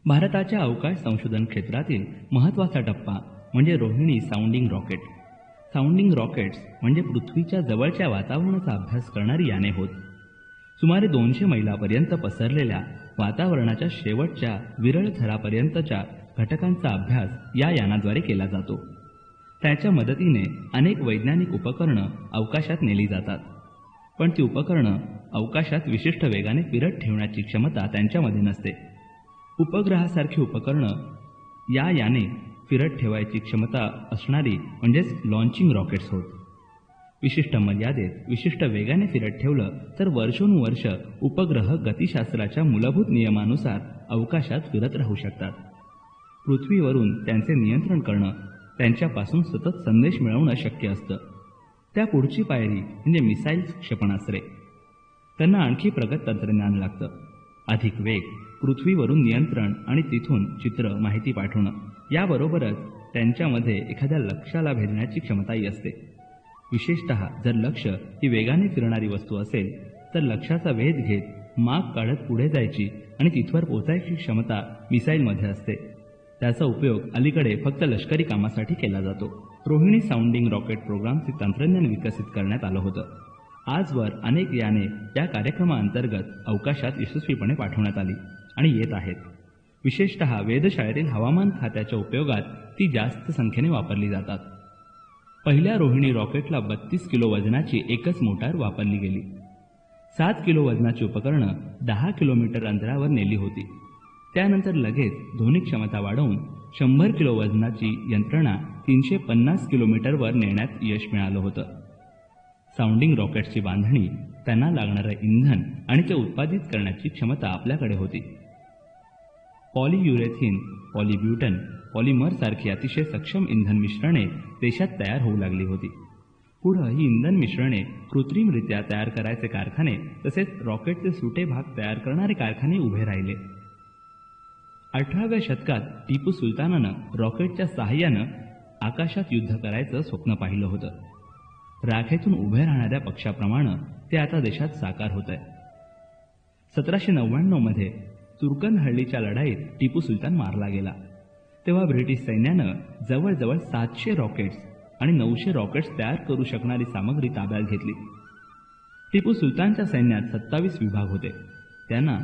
भारताच्या अवकाश संशोधन क्षेत्रातील महत्त्वाचा टप्पा म्हणजे Rohini sounding rocket. Sounding rockets म्हणजे पृथ्वीच्या जवळच्या वातावरणाचा अभ्यास करणारी याने होत. सुमारे 200 मैलापर्यंत पसरलेल्या वातावरणाच्या शेवटच्या विरळ थरापर्यंतच्या घटकांचा अभ्यास या यानाद्वारे केला जातो. त्याच्या मदतीने अनेक वैज्ञानिक उपकरणं अवकाशात नेली जातात, पण ती उपकरणं अवकाशात विशिष्ट वेगाने फिरत ठेवण्याची क्षमता त्यांच्यामध्ये नसते. उपग्रहासारखी उपकरणं या याने फिरत ठेवायची क्षमता असणारी म्हणजेच लॉन्चिंग रॉकेट्स होत. विशिष्ट मर्यादेत विशिष्ट वेगाने फिरत ठेवलं तर वर्षोनुवर्ष उपग्रह गतिशास्त्राच्या मूलभूत नियमानुसार अवकाशात फिरत राहू शकतात. पृथ्वीवरून त्यांचे नियंत्रण करणं, त्यांच्यापासून सतत संदेश मिळवणं शक्य असतं. त्या पुढची पायरी म्हणजे मिसाईल्स क्षेपणास्त्रे. त्यांना आणखी प्रगत तंत्रज्ञान लागतं. अधिक वेग, पृथ्वीवरून नियंत्रण आणि तिथून चित्र, माहिती पाठवणं, याबरोबरच त्यांच्यामध्ये एखाद्या लक्ष्याला भेदण्याची क्षमताही असते. विशेषतः जर लक्ष्य ही वेगाने फिरणारी वस्तू असेल तर लक्ष्याचा वेध घेत माग काढत पुढे जायची आणि तिथवर पोहोचायची क्षमता मिसाईलमध्ये असते. त्याचा उपयोग अलीकडे फक्त लष्करी कामासाठी केला जातो. रोहिणी साऊंडिंग रॉकेट प्रोग्रामचे तंत्रज्ञान विकसित करण्यात आलं होतं. आजवर अनेक याने या कार्यक्रमाअंतर्गत अवकाशात यशस्वीपणे पाठवण्यात आली आणि येत आहेत. विशेषतः वेधशाळेतील हवामान खात्याच्या उपयोगात ती जास्त संख्येने वापरली जातात. पहिल्या रोहिणी रॉकेटला 32 किलो वजनाची एकच मोटार वापरली गेली. 7 किलो वजनाची उपकरणं 10 किलोमीटर अंतरावर नेली होती. त्यानंतर लगेच ध्वनी क्षमता वाढवून 100 किलो वजनाची यंत्रणा 350 किलोमीटरवर नेण्यात यश मिळालं होतं. साऊंडिंग रॉकेट्सची बांधणी, त्यांना लागणारं इंधन आणि ते उत्पादित करण्याची क्षमता आपल्याकडे होती. पॉलियुरेथिन, पॉलिब्युटन, पॉलिमर सारखी अतिशय सक्षम इंधन मिश्रणे देशात तयार होऊ लागली होती. पुढं ही इंधन मिश्रणे कृत्रिमरित्या तयार करायचे कारखाने तसेच रॉकेटचे सुटे भाग तयार करणारे कारखाने उभे राहिले. 18व्या शतकात टिपू सुलतानानं रॉकेटच्या सहाय्यानं आकाशात युद्ध करायचं स्वप्न पाहिलं होतं. राखेतून उभे राहणाऱ्या पक्षाप्रमाणे ते आता देशात साकार होत आहे. 1799 मध्ये तुर्कनहल्लीच्या लढाईत टिपू सुलतान मारला गेला. तेव्हा ब्रिटिश सैन्यानं जवळजवळ 700 रॉकेट्स आणि 900 रॉकेट्स तयार करू शकणारी सामग्री ताब्यात घेतली. टिपू सुलतानच्या सैन्यात 27 विभाग होते. त्यांना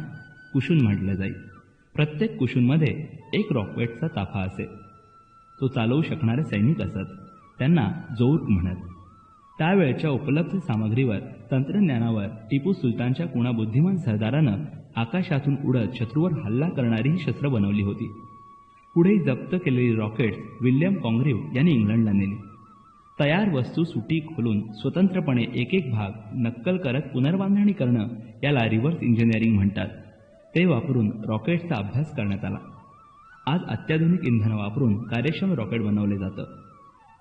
कुशून म्हटलं जाई. प्रत्येक कुशूनमध्ये एक रॉकेटचा ताफा असे. तो चालवू शकणारे सैनिक असत. त्यांना जोर्क म्हणत. त्यावेळच्या उपलब्ध सामग्रीवर, तंत्रज्ञानावर टिपू सुलतानच्या कुणा बुद्धिमान सरदारानं आकाशातून उडत शत्रूवर हल्ला करणारी ही शस्त्र बनवली होती. पुढे जप्त केलेली रॉकेट्स विल्यम कॉंग्रीव यांनी इंग्लंडला नेली. तयार वस्तू सुटी खोलून स्वतंत्रपणे एक एक भाग नक्कल करत पुनर्बांधणी करणं याला रिव्हर्स इंजिनिअरिंग म्हणतात. ते वापरून रॉकेट्सचा अभ्यास करण्यात आला. आज अत्याधुनिक इंधन वापरून कार्यक्षम रॉकेट बनवले जातं.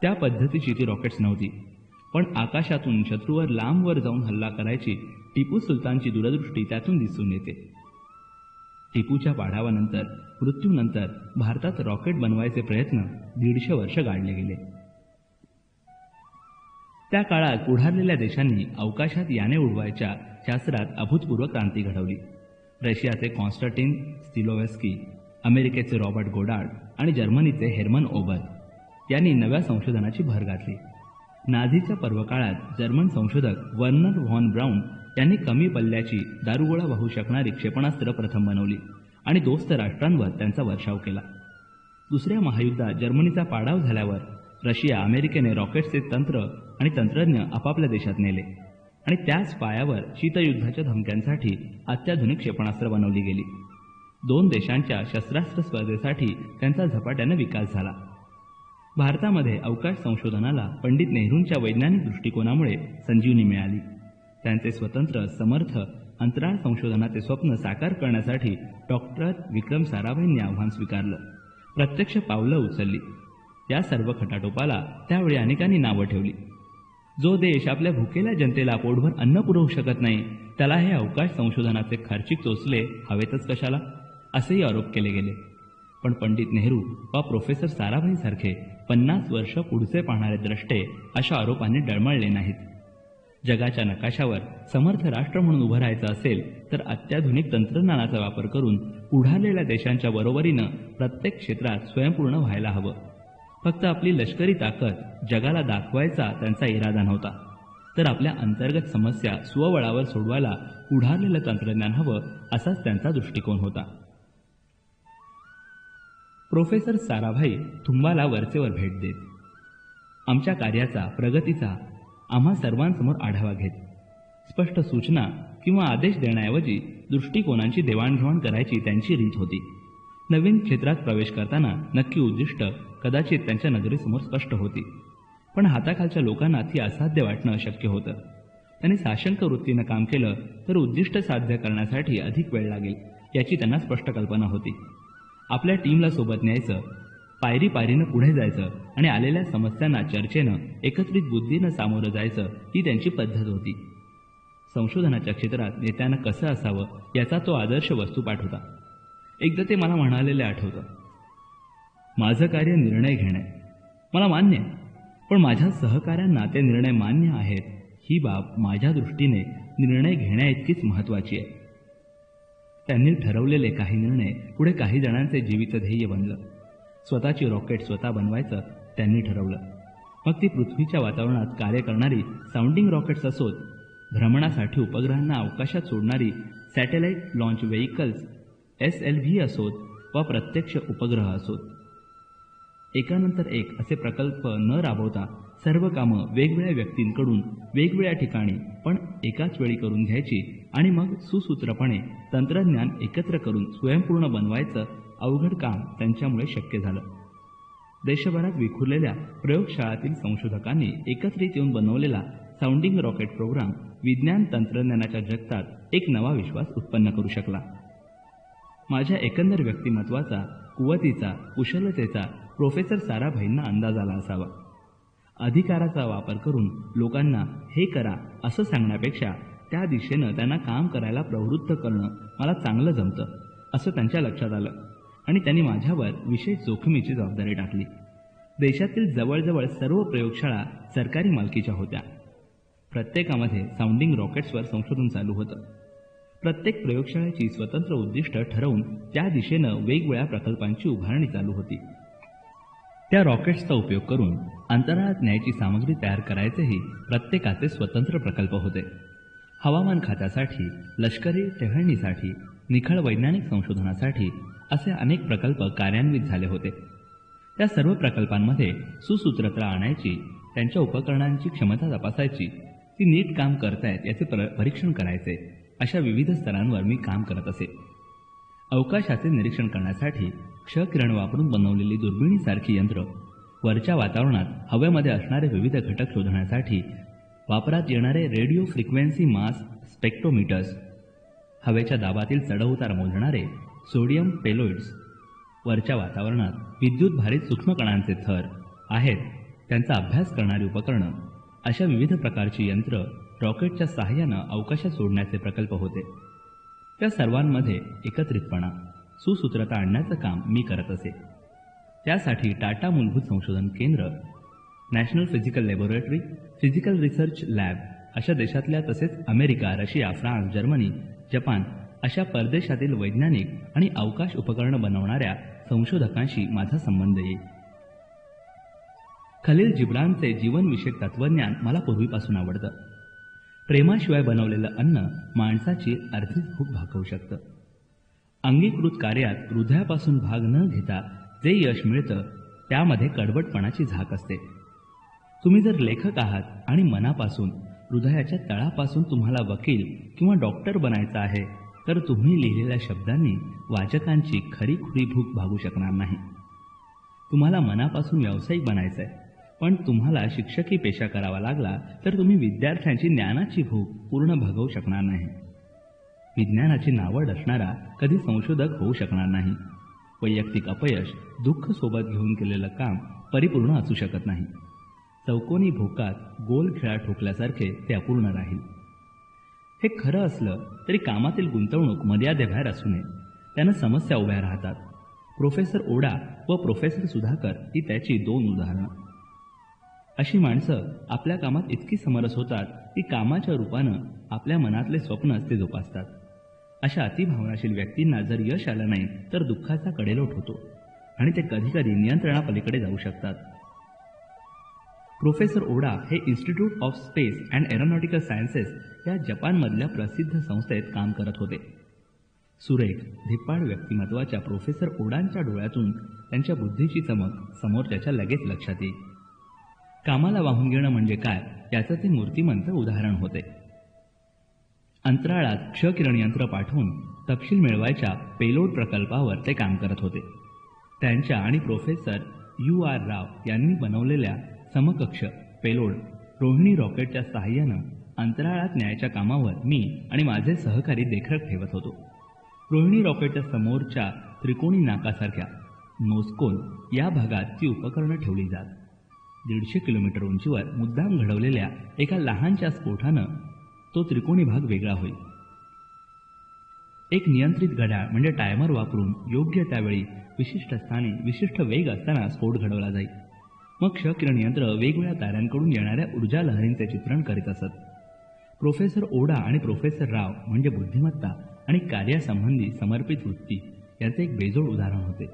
त्या पद्धतीची ती रॉकेट्स नव्हती, पण आकाशातून शत्रूवर लांबवर जाऊन हल्ला करायची टिपू सुलतानची दूरदृष्टी त्यातून दिसून येते. टिपूच्या पाडावानंतर, मृत्यूनंतर भारतात रॉकेट बनवायचे प्रयत्न 150 वर्ष गाडले गेले. त्या काळात पुढारलेल्या देशांनी अवकाशात याने उडवायच्या शास्त्रात अभूतपूर्व क्रांती घडवली. रशियाचे कॉन्स्टंटीन स्टिलोव्स्की, अमेरिकेचे रॉबर्ट गोडार्ड आणि जर्मनीचे हेर्मन ओबर यांनी नव्या संशोधनाची भर घातली. नाझीच्या पर्वकाळात जर्मन संशोधक वर्नर व्हॉन ब्राऊन यांनी कमी पल्ल्याची दारुगोळा वाहू शकणारी क्षेपणास्त्र प्रथम बनवली आणि दोस्त राष्ट्रांवर त्यांचा वर्षाव केला. दुसऱ्या महायुद्धात जर्मनीचा पाडाव झाल्यावर रशिया, अमेरिकेने रॉकेट्सचे तंत्र आणि तंत्रज्ञ आपापल्या देशात नेले आणि त्याच पायावर शीतयुद्धाच्या धमक्यांसाठी अत्याधुनिक क्षेपणास्त्र बनवली गेली. 2 देशांच्या शस्त्रास्त्र स्पर्धेसाठी त्यांचा झपाट्याने विकास झाला. भारतामध्ये अवकाश संशोधनाला पंडित नेहरूंच्या वैज्ञानिक दृष्टिकोनामुळे संजीवनी मिळाली. त्यांचे स्वतंत्र, समर्थ अंतराळ संशोधनाचे स्वप्न साकार करण्यासाठी डॉक्टर विक्रम साराभाईंनी आव्हान स्वीकारलं. प्रत्यक्ष पावलं उचलली. या सर्व खटाटोपाला त्यावेळी अनेकांनी नावं ठेवली. जो देश आपल्या भुकेल्या जनतेला पोटभर अन्न पुरवू शकत नाही, त्याला हे अवकाश संशोधनाचे खर्चिक चोचले हवेतच कशाला, असेही आरोप केले गेले. पण पंडित नेहरू वा प्रोफेसर साराभाईंसारखे 50 वर्ष पुढचे पाहणारे द्रष्टे अशा आरोपांनी डळमळले नाहीत. जगाच्या नकाशावर समर्थ राष्ट्र म्हणून उभं राहायचं असेल तर अत्याधुनिक तंत्रज्ञानाचा वापर करून पुढारलेल्या देशांच्या बरोबरीनं प्रत्येक क्षेत्रात स्वयंपूर्ण व्हायला हवं. फक्त आपली लष्करी ताकद जगाला दाखवायचा त्यांचा इरादा नव्हता, तर आपल्या अंतर्गत समस्या स्वबळावर सोडवायला पुढारलेलं तंत्रज्ञान हवं असाच त्यांचा दृष्टिकोन होता. प्रोफेसर साराभाई तुंबाला वरचेवर भेट देत आमच्या कार्याचा, प्रगतीचा आम्हा सर्वांसमोर आढावा घेत स्पष्ट सूचना किंवा आदेश देण्याऐवजी दृष्टिकोनांची देवाणघेवाण करायची त्यांची रीत होती. नवीन क्षेत्रात प्रवेश करताना नक्की उद्दिष्ट कदाचित त्यांच्या नजरेसमोर स्पष्ट होती, पण हाताखालच्या लोकांना ती असाध्य वाटणं अशक्य होतं. त्यांनी साशंक वृत्तीनं काम केलं तर उद्दिष्ट साध्य करण्यासाठी अधिक वेळ लागेल याची त्यांना स्पष्ट कल्पना होती. आपल्या टीमला सोबत न्यायचं, पायरी पायरीनं पुढे जायचं आणि आलेल्या समस्यांना चर्चेनं, एकत्रित बुद्धीनं सामोरं जायचं ही त्यांची पद्धत होती. संशोधनाच्या क्षेत्रात नेत्यानं कसं असावं याचा तो आदर्श वस्तुपाठ होता. एकदा ते मला म्हणालेले आठवतं, माझं कार्य निर्णय घेणे मला मान्य आहे, पण माझ्या सहकाऱ्यांना ते निर्णय मान्य आहेत ही बाब माझ्या दृष्टीने निर्णय घेण्याइतकीच महत्त्वाची आहे. त्यांनी ठरवलेले काही निर्णय पुढे काही जणांचे जीवित ध्येय बनलं. स्वतःची रॉकेट स्वतः बनवायचं त्यांनी ठरवलं. मग ती पृथ्वीच्या वातावरणात कार्य करणारी साऊंडिंग रॉकेट्स असोत, भ्रमणासाठी उपग्रहांना अवकाशात सोडणारी सॅटेलाइट लॉन्च व्हेइकल्स SLV असोत वा प्रत्यक्ष उपग्रह असोत. एकानंतर एक असे प्रकल्प न राबवता सर्व कामं वेगवेगळ्या व्यक्तींकडून वेगवेगळ्या ठिकाणी पण एकाच वेळी करून घ्यायची आणि मग सुसूत्रपणे तंत्रज्ञान एकत्र करून स्वयंपूर्ण बनवायचं अवघड काम त्यांच्यामुळे शक्य झालं. देशभरात विखुरलेल्या प्रयोगशाळातील संशोधकांनी एकत्रित येऊन बनवलेला साऊंडिंग रॉकेट प्रोग्राम विज्ञान तंत्रज्ञानाच्या जगतात एक नवा विश्वास उत्पन्न करू शकला. माझ्या एकंदर व्यक्तिमत्वाचा, कुवतीचा, कुशलतेचा प्रोफेसर साराभाईंना अंदाज आला असावा. अधिकाराचा वापर करून लोकांना हे करा असं सांगण्यापेक्षा त्या दिशेनं त्यांना काम करायला प्रवृत्त करणं मला चांगलं जमतं असं त्यांच्या लक्षात आलं आणि त्यांनी माझ्यावर विशेष जोखमीची जबाबदारी टाकली. देशातील जवळजवळ सर्व प्रयोगशाळा सरकारी मालकीच्या होत्या. प्रत्येकामध्ये साऊंडिंग रॉकेट्सवर संशोधन चालू होतं. प्रत्येक प्रयोगशाळेची स्वतंत्र उद्दिष्ट ठरवून त्या दिशेनं वेगवेगळ्या प्रकल्पांची उभारणी चालू होती. त्या रॉकेट्सचा उपयोग करून अंतराळात न्यायची सामग्री तयार करायचेही प्रत्येकाचे स्वतंत्र प्रकल्प होते. हवामान खात्यासाठी, लष्करी टेहळणीसाठी, निखळ वैज्ञानिक संशोधनासाठी असे अनेक प्रकल्प कार्यान्वित झाले होते. त्या सर्व प्रकल्पांमध्ये सुसूत्रता आणायची, त्यांच्या उपकरणांची क्षमता तपासायची, ती नीट काम करतायत याचे परीक्षण करायचे, अशा विविध स्तरांवर मी काम करत असे. अवकाशाचे निरीक्षण करण्यासाठी क्षकिरण वापरून बनवलेली दुर्बिणीसारखी यंत्र, वरच्या वातावरणात हवेमध्ये असणारे विविध घटक शोधण्यासाठी वापरात येणारे रेडिओ फ्रिक्वेन्सी मास स्पेक्ट्रोमीटर्स, हवेच्या दाबातील चढउतार मोजणारे सोडियम पेलोइड्स, वरच्या वातावरणात विद्युत भारित सूक्ष्मकणांचे थर आहेत त्यांचा अभ्यास करणारी उपकरणं, अशा विविध प्रकारची यंत्र रॉकेटच्या सहाय्यानं अवकाशात सोडण्याचे प्रकल्प होते. त्या सर्वांमध्ये एकत्रितपणा, सुसूत्रता आणण्याचं काम मी करत असे. त्यासाठी टाटा मूलभूत संशोधन केंद्र, national physical laboratory, physical research lab अशा देशातल्या तसेच America, Russia, France, Germany, Japan अशा परदेशातील वैज्ञानिक आणि अवकाश उपकरणं बनवणाऱ्या संशोधकांशी माझा संबंध येईल. खलील जिब्रानचे जीवनविषयक तत्वज्ञान मला पूर्वीपासून आवडतं. प्रेमाशिवाय बनवलेलं अन्न माणसाची अर्धीच भूक भागवू शकतं. अंगीकृत कार्यात हृदयापासून भाग न घेता जे यश मिळतं त्यामध्ये कडवटपणाची झाक असते. तुम्ही जर लेखक आहात आणि मनापासून, हृदयाच्या तळापासून तुम्हाला वकील किंवा डॉक्टर बनायचं आहे, तर तुम्ही लिहिलेल्या शब्दांनी वाचकांची खरीखुरी भूक भागू शकणार नाही. तुम्हाला मनापासून व्यावसायिक बनायचं आहे, पण तुम्हाला शिक्षकी पेशा करावा लागला तर तुम्ही विद्यार्थ्यांची ज्ञानाची भूक पूर्ण भागवू शकणार नाही. विज्ञानाची नावड असणारा कधी संशोधक होऊ शकणार नाही. वैयक्तिक अपयश, दुःख सोबत घेऊन केलेलं काम परिपूर्ण असू शकत नाही. चौकोनी भोकात गोल खेळा ठोकल्यासारखे ते अपूर्ण राहील. हे खरं असलं तरी कामातील गुंतवणूक मर्यादेबाहेर असू नये. त्यानं समस्या उभ्या राहतात. प्रोफेसर ओडा व प्रोफेसर सुधाकर ही त्याची दोन उदाहरणं. अशी माणसं आपल्या कामात इतकी समरस होतात की कामाच्या रूपानं आपल्या मनातले स्वप्नच ते जोपासतात. अशा अतिभावनाशील व्यक्तींना जर यश आलं नाही तर दुःखाचा कडेलोट होतो आणि ते कधीकधी नियंत्रणापलीकडे जाऊ शकतात. प्रोफेसर ओडा हे institute of space and aeronautical sciences या जपानमधल्या प्रसिद्ध संस्थेत काम करत होते. सुरेख धिप्पाड व्यक्तिमत्वाच्या प्रोफेसर ओडांच्या डोळ्यातून त्यांच्या बुद्धीची चमक समोरच्याच्या लगेच लक्षात येईल. कामाला वाहून घेणं म्हणजे काय याचं ते मूर्तिमंत उदाहरण होते. अंतराळात क्षकिरण यंत्र पाठवून तपशील मिळवायच्या पेलोड प्रकल्पावर ते काम करत होते. त्यांच्या आणि प्रोफेसर U.R. राव यांनी बनवलेल्या समकक्ष पेलोड रोहिणी रॉकेटच्या सहाय्यानं अंतराळात न्यायच्या कामावर मी आणि माझे सहकारी देखरेख ठेवत होतो. रोहिणी रॉकेटच्या समोरच्या त्रिकोणी नाकासारख्या नोजकोन या भागात ती उपकरणं ठेवली जात. 150 किलोमीटर उंचीवर मुद्दाम घडवलेल्या एका लहानशा स्फोटानं तो त्रिकोणी भाग वेगळा होईल. एक नियंत्रित घड्याळ म्हणजे टायमर वापरून योग्य त्यावेळी विशिष्ट स्थानी विशिष्ट वेग असताना स्फोट घडवला जाईल. मग क्षकिरण यंत्र वेगवेगळ्या ताऱ्यांकडून येणाऱ्या ऊर्जा लहरींचे चित्रण करीत असत. प्रोफेसर ओडा आणि प्रोफेसर राव म्हणजे बुद्धिमत्ता आणि कार्यासंबंधी समर्पित वृत्ती यांचे एक बेजोड उदाहरण होते.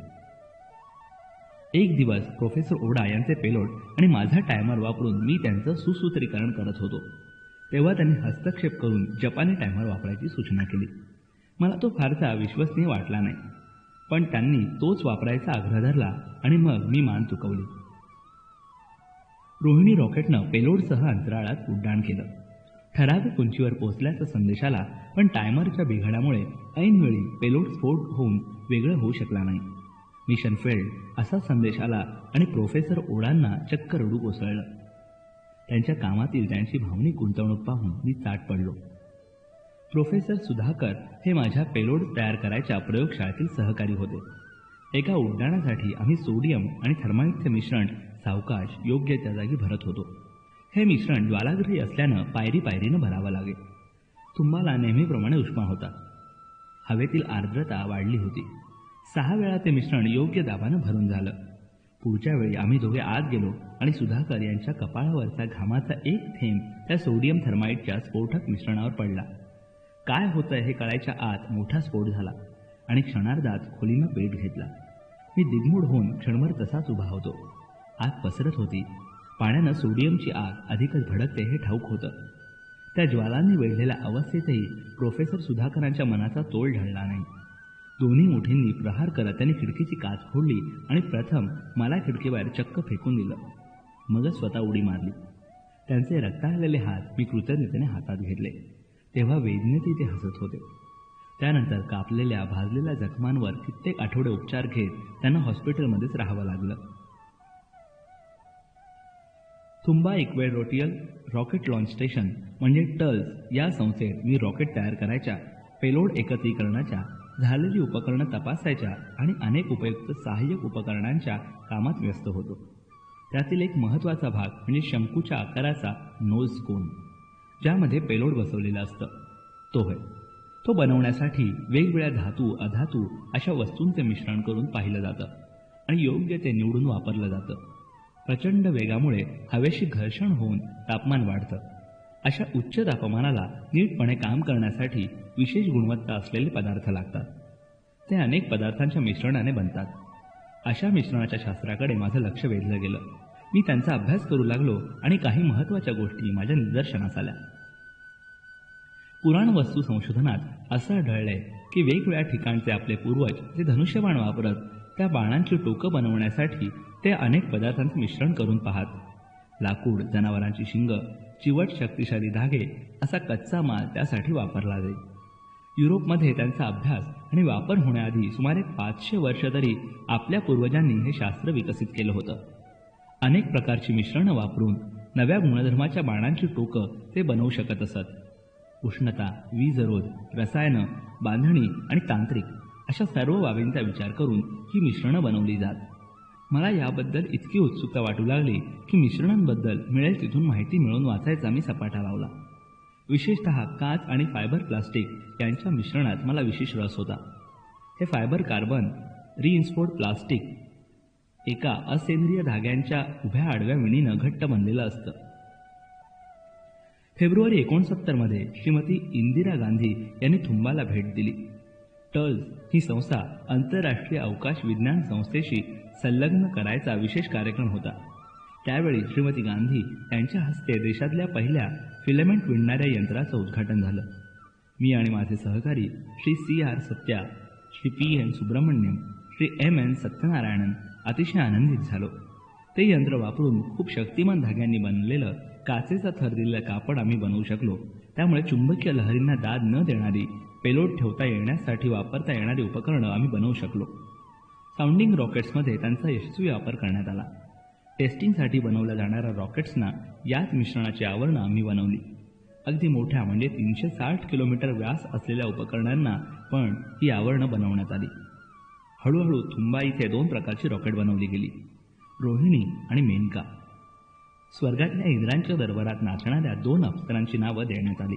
एक दिवस प्रोफेसर ओडा यांचे पेलोड आणि माझा टायमर वापरून मी त्यांचं सुसूत्रीकरण करत होतो. तेव्हा त्यांनी हस्तक्षेप करून जपानी टायमर वापरायची सूचना केली. मला तो फारसा विश्वसनीय वाटला नाही, पण त्यांनी तोच वापरायचा आग्रह धरला आणि मग मी मान चुकवली. रोहिणी रॉकेटनं पेलोडसह अंतराळात उड्डाण केलं. ठराविक उंचीवर पोहोचल्याचा संदेश आला, पण टायमरच्या बिघाडामुळे ऐनवेळी पेलोड स्फोट होऊन वेगळं होऊ शकला नाही. मिशन फेल्ड असा संदेश आला आणि प्रोफेसर ओडांना चक्क रडू कोसळलं. त्यांच्या कामातील त्यांची भावनिक गुंतवणूक पाहून मी चाट पडलो. प्रोफेसर सुधाकर हे माझ्या पेलोड तयार करायच्या प्रयोगशाळेतील सहकारी होते. एका उड्डाणासाठी आम्ही सोडियम आणि थर्माइटचे मिश्रण सावकाश योग्य त्या जागी भरत होतो. हे मिश्रण ज्वालाग्रही असल्यानं पायरी पायरीनं भरावं लागे. तुम्हाला नेहमीप्रमाणे उष्मा होता. हवेतील आर्द्रता वाढली होती. 6 वेळा ते मिश्रण योग्य दाबानं भरून झालं. पुढच्या वेळी आम्ही दोघे आत गेलो आणि सुधाकर यांच्या कपाळावरचा घामाचा एक थेंब त्या सोडियम थर्माइटच्या स्फोटक मिश्रणावर पडला. काय होतंय हे कळायच्या आत मोठा स्फोट झाला आणि क्षणार्धात खोलीनं पेट घेतला. मी दिग्मूढ होऊन क्षणभर तसाच उभा होतो. आग पसरत होती. पाण्यानं सोडियमची आग अधिकच भडकते हे ठाऊक होतं. त्या ज्वालांनी वेढलेल्या अवस्थेतही प्रोफेसर सुधाकरांच्या मनाचा तोल ढळला नाही. दोन्ही मुठींनी प्रहार करत त्यांनी खिडकीची काच फोडली आणि प्रथम मला खिडकीबाहेर चक्क फेकून दिलं. मगच स्वतः उडी मारली. त्यांचे रक्ताळलेले हात मी कृतज्ञतेने हातात घेतले. तेव्हा वेदनेतही ते हसत होते. त्यानंतर कापलेल्या भाजलेल्या जखमांवर कित्येक आठवडे उपचार घेत त्यांना हॉस्पिटलमध्येच राहावं लागलं. थुंबा इक्वेडोरियल रॉकेट लॉन्च स्टेशन म्हणजे टल्स या संस्थेत मी रॉकेट तयार करायच्या, पेलोड एकत्रीकरणाच्या, झालेली उपकरणं तपासायच्या आणि अनेक उपयुक्त सहाय्यक उपकरणांच्या कामात व्यस्त होतो. त्यातील एक महत्त्वाचा भाग म्हणजे शंकूच्या आकाराचा नोज कोन, ज्यामध्ये पेलोड बसवलेलं असतं. तो होय. तो बनवण्यासाठी वेगवेगळ्या धातू अधातू अशा वस्तूंचे मिश्रण करून पाहिलं जातं आणि योग्य ते निवडून वापरलं जातं. प्रचंड वेगामुळे हवेशी घर्षण होऊन तापमान वाढतं. अशा उच्च तापमानाला नीटपणे काम करण्यासाठी विशेष गुणवत्ता असलेले पदार्थ लागतात. ते अनेक पदार्थांच्या मिश्रणाने बनतात. अशा मिश्रणाच्या शास्त्राकडे माझं लक्ष वेधलं गेलं. मी त्यांचा अभ्यास करू लागलो आणि काही महत्त्वाच्या गोष्टी माझ्या निदर्शनास आल्या. पुराणवस्तू संशोधनात असं आढळलंय की वेगवेगळ्या ठिकाणचे आपले पूर्वज जे धनुष्यबाण वापरत त्या बाणांची टोकं बनवण्यासाठी ते अनेक पदार्थांचं मिश्रण करून पाहत. लाकूड, जनावरांची शिंग, चिवट शक्तिशाली धागे असा कच्चा माल त्यासाठी वापरला जाईल. युरोपमध्ये त्यांचा अभ्यास आणि वापर होण्याआधी सुमारे 500 वर्ष तरी आपल्या पूर्वजांनी हे शास्त्र विकसित केलं होतं. अनेक प्रकारची मिश्रणं वापरून नव्या गुणधर्माच्या बाणांची टोकं ते बनवू शकत असत. उष्णता, वीजरोध, रसायनं, बांधणी आणि तांत्रिक अशा सर्व बाबींचा विचार करून ही मिश्रणं बनवली जात. मला याबद्दल इतकी उत्सुकता वाटू लागली की मिश्रणांबद्दल मिळेल तिथून माहिती मिळवून वाचायचा मी सपाटा लावला. विशेषतः काच आणि फायबर प्लास्टिक यांच्या मिश्रणात मला विशेष रस होता. हे फायबर कार्बन रिइन्फोर्स्ड प्लास्टिक एका असेंद्रिय धाग्यांच्या उभ्या आडव्या विणीनं घट्ट बनलेलं असतं. फेब्रुवारी 1969 मध्ये श्रीमती इंदिरा गांधी यांनी थुंबाला भेट दिली. टर्ल्स ही संस्था आंतरराष्ट्रीय अवकाश विज्ञान संस्थेशी संलग्न करायचा विशेष कार्यक्रम होता. त्यावेळी श्रीमती गांधी यांच्या हस्ते देशातल्या पहिल्या फिलामेंट विणणाऱ्या यंत्राचं उद्घाटन झालं. मी आणि माझे सहकारी Shri CR Satya, Shri PN Subramaniam, Shri MN Satyanarayanan अतिशय आनंदित झालो. ते यंत्र वापरून खूप शक्तिमान धाग्यांनी बनलेलं काचेचा थर दिलेलं कापड आम्ही बनवू शकलो. त्यामुळे चुंबकीय लहरींना दाद न देणारी, पेलोड ठेवता येण्यासाठी वापरता येणारी उपकरणं आम्ही बनवू शकलो. साऊंडिंग रॉकेट्समध्ये त्यांचा यशस्वी वापर करण्यात आला. टेस्टिंगसाठी बनवल्या जाणाऱ्या रॉकेट्सना याच मिश्रणाची आवरणं आम्ही बनवली. अगदी मोठ्या म्हणजे 360 किलोमीटर व्यास असलेल्या उपकरणांना पण ही आवरणं बनवण्यात आली. हळूहळू थुंबा इथे 2 प्रकारची रॉकेट बनवली गेली, रोहिणी आणि मेनका. स्वर्गातल्या इंद्रांच्या दरबारात नाचणाऱ्या 2 अप्सरांची नावं देण्यात आली.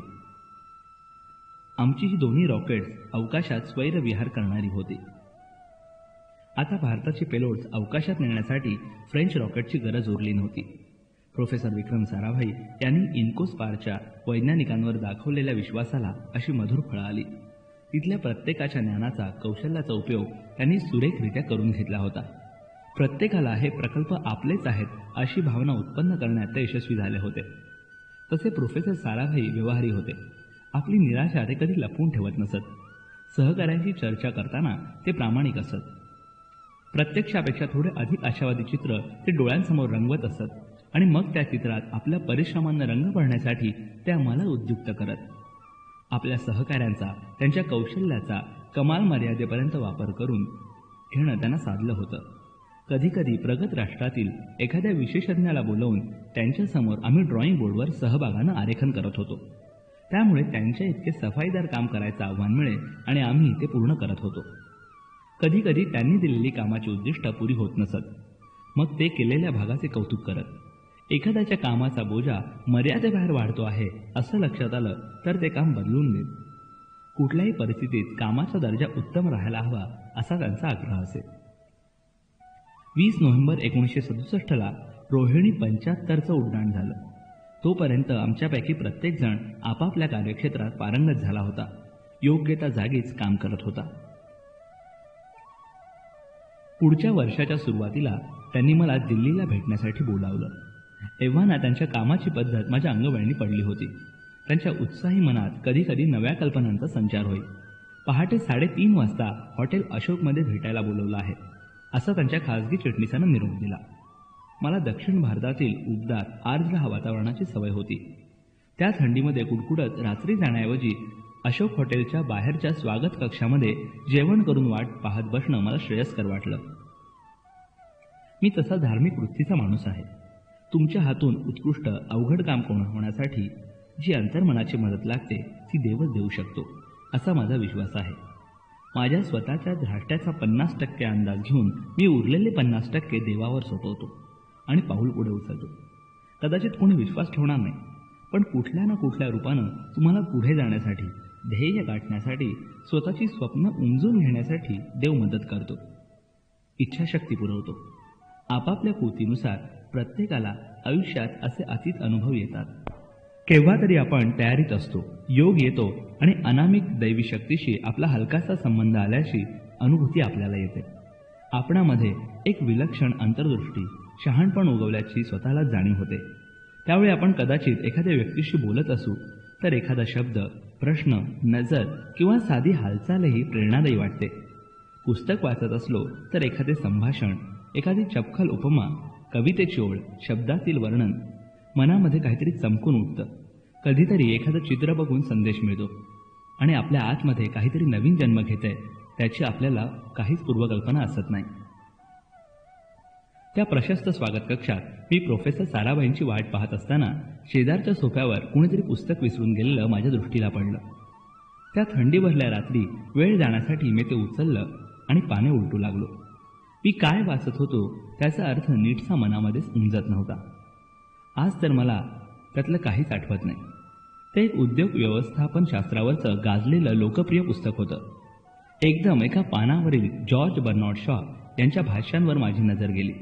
आमची ही दोन्ही रॉकेट्स अवकाशात स्वैरविहार करणारी होती. आता भारताचे पेलोड्स अवकाशात नेण्यासाठी फ्रेंच रॉकेटची गरज उरली नव्हती. प्रोफेसर विक्रम साराभाई यांनी इन्कोस्पारच्या वैज्ञानिकांवर दाखवलेल्या विश्वासाला अशी मधुर फळं आली. तिथल्या प्रत्येकाच्या ज्ञानाचा, कौशल्याचा उपयोग त्यांनी सुरेखरित्या करून घेतला होता. प्रत्येकाला हे प्रकल्प आपलेच आहेत अशी भावना उत्पन्न करण्यात ते यशस्वी झाले होते. तसे प्रोफेसर साराभाई व्यवहारी होते. आपली निराशा ते कधी लपवून ठेवत नसत. सहकाऱ्यांशी चर्चा करताना ते प्रामाणिक असत. प्रत्यक्षापेक्षा थोडे अधिक आशावादी चित्र ते डोळ्यांसमोर रंगवत असत आणि मग त्या चित्रात आपल्या परिश्रमांना रंग भरण्यासाठी ते आम्हाला उद्युक्त करत. आपल्या सहकाऱ्यांचा, त्यांच्या कौशल्याचा कमाल मर्यादेपर्यंत वापर करून घेणं त्यांना साधलं होतं. कधीकधी प्रगत राष्ट्रातील एखाद्या विशेषज्ञाला बोलवून त्यांच्यासमोर आम्ही ड्रॉइंग बोर्डवर सहभागानं आरेखन करत होतो. त्यामुळे त्यांच्या इतके सफाईदार काम करायचं आव्हान मिळे आणि आम्ही ते पूर्ण करत होतो. कधीकधी त्यांनी दिलेली कामाची उद्दिष्ट पुरी होत नसत. मग ते केलेल्या भागाचे कौतुक करत. एखाद्याच्या कामाचा बोजा मर्यादेबाहेर वाढतो आहे असं लक्षात आलं तर ते काम बदलून देत. कुठल्याही परिस्थितीत कामाचा दर्जा उत्तम राहायला हवा असा त्यांचा आग्रह असे. 20 नोव्हेंबर 1967 रोहिणी 75चं उड्डाण झालं. तोपर्यंत आमच्यापैकी प्रत्येकजण आपापल्या कार्यक्षेत्रात पारंगत झाला होता. योग्य त्या जागीच काम करत होता. पुढच्या वर्षाच्या सुरुवातीला त्यांनी मला दिल्लीला भेटण्यासाठी बोलावलं. एव्हाना त्यांच्या कामाची पद्धत माझ्या अंगवळणी पडली होती. त्यांच्या उत्साही मनात कधीकधी नव्या कल्पनांचा संचार होई. पहाटे 3:30 वाजता हॉटेल अशोकमध्ये भेटायला बोलवलं आहे असं त्यांच्या खासगी चिटणीसानं निरोप दिला. मला दक्षिण भारतातील उबदार आर्द्र वातावरणाची सवय होती. त्या थंडीमध्ये कुडकुडत रात्री जाण्याऐवजी अशोक हॉटेलच्या बाहेरच्या स्वागत कक्षामध्ये जेवण करून वाट पाहत बसणं मला श्रेयस्कर वाटलं. मी तसा धार्मिक वृत्तीचा माणूस आहे. तुमच्या हातून उत्कृष्ट अवघड काम होण्यासाठी जी अंतर्मनाची मदत लागते ती देवच देऊ शकतो असा माझा विश्वास आहे. माझ्या स्वतःच्या धाष्ट्याचा 50% अंदाज घेऊन मी उरलेले 50% देवावर सोपवतो आणि पाऊल पुढे उचलतो. कदाचित कोणी विश्वास ठेवणार नाही, पण कुठल्या ना कुठल्या रूपानं तुम्हाला पुढे जाण्यासाठी, ध्येय गाठण्यासाठी, स्वतःची स्वप्न उमजून घेण्यासाठी देव मदत करतो, इच्छाशक्ती पुरवतो. आपापल्या कृतीनुसार प्रत्येकाला आयुष्यात असे अतीत अनुभव येतात. केव्हा तरी आपण तयारीत असतो, योग येतो आणि अनामिक दैवी शक्तीशी आपला हलकासा संबंध आल्याशी अनुभूती आपल्याला येते. आपणामध्ये एक विलक्षण अंतर्दृष्टी, शहाणपण उगवल्याची स्वतःला जाणीव होते. त्यावेळी आपण कदाचित एखाद्या व्यक्तीशी बोलत असू तर एखादा शब्द, प्रश्न, नजर किंवा साधी हालचालही प्रेरणादायी वाटते. पुस्तक वाचत असलो तर एखादे संभाषण, एखादी चपखल उपमा, कवितेची ओळ, शब्दातील वर्णन मनामध्ये काहीतरी चमकून उठतं. कधीतरी एखादं चित्र बघून संदेश मिळतो आणि आपल्या आतमध्ये काहीतरी नवीन जन्म घेतंय त्याची आपल्याला काहीच पूर्वकल्पना असत नाही. त्या प्रशस्त स्वागत कक्षात मी प्रोफेसर साराभाईंची वाट पाहत असताना शेजारच्या सोफ्यावर कुणीतरी पुस्तक विसरून गेलेलं माझ्या दृष्टीला पडलं. त्या थंडी भरल्या रात्री वेळ जाण्यासाठी मी ते उचललं आणि पाने उलटू लागलो. मी काय वाचत होतो त्याचा अर्थ नीटसा मनामध्येच उमजत नव्हता. आज तर मला त्यातलं काहीच आठवत नाही. ते एक उद्योग व्यवस्थापन शास्त्रावरचं गाजलेलं लोकप्रिय पुस्तक होतं. एकदम एका पानावरील जॉर्ज बर्नार्ड शॉ यांच्या भाष्यांवर माझी नजर गेली.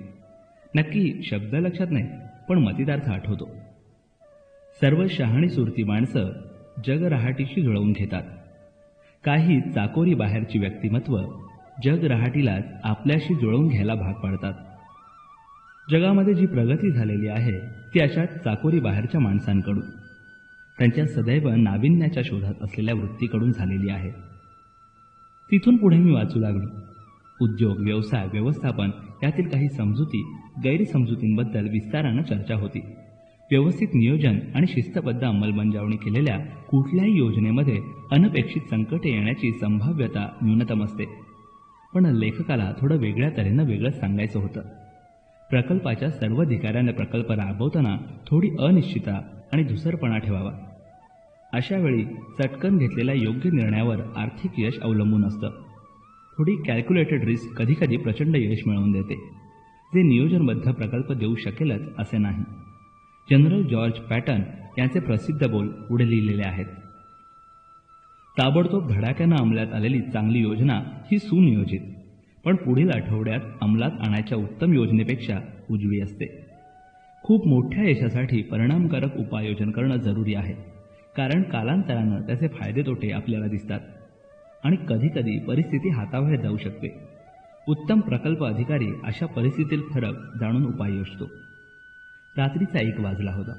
नक्की शब्द लक्षात नाही, पण मतितार्थ आठवतो. सर्व शहाणी सुरती माणसं जग रहाटीशी जुळवून घेतात. काही चाकोरी बाहेरची व्यक्तिमत्व जग रहाटीलाच आपल्याशी जुळवून घ्यायला भाग पाडतात. जगामध्ये जी प्रगती झालेली आहे ती अशा चाकोरी बाहेरच्या माणसांकडून, त्यांच्या सदैव नाविन्याच्या शोधात असलेल्या वृत्तीकडून झालेली आहे. तिथून पुढे मी वाचू लागलो. उद्योग, व्यवसाय, व्यवस्थापन यातील काही समजुती, गैरसमजुतींबद्दल विस्तारानं चर्चा होती. व्यवस्थित नियोजन आणि शिस्तबद्ध अंमलबजावणी केलेल्या कुठल्याही योजनेमध्ये अनपेक्षित संकटे येण्याची संभाव्यता न्यूनतम असते. पण लेखकाला थोडं वेगळ्या तऱ्हेनं वेगळंच सांगायचं होतं. प्रकल्पाच्या सर्व अधिकाऱ्याने प्रकल्प राबवताना थोडी अनिश्चितता आणि धुसरपणा ठेवावा. अशा वेळी चटकन घेतलेल्या योग्य निर्णयावर आर्थिक यश अवलंबून असतं. थोडी कॅल्क्युलेटेड रिस्क कधीकधी प्रचंड यश मिळवून देते, जे नियोजनबद्ध प्रकल्प देऊ शकेलच असे नाही. जनरल जॉर्ज पॅटन यांचे प्रसिद्ध बोल पुढे लिहिलेले आहेत. ताबडतोब धडाक्यानं अंमलात आलेली चांगली योजना ही सुनियोजित, पण पुढील आठवड्यात अंमलात आणायच्या उत्तम योजनेपेक्षा उजवी असते. खूप मोठ्या यशासाठी परिणामकारक उपाययोजन करणं जरुरी आहे, कारण कालांतरानं त्याचे फायदे तोटे आपल्याला दिसतात आणि कधीकधी परिस्थिती हाताबाहेर जाऊ शकते. उत्तम प्रकल्प अधिकारी अशा परिस्थितीतील फरक जाणून उपाय योजतो. रात्रीचा 1 वाजला होता.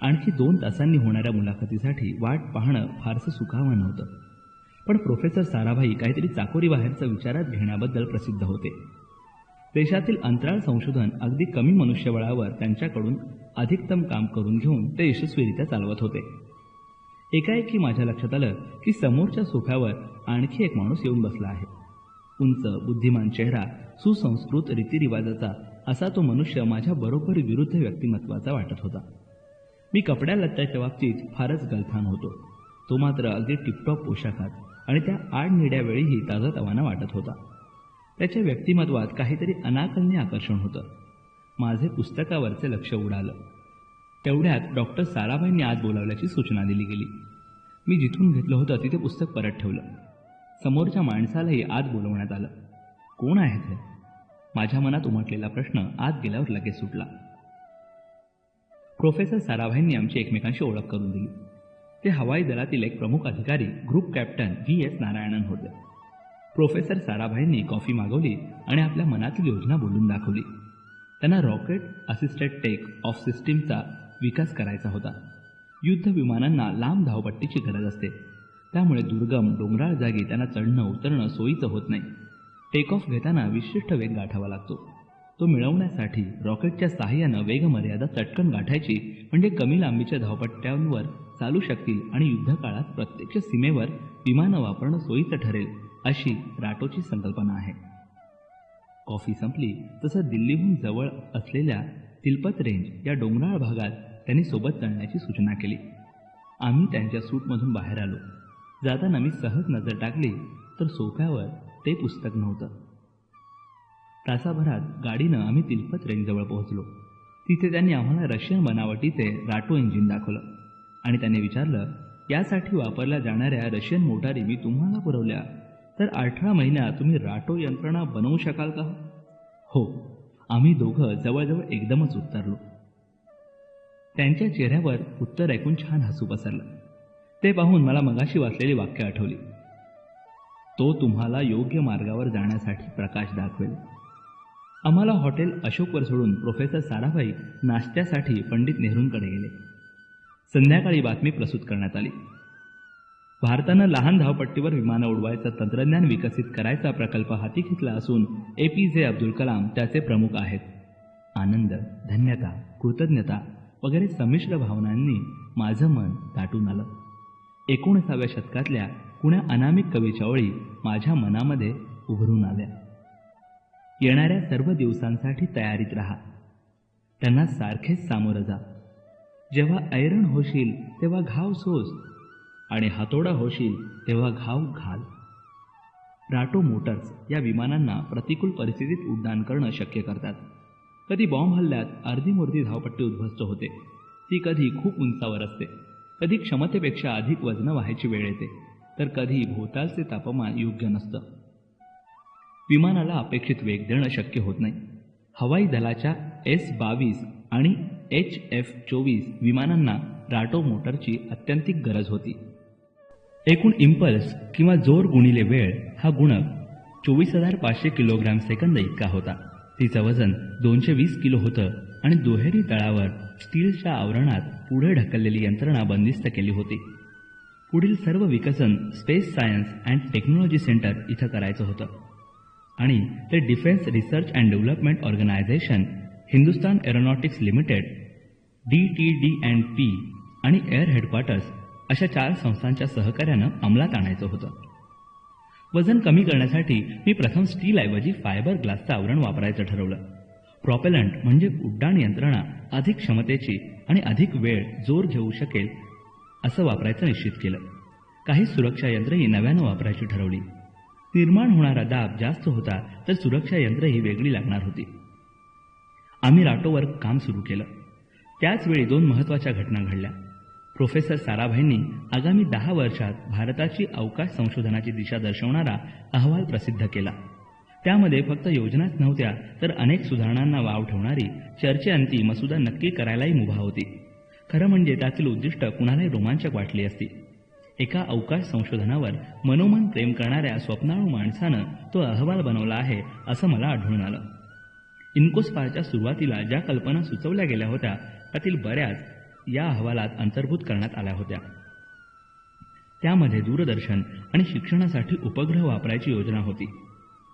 आणखी 2 तासांनी होणाऱ्या मुलाखतीसाठी वाट पाहणं फारसं सुखावं नव्हतं. पण प्रोफेसर साराभाई काहीतरी चाकोरी बाहेरचं विचारात घेण्याबद्दल प्रसिद्ध होते. देशातील अंतराळ संशोधन अगदी कमी मनुष्यबळावर त्यांच्याकडून अधिकतम काम करून घेऊन ते यशस्वीरित्या चालवत होते. एकाएकी माझ्या लक्षात आलं की समोरच्या सोफ्यावर आणखी एक माणूस येऊन बसला आहे. उंच, बुद्धिमान चेहरा, सुसंस्कृत रीतिरिवाजाचा असा तो मनुष्य माझ्या बरोबर विरुद्ध व्यक्तिमत्वाचा वाटत होता. मी कपड्या लत्त्याच्या बाबतीत फारच गलथान होतो. तो मात्र अगदी टिपटॉप पोशाखात आणि त्या आडनिड्या वेळीही ताजातवाना वाटत होता. त्याच्या व्यक्तिमत्वात काहीतरी अनाकलनीय आकर्षण होतं. माझे पुस्तकावरचे लक्ष उडालं. तेवढ्यात डॉक्टर साराभाईंनी आत बोलावल्याची सूचना दिली गेली. मी जिथून घेतलं होतं तिथे पुस्तक परत ठेवलं. समोरच्या माणसालाही आत बोलवण्यात आलं. कोण आहे ते? माझ्या मनात उमटलेला प्रश्न आत गेल्यावर लगेच सुटला. प्रोफेसर साराभाईंनी आमची एकमेकांशी ओळख करून दिली. ते हवाई दलातील एक प्रमुख अधिकारी, ग्रुप कॅप्टन V.S. नारायणन होते. प्रोफेसर साराभाईंनी कॉफी मागवली आणि आपल्या मनातील योजना बोलून दाखवली. त्यांना रॉकेट असिस्टेड टेक ऑफ सिस्टीमचा विकास करायचा होता. युद्ध विमानांना लांब धावपट्टीची गरज असते, त्यामुळे दुर्गम डोंगराळ जागी त्यांना चढणं उतरणं सोयीचं होत नाही. टेक ऑफ घेताना विशिष्ट वेग गाठावा लागतो. तो मिळवण्यासाठी रॉकेटच्या साहाय्यानं वेगमर्यादा चटकन गाठायची, म्हणजे कमी लांबीच्या धावपट्ट्यांवर चालू शकतील आणि युद्धकाळात प्रत्यक्ष सीमेवर विमानं वापरणं सोयीचं ठरेल, अशी राटोची संकल्पना आहे. कॉफी संपली तसं दिल्लीहून जवळ असलेल्या तिलपत रेंज या डोंगराळ भागात त्यांनी सोबत चालण्याची सूचना केली. आम्ही त्यांच्या सूटमधून बाहेर आलो. जाताना मी सहज नजर टाकली तर सोफ्यावर ते पुस्तक नव्हतं. तासाभरात गाडीनं आम्ही तिलपत रेंजजवळ पोहोचलो. तिथे त्यांनी आम्हाला रशियन बनावटीचे राटो इंजिन दाखवलं आणि त्यांनी विचारलं, यासाठी वापरल्या जाणाऱ्या रशियन मोटारी मी तुम्हाला पुरवल्या तर 18 महिन्यात तुम्ही राटो यंत्रणा बनवू शकाल का? हो, आम्ही दोघं जवळजवळ एकदमच उत्तरलो. त्यांच्या चेहऱ्यावर उत्तर ऐकून छान हसू पसरलं. ते पाहून मला मगाशी वाचलेली वाक्य आठवली. तो तुम्हाला योग्य मार्गावर जाण्यासाठी प्रकाश दाखवेल. आम्हाला हॉटेल अशोकवर सोडून प्रोफेसर साराभाई नाश्त्यासाठी पंडित नेहरूंकडे गेले. संध्याकाळी बातमी प्रस्तुत करण्यात आली. भारतानं लहान धावपट्टीवर विमानं उडवायचं तंत्रज्ञान विकसित करायचा प्रकल्प हाती घेतला असून APJ अब्दुल कलाम त्याचे प्रमुख आहेत. आनंद, धन्यता, कृतज्ञता वगैरे संमिश्र भावनांनी माझं मन दाटून आलं. 19व्या शतकातल्या कुण्या अनामिक कवीच्या ओळी माझ्या मनामध्ये उभरून आल्या. येणाऱ्या सर्व दिवसांसाठी तयारीत राहा, त्यांना सारखेच सामोरं जा. जेव्हा ऐरण होशील तेव्हा घाव सोस आणि हातोडा होशील तेव्हा घाव घाल. राटो मोटर्स या विमानांना प्रतिकूल परिस्थितीत उड्डाण करणं शक्य करतात. कधी बॉम्ब हल्ल्यात अर्धीमुर्धी धावपट्टी उद्ध्वस्त होते, ती कधी खूप उंचावर असते, कधी क्षमतेपेक्षा अधिक वजन व्हायची वेळ येते, तर कधी भोवतालचे तापमान योग्य नसतं. विमानाला अपेक्षित वेग देणं शक्य होत नाही. हवाई दलाच्या S-22 आणि HF-24 विमानांना राटो मोटरची अत्यंतिक गरज होती. एकूण इम्पल्स किंवा जोर गुणिले वेळ हा गुणक 24,500 किलोग्रॅम सेकंद इतका होता. तिचं वजन 220 किलो होतं आणि दुहेरी तळावर स्टीलच्या आवरणात पुढे ढकललेली यंत्रणा बंदिस्त केली होती. पुढील सर्व विकसन space science and technology centre इथं करायचं होतं आणि ते defence research and development organisation, Hindustan aeronautics limited, DTD&P आणि एअर हेडक्वार्टर्स अशा 4 संस्थांच्या सहकार्यानं अंमलात आणायचं होतं. वजन कमी करण्यासाठी मी प्रथम स्टीलऐवजी फायबर ग्लासचं आवरण वापरायचं ठरवलं. प्रॉपेलंट म्हणजे उड्डाण यंत्रणा अधिक क्षमतेची आणि अधिक वेळ जोर घेऊ शकेल असं वापरायचं निश्चित केलं. काही सुरक्षा यंत्रही नव्यानं वापरायची ठरवली. निर्माण होणारा दाब जास्त होता तर सुरक्षा यंत्रही वेगळी लागणार होती. आम्ही राटोवर काम सुरू केलं. त्याचवेळी 2 महत्त्वाच्या घटना घडल्या. प्रोफेसर साराभाईंनी आगामी 10 वर्षात भारताची अवकाश संशोधनाची दिशा दर्शवणारा अहवाल प्रसिद्ध केला. त्यामध्ये फक्त योजनाच नव्हत्या तर अनेक सुधारणांना वाव ठेवणारी चर्चेअंती मसुदा नक्की करायलाही मुभा होती. खरं म्हणजे त्यातील उद्दिष्ट कुणालाही रोमांचक वाटली असती. एका अवकाश संशोधनावर मनोमन प्रेम करणाऱ्या स्वप्नाळू माणसानं तो अहवाल बनवला आहे असं मला आढळून आलं. इन्कोस्पारच्या सुरुवातीला ज्या कल्पना सुचवल्या गेल्या होत्या त्यातील बऱ्याच या अहवालात अंतर्भूत करण्यात आल्या होत्या. त्यामध्ये दूरदर्शन आणि शिक्षणासाठी उपग्रह वापरायची योजना होती.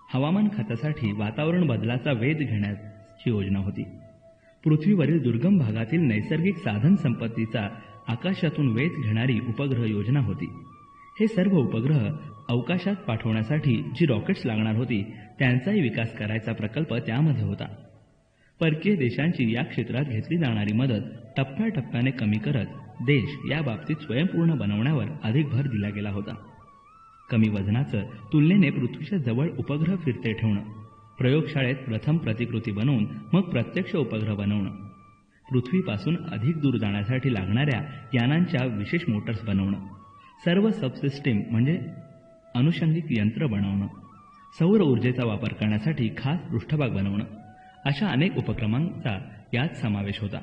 हवामान खात्यासाठी वातावरण बदलाचा वेध घेण्याची योजना होती. पृथ्वीवरील दुर्गम भागातील नैसर्गिक साधन संपत्तीचा आकाशातून वेध घेणारी उपग्रह योजना होती. हे सर्व उपग्रह अवकाशात पाठवण्यासाठी जी रॉकेट्स लागणार होती त्यांचाही विकास करायचा प्रकल्प त्यामध्ये होता. परकीय देशांची या क्षेत्रात घेतली जाणारी मदत टप्प्याटप्प्याने कमी करत देश या बाबतीत स्वयंपूर्ण बनवण्यावर अधिक भर दिला गेला होता. कमी वजनाचं तुलनेने पृथ्वीच्या जवळ उपग्रह फिरते ठेवणं, प्रयोगशाळेत प्रथम प्रतिकृती बनवून मग प्रत्यक्ष उपग्रह बनवणं, पृथ्वीपासून अधिक दूर जाण्यासाठी लागणाऱ्या यानांच्या विशेष मोटर्स बनवणं, सर्व सबसिस्टीम म्हणजे अनुषंगिक यंत्र बनवणं, सौर ऊर्जेचा वापर करण्यासाठी खास पृष्ठभाग बनवणं अशा अनेक उपक्रमांचा यात समावेश होता.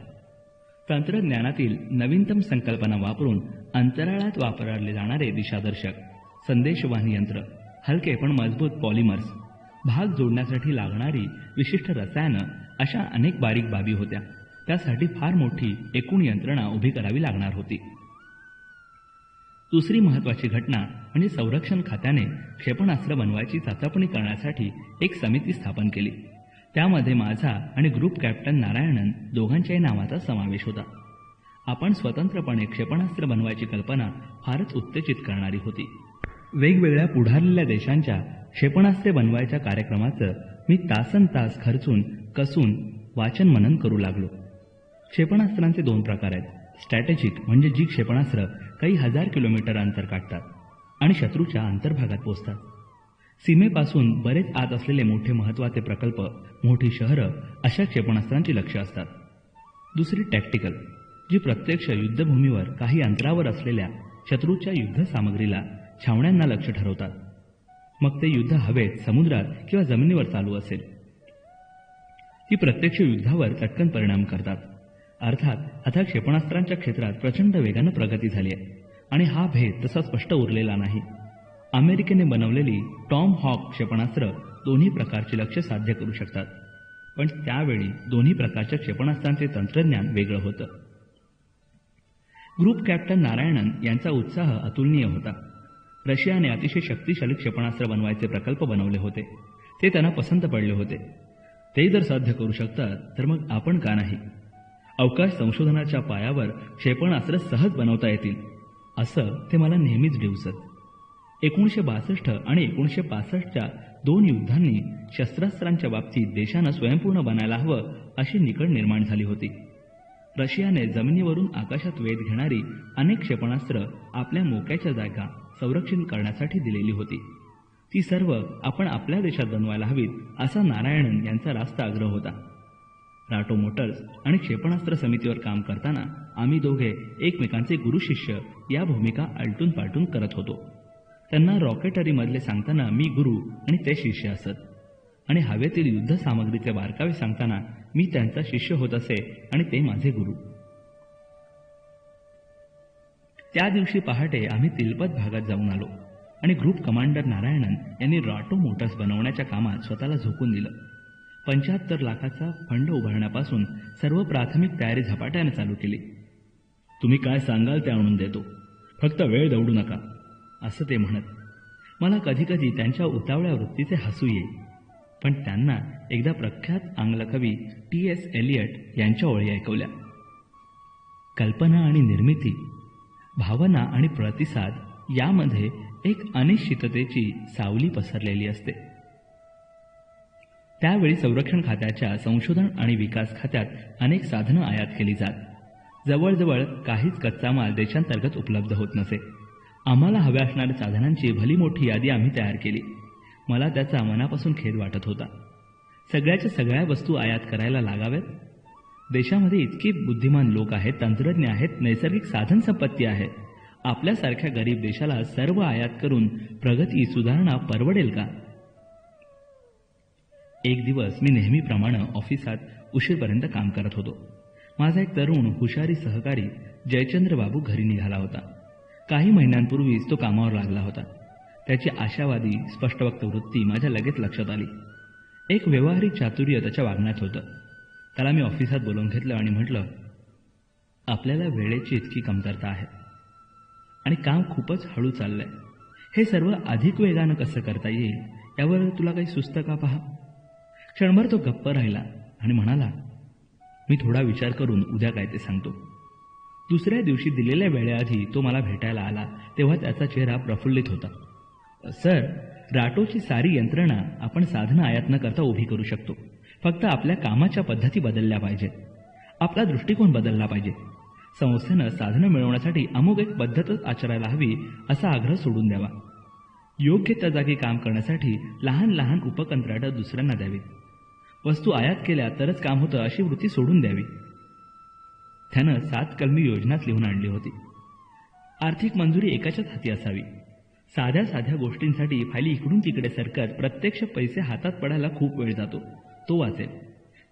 तंत्रज्ञानातील नवीनतम संकल्पना वापरून अंतराळात वापरले जाणारे दिशादर्शक, संदेशवाहन यंत्र, हलके पण मजबूत पॉलिमर्स, भाग जोडण्यासाठी लागणारी विशिष्ट रसायनं अशा अनेक बारीक बाबी होत्या. त्यासाठी फार मोठी एकूण यंत्रणा उभी करावी लागणार होती. दुसरी महत्त्वाची घटना म्हणजे संरक्षण खात्याने क्षेपणास्त्र बनवायची चाचपणी करण्यासाठी एक समिती स्थापन केली. त्यामध्ये माझा आणि ग्रुप कॅप्टन नारायणन दोघांच्याही नावाचा समावेश होता. आपण स्वतंत्रपणे क्षेपणास्त्र बनवायची कल्पना फारच उत्तेजित करणारी होती. वेगवेगळ्या पुढारलेल्या देशांच्या क्षेपणास्त्रे बनवायच्या कार्यक्रमाचं मी तासनतास खर्चून कसून वाचन मनन करू लागलो. क्षेपणास्त्रांचे 2 प्रकार आहेत. स्ट्रॅटेजिक म्हणजे जी क्षेपणास्त्र काही 1000 किलोमीटर अंतर काढतात आणि शत्रूच्या अंतर्भागात पोचतात. सीमेपासून बरेच आत असलेले मोठे महत्त्वाचे प्रकल्प, मोठी शहरं अशा क्षेपणास्त्रांची लक्ष्य असतात. दुसरी टॅक्टिकल, जी प्रत्यक्ष युद्धभूमीवर काही अंतरावर असलेल्या शत्रूच्या युद्धसामग्रीला, छावण्यांना लक्ष्य ठरवतात. मग ते युद्ध हवेत, समुद्रात किंवा जमिनीवर चालू असेल. ती प्रत्यक्ष युद्धावर चटकन परिणाम करतात. अर्थात आता क्षेपणास्त्रांच्या क्षेत्रात प्रचंड वेगानं प्रगती झाली आहे आणि हा भेद तसा स्पष्ट उरलेला नाही. अमेरिकेने बनवलेली टॉम हॉक क्षेपणास्त्र दोन्ही प्रकारचे लक्ष्य साध्य करू शकतात, पण त्यावेळी दोन्ही प्रकारच्या क्षेपणास्त्रांचे तंत्रज्ञान वेगळं होतं. ग्रुप कॅप्टन नारायणन यांचा उत्साह अतुलनीय होता. रशियाने अतिशय शक्तिशाली क्षेपणास्त्र बनवायचे प्रकल्प बनवले होते. ते त्यांना पसंत पडले होते. ते जर साध्य करू शकतात तर मग आपण का नाही? अवकाश संशोधनाच्या पायावर क्षेपणास्त्र सहज बनवता येतील असं ते मला नेहमीच डिवसत. 1962 आणि 1965च्या 2 युद्धांनी शस्त्रास्त्रांच्या बाबतीत देशानं स्वयंपूर्ण बनायला हवं अशी निकड निर्माण झाली होती. रशियाने जमिनीवरून आकाशात वेध घेणारी अनेक क्षेपणास्त्र आपल्या मोक्याच्या जागा संरक्षित करण्यासाठी दिलेली होती. ती सर्व आपण आपल्या देशात बनवायला हवीत असा नारायणन यांचा रास्त आग्रह होता. राटो मोटर्स आणि क्षेपणास्त्र समितीवर काम करताना आम्ही दोघे एकमेकांचे गुरु शिष्य या भूमिका आलटून पालटून करत होतो. त्यांना रॉकेटरीमधले सांगताना मी गुरु आणि ते शिष्य असत. आणि हवेतील युद्ध सामग्रीचे बारकावे सांगताना मी त्यांचा शिष्य होत असे आणि ते माझे गुरु. त्या दिवशी पहाटे आम्ही तिलपत भागात जाऊन आलो आणि ग्रुप कमांडर नारायणन यांनी राटो मोटर्स बनवण्याच्या कामात स्वतःला झोकून दिलं. 75 लाखाचा फंड उभारण्यापासून सर्व प्राथमिक तयारी झपाट्याने चालू केली. तुम्ही काय सांगाल ते आणून देतो, फक्त वेळ दवडू नका, असं ते म्हणत. मला कधीकधी त्यांच्या उतावळ्या वृत्तीचे हसू येई, पण त्यांना एकदा प्रख्यात आंग्ल कवी T.S. एलियट यांच्या ओळी ऐकवल्या. कल्पना आणि निर्मिती, भावना आणि प्रतिसाद यामध्ये एक अनिश्चिततेची सावली पसरलेली असते. त्यावेळी संरक्षण खात्याच्या संशोधन आणि विकास खात्यात अनेक साधनं आयात केली जात. जवळजवळ काहीच कच्चा माल देशांतर्गत उपलब्ध होत नसे. आम्हाला हव्या असणाऱ्या साधनांची भली मोठी यादी आम्ही तयार केली. मला त्याचा मनापासून खेद वाटत होता. सगळ्याच्या सगळ्या वस्तू आयात करायला लागाव्यात. देशामध्ये इतके बुद्धिमान लोक आहेत, तंत्रज्ञ आहेत, नैसर्गिक साधन संपत्ती आहे. आपल्यासारख्या गरीब देशाला सर्व आयात करून प्रगती सुधारणा परवडेल का? एक दिवस मी नेहमीप्रमाणे ऑफिसात उशीरपर्यंत काम करत होतो. माझा एक तरुण हुशारी सहकारी जयचंद्र बाबू घरी निघाला होता. काही महिन्यांपूर्वीच तो कामावर लागला होता. त्याची आशावादी स्पष्टवक्त वृत्ती माझ्या लगेच लक्षात आली. एक व्यावहारिक चातुर्य त्याच्या वागण्यात होतं. त्याला मी ऑफिसात बोलावून घेतलं आणि म्हटलं, आपल्याला वेळेची इतकी कमतरता आहे आणि काम खूपच हळू चाललंय. हे सर्व अधिक वेगानं कसं करता येईल यावर तुला काही सुचतं का पहा. क्षणभर तो गप्प राहिला आणि म्हणाला, मी थोडा विचार करून उद्या काय ते सांगतो. दुसऱ्या दिवशी दिलेल्या वेळेआधी तो मला भेटायला आला तेव्हा त्याचा चेहरा प्रफुल्लित होता. सर, राटोची सारी यंत्रणा आपण साधनं आयात न करता उभी करू शकतो. फक्त आपल्या कामाच्या पद्धती बदलल्या पाहिजेत. आपला दृष्टिकोन बदलला पाहिजे. संस्थेनं साधनं मिळवण्यासाठी अमुक एक पद्धतच आचरायला हवी असा आग्रह सोडून द्यावा. योग्य त्या जागी काम करण्यासाठी लहान लहान उपकंत्राटं दुसऱ्यांना द्यावीत. वस्तू आयात केल्या तरच काम होतं अशी वृत्ती सोडून द्यावी. त्यानं 7 कलमी योजनाच लिहून आणली होती. आर्थिक मंजुरी एकाच्याच हाती असावी. साध्या साध्या गोष्टींसाठी फायली इकडून तिकडे सरकत प्रत्यक्ष पैसे हातात पडायला खूप वेळ जातो. तो वाचेल.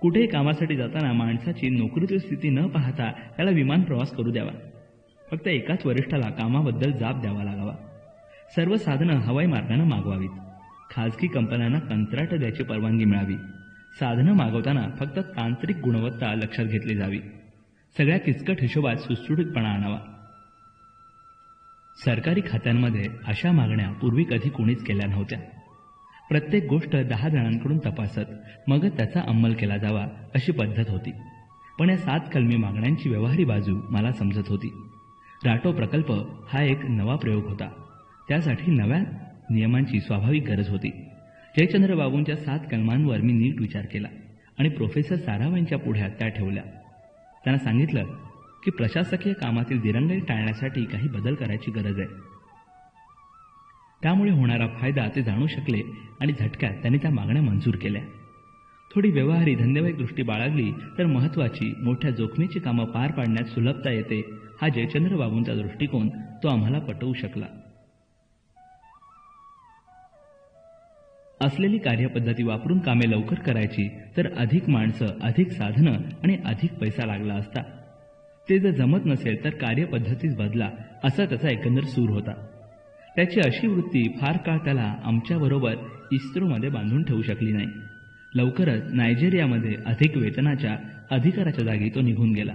कुठेही कामासाठी जाताना माणसाची नोकरीची स्थिती न पाहता त्याला विमान प्रवास करू द्यावा. फक्त एकाच वरिष्ठाला कामाबद्दल जाब द्यावा लागावा. सर्व साधनं हवाई मार्गानं मागवावीत. खाजगी कंपन्यांना कंत्राट द्यायची परवानगी मिळावी. साधनं मागवताना फक्त तांत्रिक गुणवत्ता लक्षात घेतली जावी. सगळ्या किचकट हिशोबात सुटसुटीतपणा आणावा. सरकारी खात्यांमध्ये अशा मागण्या पूर्वी कधी कोणीच केल्या नव्हत्या. प्रत्येक गोष्ट 10 जणांकडून तपासत मगच त्याचा अंमल केला जावा अशी पद्धत होती. पण या 7 कलमी मागण्यांची व्यवहारी बाजू मला समजत होती. राटो प्रकल्प हा एक नवा प्रयोग होता. त्यासाठी नव्या नियमांची स्वाभाविक गरज होती. जयचंद्र बाबूंच्या 7 कलमांवर मी नीट विचार केला आणि प्रोफेसर साराभाईंच्या पुढ्यात त्या ठेवल्या. त्यांना सांगितलं की प्रशासकीय कामातील दिरंगाई टाळण्यासाठी काही बदल करायची गरज आहे. त्यामुळे होणारा फायदा ते जाणू शकले आणि झटक्यात त्यांनी त्या मागण्या मंजूर केल्या. थोडी व्यवहारी धंदेवाईक दृष्टी बाळगली तर महत्त्वाची मोठ्या जोखमीची कामं पार पाडण्यात सुलभता येते हा जयचंद्र बाबूंचा दृष्टिकोन तो आम्हाला पटवू शकला. असलेली कार्यपद्धती वापरून कामे लवकर करायची तर अधिक माणसं, अधिक साधनं आणि अधिक पैसा लागला असता. ते जर जमत नसेल तर कार्यपद्धतीच बदला असा त्याचा एकंदर सूर होता. त्याची अशी वृत्ती फार काळ त्याला आमच्याबरोबर इस्रोमध्ये बांधून ठेवू शकली नाही. लवकरच नायजेरियामध्ये अधिक वेतनाच्या अधिकाराच्या जागी तो निघून गेला.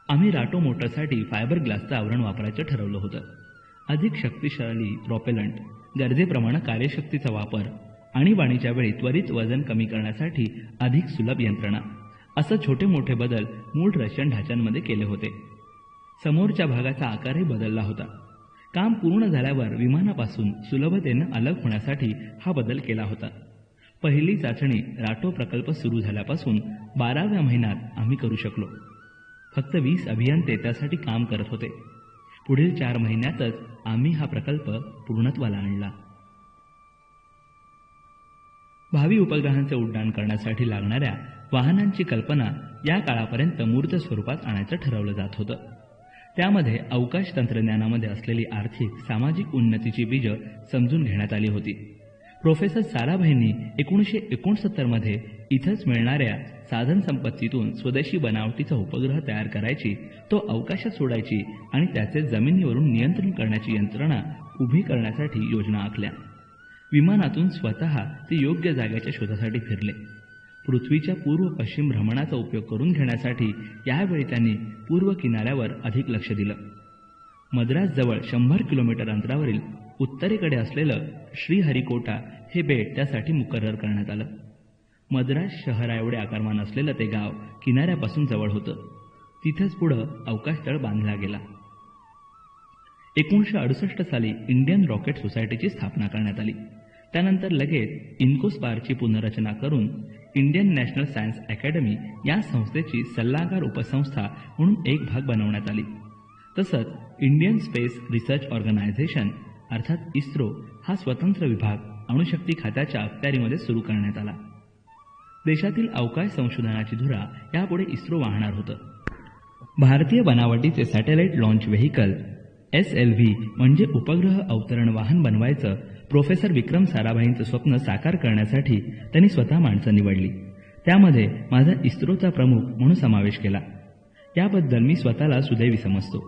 आम्ही राटो मोटरसाठी फायबर ग्लासचं आवरण वापरायचं ठरवलं होतं. अधिक शक्तिशाली प्रॉपेलंट, गरजेप्रमाणे कार्यशक्तीचा वापर, आणीबाणीच्या वेळी त्वरित वजन कमी करण्यासाठी अधिक सुलभ यंत्रणा असं छोटे मोठे बदल मूळ रशियन ढाच्यांमध्ये केले होते. समोरच्या भागाचा आकारही बदलला होता. काम पूर्ण झाल्यावर विमानापासून सुलभतेनं अलग होण्यासाठी हा बदल केला होता. पहिली चाचणी राटो प्रकल्प सुरू झाल्यापासून 12व्या महिन्यात आम्ही करू शकलो. फक्त 20 अभियंते त्यासाठी काम करत होते. पुढील 4 महिन्यातच आम्ही हा प्रकल्प पूर्णत्वाला आणला. भावी उपग्रहांचे उड्डाण करण्यासाठी लागणाऱ्या वाहनांची कल्पना या काळापर्यंत मूर्त स्वरूपात आणायचं ठरवलं जात होतं. त्यामध्ये अवकाश तंत्रज्ञानामध्ये असलेली आर्थिक सामाजिक उन्नतीची बीजं समजून घेण्यात आली होती. प्रोफेसर साराभाईंनी 1969 इथंच मिळणाऱ्या साधनसंपत्तीतून स्वदेशी बनावटीचा उपग्रह तयार करायची, तो अवकाशात सोडायची आणि त्याचे जमिनीवरून नियंत्रण करण्याची यंत्रणा उभी करण्यासाठी योजना आखल्या. विमानातून स्वतः ते योग्य जागेच्या शोधासाठी फिरले. पृथ्वीच्या पूर्व पश्चिम भ्रमणाचा उपयोग करून घेण्यासाठी यावेळी त्यांनी पूर्व किनाऱ्यावर अधिक लक्ष दिलं. मद्रासजवळ 100 किलोमीटर अंतरावरील उत्तरेकडे असलेलं श्रीहरिकोटा हे बेट त्यासाठी मुकर्रर करण्यात आलं. मद्रास शहराएवढे आकारमान असलेलं ते गाव किनाऱ्यापासून जवळ होतं. तिथेच पुढं अवकाशतळ बांधला गेला. 1968 साली इंडियन रॉकेट सोसायटीची स्थापना करण्यात आली. त्यानंतर लगेच इन्कोस्पारची पुनर्रचना करून इंडियन नॅशनल सायन्स अकॅडमी या संस्थेची सल्लागार उपसंस्था म्हणून एक भाग बनवण्यात आली. तसंच इंडियन स्पेस रिसर्च ऑर्गनायझेशन अर्थात इस्रो हा स्वतंत्र विभाग अणुशक्ती खात्याच्या अखत्यारीमध्ये सुरू करण्यात आला. देशातील अवकाश संशोधनाची धुरा यापुढे इस्रो वाहणार होतं. भारतीय बनावटीचे सॅटेलाइट लॉन्च व्हेकल SLV म्हणजे उपग्रह अवतरण वाहन बनवायचं प्रोफेसर विक्रम साराभाईंचं स्वप्न साकार करण्यासाठी त्यांनी स्वतः माणसं निवडली. त्यामध्ये माझा इस्रोचा प्रमुख म्हणून समावेश केला. याबद्दल मी स्वतःला सुदैवी समजतो.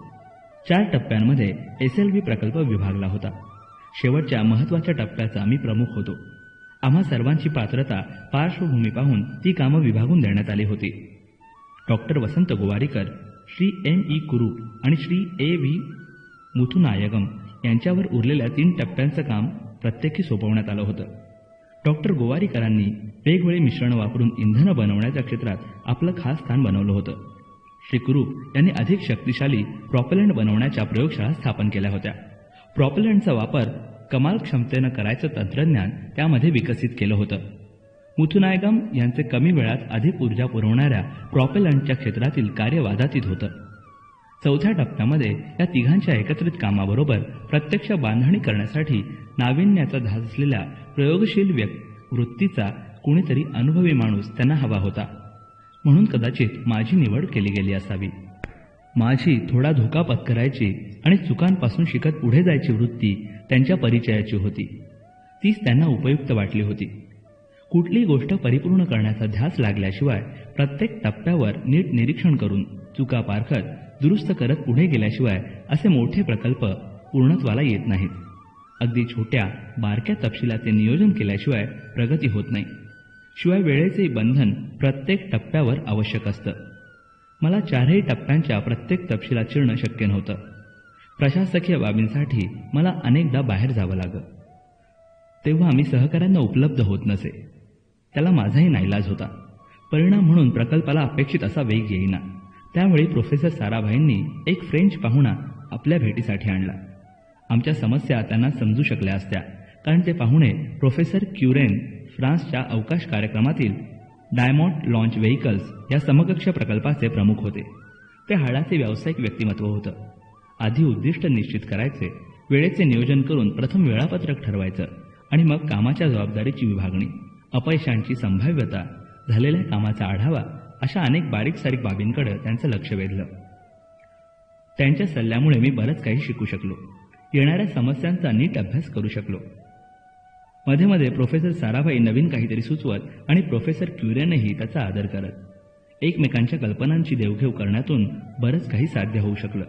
4 टप्प्यांमध्ये SLV प्रकल्प विभागला होता. शेवटच्या महत्त्वाच्या टप्प्याचा मी प्रमुख होतो. आम्हा सर्वांची पात्रता पार्श्वभूमी पाहून ती कामं विभागून देण्यात आली होती. डॉक्टर वसंत गोवारीकर, श्री M.E. कुरूप आणि श्री A.V. मुथुनायगम यांच्यावर उरलेल्या 3 टप्प्यांचं काम प्रत्येकी सोपवण्यात आलं होतं. डॉक्टर गोवारीकरांनी वेगवेगळे मिश्रण वापरून इंधन बनवण्याच्या क्षेत्रात आपलं खास स्थान बनवलं होतं. श्री कुरूप यांनी अधिक शक्तिशाली प्रॉपेलंट बनवण्याच्या प्रयोगशाळा स्थापन केल्या होत्या. प्रॉपेलंटचा वापर कमाल क्षमतेनं करायचं तंत्रज्ञान त्यामध्ये विकसित केलं होतं. मुथुनायगम यांचे कमी वेळात अधिक ऊर्जा पुरवणाऱ्या प्रॉपेलंटच्या क्षेत्रातील कार्य वादातीत होतं. 4थ्या टप्प्यामध्ये या तिघांच्या एकत्रित कामाबरोबर प्रत्यक्ष बांधणी करण्यासाठी नाविन्याचा ध्यास असलेल्या प्रयोगशील वृत्तीचा कुणीतरी अनुभवी माणूस त्यांना हवा होता. म्हणून कदाचित माझी निवड केली गेली असावी. माझी थोडा धोका पत्करायची आणि चुकांपासून शिकत पुढे जायची वृत्ती त्यांच्या परिचयाची होती. तीच त्यांना उपयुक्त वाटली होती. कुठलीही गोष्ट परिपूर्ण करण्याचा ध्यास लागल्याशिवाय प्रत्येक टप्प्यावर नीट निरीक्षण करून चुका पारखत दुरुस्त करत पुढे गेल्याशिवाय असे मोठे प्रकल्प पूर्णत्वाला येत नाहीत. अगदी छोट्या बारक्या तपशिलाचे नियोजन केल्याशिवाय प्रगती होत नाही. शिवाय वेळेचे बंधन प्रत्येक टप्प्यावर आवश्यक असतं. मला 4ही टप्प्यांच्या प्रत्येक तपशिलात शिरणं शक्य नव्हतं. प्रशासकीय बाबींसाठी मला अनेकदा बाहेर जावं लागत. तेव्हा मी सहकाऱ्यांना उपलब्ध होत नसे. त्याला माझाही नाईलाज होता. परिणाम म्हणून प्रकल्पाला अपेक्षित असा वेग येईना. त्यावेळी प्रोफेसर साराभाईंनी एक फ्रेंच पाहुणा आपल्या भेटीसाठी आणला. आमच्या समस्या त्यांना समजू शकल्या असत्या, कारण ते पाहुणे प्रोफेसर क्युरेन फ्रान्सच्या अवकाश कार्यक्रमातील डायमॉन्ड लॉन्च व्हेकल्स या समकक्ष प्रकल्पाचे प्रमुख होते. ते हाडाचे व्यावसायिक व्यक्तिमत्व होतं. आधी उद्दिष्ट निश्चित करायचे, वेळेचे नियोजन करून प्रथम वेळापत्रक ठरवायचं आणि मग कामाच्या जबाबदारीची विभागणी, अपयशांची संभाव्यता, झालेल्या कामाचा आढावा अशा अनेक बारीक सारीक बाबींकडे त्यांचं लक्ष वेधलं. त्यांच्या सल्ल्यामुळे मी बरंच काही शिकू शकलो. येणाऱ्या समस्यांचा नीट अभ्यास करू शकलो. मध्ये मध्ये प्रोफेसर साराभाई नवीन काहीतरी सुचवत आणि प्रोफेसर क्युरेनही त्याचा आदर करत एकमेकांच्या कल्पनांची देवघेव करण्यातून बरंच काही साध्य होऊ शकलं.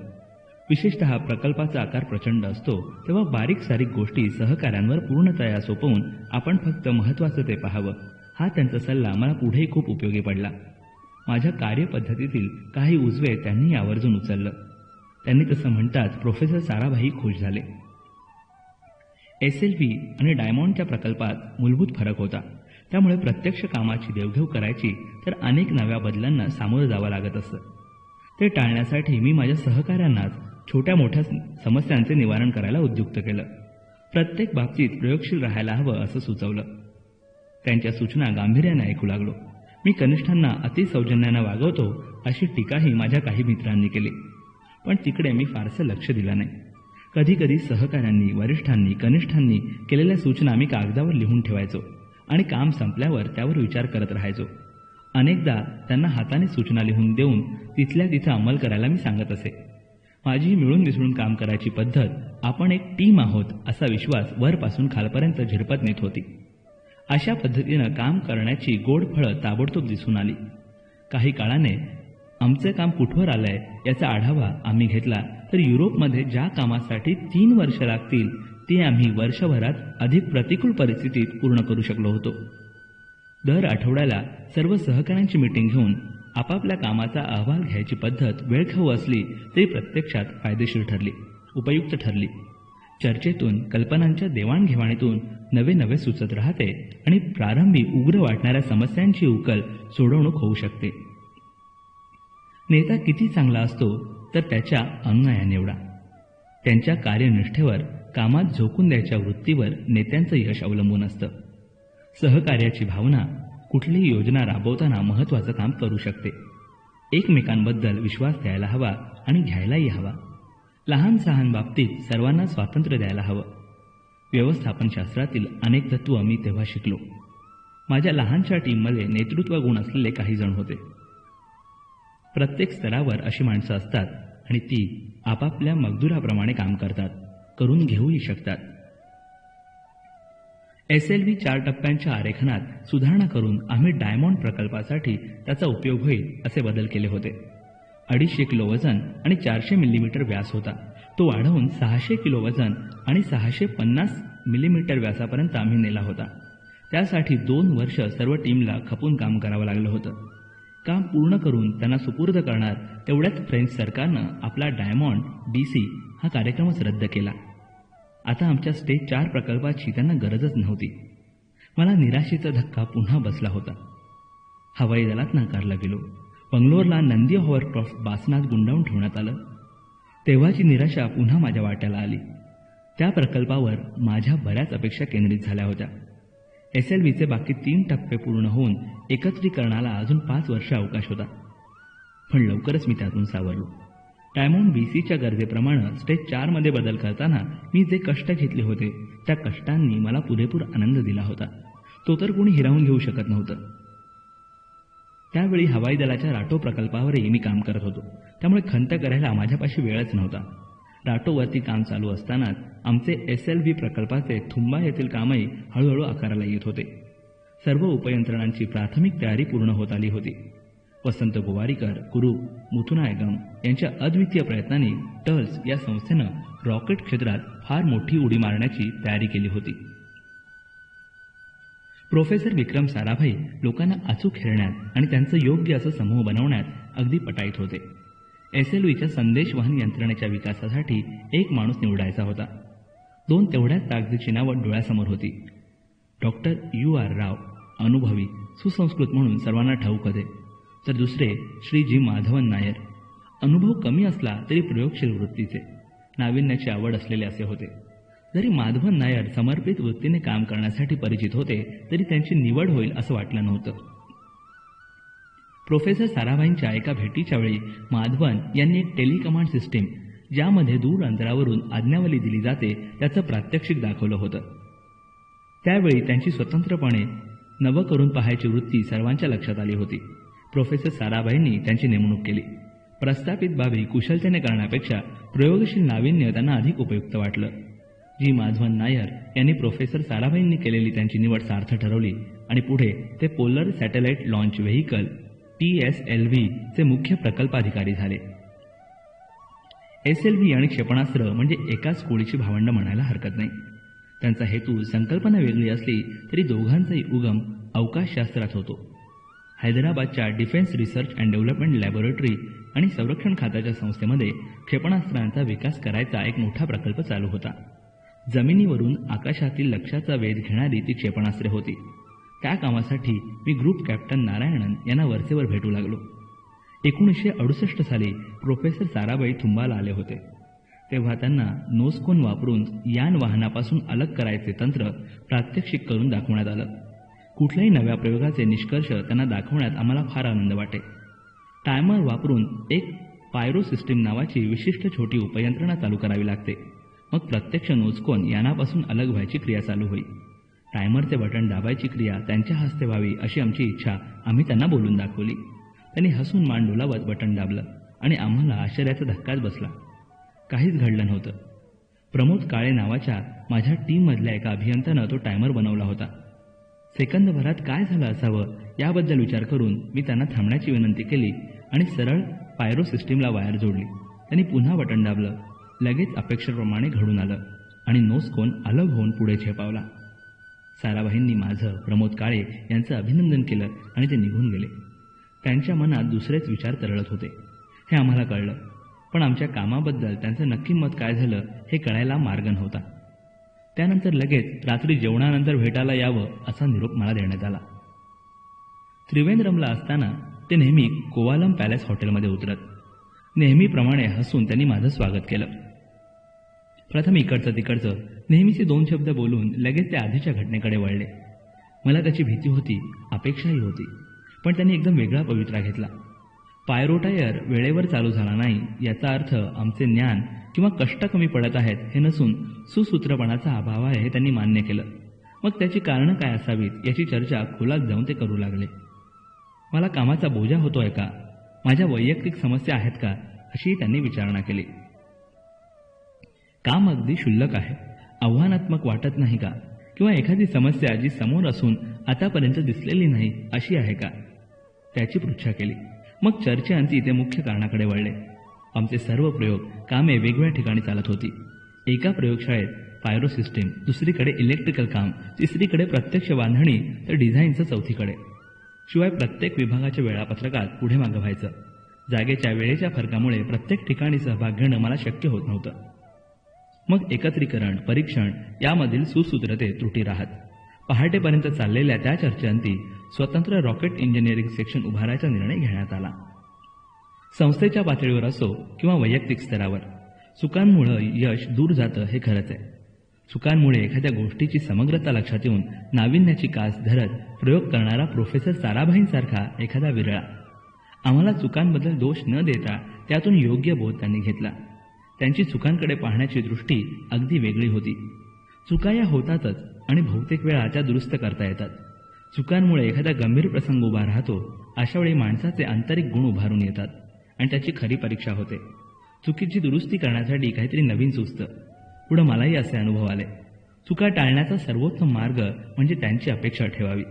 विशेषतः प्रकल्पाचा आकार प्रचंड असतो तेव्हा बारीक सारीक गोष्टी सहकाऱ्यांवर पूर्णतया सोपवून आपण फक्त महत्त्वाचं ते पाहावं, हा त्यांचा सल्ला मला पुढेही खूप उपयोगी पडला. माझ्या कार्यपद्धतीतील काही उजवे त्यांनी आवर्जून उचललं. त्यांनी तसं म्हणताच प्रोफेसर साराभाई खुश झाले. SLV आणि डायमॉन्डच्या प्रकल्पात मूलभूत फरक होता. त्यामुळे प्रत्यक्ष कामाची देवघेव करायची तर अनेक नव्या बदलांना सामोरं जावं लागत असतं. ते टाळण्यासाठी मी माझ्या सहकाऱ्यांनाच छोट्या मोठ्या समस्यांचे निवारण करायला उद्युक्त केलं. प्रत्येक बाबतीत प्रयोगशील राहायला हवं असं सुचवलं. त्यांच्या सूचना गांभीर्याने ऐकू लागलो. मी कनिष्ठांना अतिसौजन्यानं वागवतो अशी टीकाही माझ्या काही मित्रांनी केली, पण तिकडे मी फारसं लक्ष दिलं नाही. कधी कधी सहकाऱ्यांनी, वरिष्ठांनी, कनिष्ठांनी केलेल्या सूचना मी कागदावर लिहून ठेवायचो आणि काम संपल्यावर त्यावर विचार करत राहायचो. अनेकदा त्यांना हाताने सूचना लिहून देऊन तिथल्या तिथं अंमल करायला मी सांगत असे. माझी मिळून मिसळून काम करायची पद्धत, आपण एक टीम आहोत असा विश्वास वरपासून खालपर्यंत झिरपत नेत होती. अशा पद्धतीनं काम करण्याची गोड फळं ताबडतोब दिसून आली. काही काळाने आमचं काम कुठवर आलंय याचा आढावा आम्ही घेतला तर युरोपमध्ये ज्या कामासाठी 3 वर्ष लागतील ते आम्ही वर्षभरात अधिक प्रतिकूल परिस्थितीत पूर्ण करू शकलो होतो. दर आठवड्याला सर्व सहकाऱ्यांची मीटिंग घेऊन आपापल्या कामाचा अहवाल घ्यायची पद्धत वेळखाऊ असली तरी प्रत्यक्षात फायदेशीर ठरली, उपयुक्त ठरली. चर्चेतून, कल्पनांच्या देवाणघेवाणीतून नवे नवे सुचत राहते आणि प्रारंभी उग्र वाटणाऱ्या समस्यांची उकल सोडवणूक होऊ शकते. नेता किती चांगला असतो तर त्याच्या अनुनयाने एवढा. त्यांच्या कार्यनिष्ठेवर, कामात झोकून द्यायच्या वृत्तीवर नेत्यांचं यश अवलंबून असतं. सहकार्याची भावना कुठलीही योजना राबवताना महत्त्वाचं काम करू शकते. एकमेकांबद्दल विश्वास द्यायला हवा आणि घ्यायलाही हवा. लहान सहान बाबतीत सर्वांना स्वातंत्र्य द्यायला हवं. व्यवस्थापनशास्त्रातील अनेक तत्त्व मी तेव्हा शिकलो. माझ्या लहानशा टीममध्ये नेतृत्व गुण असलेले काही जण होते. प्रत्येक स्तरावर अशी माणसं असतात आणि ती आपापल्या मजदुराप्रमाणे काम करतात, करून घेऊही शकतात. SLV 4 टप्प्यांच्या आरेखनात सुधारणा करून आम्ही डायमंड प्रकल्पासाठी त्याचा उपयोग होईल असे बदल केले होते. 250 किलो वजन आणि 400 मिलीमीटर व्यास होता. तो वाढवून 600 किलो वजन आणि 650 मिलीमीटर व्यासापर्यंत आम्ही नेला होता. त्यासाठी 2 वर्ष सर्व टीमला खपून काम करावं लागलं होतं. काम पूर्ण करून त्यांना सुपूर्द करणार तेवढ्यात फ्रेंच सरकारनं आपला डायमंड DC हा कार्यक्रमच रद्द केला. आता आमच्या स्टेज 4 प्रकल्पाची त्यांना गरजच नव्हती. मला निराशेचा धक्का पुन्हा बसला होता. हवाई दलात नाकारला गेलो. बंगलोरला नंदी हॉवरक्रॉफ्ट बासनात गुंडाळून ठेवण्यात आलं. तेव्हाची निराशा पुन्हा माझ्या वाट्याला आली. त्या प्रकल्पावर माझ्या बऱ्याच अपेक्षा केंद्रित झाल्या होत्या. SLVचे बाकी 3 टप्पे पूर्ण होऊन एकत्रीकरणाला अजून 5 वर्ष अवकाश होता. पण लवकरच मी त्यातून सावरलो. डायमंड BCच्या गरजेप्रमाणे स्टेज 4 मध्ये बदल करताना मी जे कष्ट घेतले होते त्या कष्टांनी मला पुरेपूर आनंद दिला होता. तो तर कोणी हिरावून घेऊ शकत नव्हतं. त्यावेळी हवाई दलाच्या राटो प्रकल्पावरही मी काम करत होतो. त्यामुळे खंत करायला माझ्यापाशी वेळच नव्हता. राटोवरती काम चालू असतानाच आमचे SLV प्रकल्पाचे थुंबा येथील कामही हळूहळू आकाराला येत होते. सर्व उपयंत्रणांची प्राथमिक तयारी पूर्ण होत आली होती. वसंत गोवारीकर, कुरूप, मुथुनायगम यांच्या अद्वितीय प्रयत्नांनी टर्ल्स या संस्थेनं रॉकेट क्षेत्रात फार मोठी उडी मारण्याची तयारी केली होती. प्रोफेसर विक्रम साराभाई लोकांना अचूक हेरण्यात आणि त्यांचं योग्य असं समूह बनवण्यात अगदी पटाईत होते. SLVच्या संदेशवहन यंत्रणेच्या विकासासाठी एक माणूस निवडायचा होता. 2 तेवढ्याच ताकदीची नावं डोळ्यासमोर होती. डॉक्टर UR राव, अनुभवी, सुसंस्कृत म्हणून सर्वांना ठाऊक होते. तर दुसरे श्री G माधवन नायर, अनुभव कमी असला तरी प्रयोगशील वृत्तीचे, नाविन्याची आवड असलेले असे होते. जरी माधवन नायर समर्पित वृत्तीने काम करण्यासाठी परिचित होते तरी त्यांची निवड होईल असं वाटलं नव्हतं. प्रोफेसर साराभाईंच्या एका भेटीच्या वेळी माधवन यांनी एक टेलिकमांड सिस्टीम, ज्यामध्ये दूर अंतरावरून आज्ञावली दिली जाते, त्याचं प्रात्यक्षिक दाखवलं होतं. त्यावेळी त्यांची स्वतंत्रपणे नवं करून पाहायची वृत्ती सर्वांच्या लक्षात आली होती. प्रोफेसर साराभाईंनी त्यांची नेमणूक केली. प्रस्थापित बाबी कुशलतेने करण्यापेक्षा प्रयोगशील नाविन्य त्यांना अधिक उपयुक्त वाटलं. G माधवन नायर यांनी प्रोफेसर साराभाईंनी केलेली त्यांची निवड सार्थ ठरवली आणि पुढे ते polar satellite launch vehicle PSLV चे मुख्य प्रकल्पाधिकारी झाले. SLV आणि क्षेपणास्त्र म्हणजे एकाच कोळीची भावंड म्हणायला हरकत नाही. त्यांचा हेतू, संकल्पना वेगळी असली तरी दोघांचाही उगम अवकाशशास्त्रात होतो. हैदराबादच्या defence research and development laboratory आणि संरक्षण खात्याच्या संस्थेमध्ये क्षेपणास्त्रांचा विकास करायचा एक मोठा प्रकल्प चालू होता. जमिनीवरून आकाशातील लक्ष्याचा वेध घेणारी ती क्षेपणास्त्रे होती. त्या कामासाठी मी ग्रुप कॅप्टन नारायणन यांना वरचेवर भेटू लागलो. 1968 साली प्रोफेसर साराभाई थुंबाला आले होते. तेव्हा त्यांना नोसकोन वापरून यान वाहनापासून अलग करायचे तंत्र प्रात्यक्षिक करून दाखवण्यात आलं. कुठल्याही नव्या प्रयोगाचे निष्कर्ष त्यांना दाखवण्यात आम्हाला फार आनंद वाटे. टायमर वापरून एक पायरो सिस्टीम नावाची विशिष्ट छोटी उपयंत्रणा चालू करावी लागते. मग प्रत्यक्ष नोसकोन यानापासून अलग व्हायची क्रिया चालू होईल. टायमरचे बटन दाबायची क्रिया त्यांच्या हस्ते व्हावी अशी आमची इच्छा आम्ही त्यांना बोलून दाखवली. त्यांनी हसून मान डोलावत बटन दाबलं आणि आम्हाला आश्चर्याचा धक्काच बसला. काहीच घडलं नव्हतं. प्रमोद काळे नावाच्या माझ्या टीममधल्या एका अभियंत्यानं तो टायमर बनवला होता. सेकंदभरात काय झालं असावं याबद्दल विचार करून मी त्यांना थांबण्याची विनंती केली आणि सरळ पायरो सिस्टीमला वायर जोडली. त्यांनी पुन्हा बटन दाबलं. लगेच अपेक्षेप्रमाणे घडून आलं आणि नोसकोन अलग होऊन पुढे झेपावला. साराभाईंनी माझं, प्रमोद काळे यांचं अभिनंदन केलं आणि ते निघून गेले. त्यांच्या मनात दुसरेच विचार तरळत होते हे आम्हाला कळलं, पण आमच्या कामाबद्दल त्यांचं नक्की मत काय झालं हे कळायला मार्ग नव्हता. त्यानंतर लगेच रात्री जेवणानंतर भेटायला यावं असा निरोप मला देण्यात आला. त्रिवेंद्रमला असताना ते नेहमी कोवालम पॅलेस हॉटेलमध्ये उतरत. नेहमीप्रमाणे हसून त्यांनी माझं स्वागत केलं. प्रथम इकडचं तिकडचं नेहमीचे 2 शब्द बोलून लगेच ते आधीच्या घटनेकडे वळले. मला त्याची भीती होती, अपेक्षाही होती, पण त्यांनी एकदम वेगळा पवित्रा घेतला. पायरो टायर वेळेवर चालू झाला नाही याचा अर्थ आमचे ज्ञान किंवा कष्ट कमी पडत आहेत हे नसून सुसूत्रपणाचा अभाव आहे हे त्यांनी मान्य केलं. मग त्याची कारणं काय असावीत याची चर्चा खोलात जाऊन ते करू लागले. मला कामाचा बोजा होतोय का, माझ्या वैयक्तिक समस्या आहेत का अशी त्यांनी विचारणा केली. काम अगदी क्षुल्लक आहे, आव्हानात्मक वाटत नाही का, किंवा एखादी समस्या जी समोर असून आतापर्यंत दिसलेली नाही अशी आहे का, त्याची पृच्छा केली. मग चर्चेअंती ते मुख्य कारणाकडे वळले. आमचे सर्व प्रयोग, कामे वेगवेगळ्या ठिकाणी चालत होती. एका प्रयोगशाळेत पायरो सिस्टीम, दुसरीकडे इलेक्ट्रिकल काम, तिसरीकडे प्रत्यक्ष बांधणी, तर डिझाईनचं चौथीकडे. शिवाय प्रत्येक विभागाच्या वेळापत्रकात पुढे मागं व्हायचं. जागेच्या वेळेच्या फरकामुळे प्रत्येक ठिकाणी सहभाग घेणं मला शक्य होत नव्हतं. मग एकत्रीकरण, परीक्षण यामधील सुसूत्रते त्रुटी राहत. पहाटेपर्यंत चाललेल्या त्या चर्चेअंती स्वतंत्र रॉकेट इंजिनिअरिंग सेक्शन उभारायचा निर्णय घेण्यात आला. संस्थेच्या पातळीवर असो किंवा वैयक्तिक स्तरावर, चुकांमुळे यश दूर जातं हे खरंच आहे. चुकांमुळे एखाद्या गोष्टीची समग्रता लक्षात येऊन नाविन्याची कास धरत प्रयोग करणारा प्रोफेसर साराभाईंसारखा एखादा विरळा. आम्हाला चुकांबद्दल दोष न देता त्यातून योग्य बोध त्यांनी घेतला. त्यांची चुकांकडे पाहण्याची दृष्टी अगदी वेगळी होती. चुका या होतातच आणि बहुतेक वेळा त्या दुरुस्त करता येतात. चुकांमुळे एखादा गंभीर प्रसंग उभा राहतो. अशावेळी माणसाचे आंतरिक गुण उभारून येतात आणि त्याची खरी परीक्षा होते. चुकीची दुरुस्ती करण्यासाठी काहीतरी नवीन सुचतं. पुढं मलाही असे अनुभव आले. चुका टाळण्याचा सर्वोत्तम मार्ग म्हणजे त्यांची अपेक्षा ठेवावी.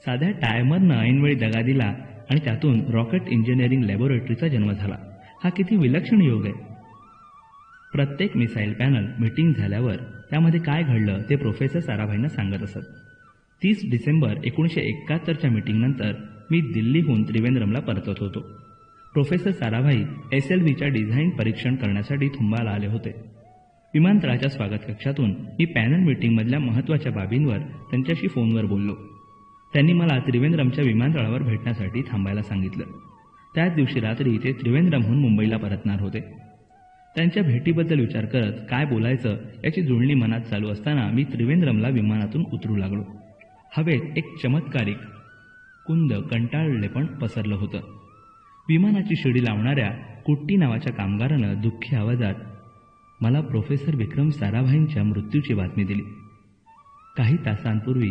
साध्या टायमरनं ऐनवेळी दगा दिला आणि त्यातून रॉकेट इंजिनिअरिंग लॅबोरेटरीचा जन्म झाला. हा किती विलक्षण योग आहे. प्रत्येक मिसाईल पॅनल मीटिंग झाल्यावर त्यामध्ये काय घडलं ते प्रोफेसर साराभाईंना सांगत असत. 30 डिसेंबर 1971च्या मीटिंगनंतर मी दिल्लीहून त्रिवेंद्रमला परतत होतो. प्रोफेसर साराभाई SLVच्या डिझाईन परीक्षण करण्यासाठी थुंबाला आले होते. विमानतळाच्या स्वागत कक्षातून मी पॅनल मीटिंगमधल्या महत्त्वाच्या बाबींवर त्यांच्याशी फोनवर बोललो. त्यांनी मला त्रिवेंद्रमच्या विमानतळावर भेटण्यासाठी थांबायला सांगितलं. त्याच दिवशी रात्री ते त्रिवेंद्रमहून मुंबईला परतणार होते. त्यांच्या भेटीबद्दल विचार करत काय बोलायचं याची जुळणी मनात चालू असताना मी त्रिवेंद्रमला विमानातून उतरू लागलो. हवेत एक चमत्कारिक कुंद कंटाळलेपण पसरलं होतं. विमानाची शिडी लावणाऱ्या कुट्टी नावाच्या कामगारानं दुःखी आवाजात मला प्रोफेसर विक्रम साराभाईंच्या मृत्यूची बातमी दिली. काही तासांपूर्वी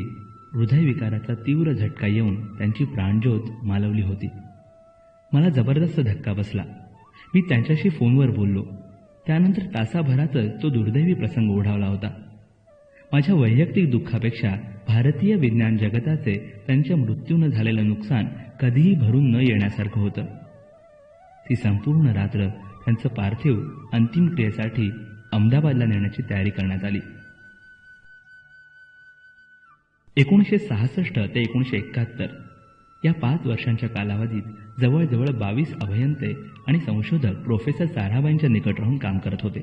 हृदयविकाराचा तीव्र झटका येऊन त्यांची प्राणज्योत मालवली होती. मला जबरदस्त धक्का बसला. मी त्यांच्याशी फोनवर बोललो. त्यानंतर तासाभरातच तो दुर्दैवी प्रसंग ओढावला होता. माझ्या वैयक्तिक दुःखापेक्षा भारतीय विज्ञान जगताचे त्यांच्या मृत्यूनं झालेलं नुकसान कधीही भरून न येण्यासारखं होतं. ती संपूर्ण रात्र त्यांचं पार्थिव अंतिम क्रियेसाठी अहमदाबादला नेण्याची तयारी करण्यात आली. 1966 ते 1971 या 5 वर्षांच्या कालावधीत जवळजवळ 22 अभियंते आणि संशोधक प्रोफेसर साराभाईंच्या निकट राहून काम करत होते.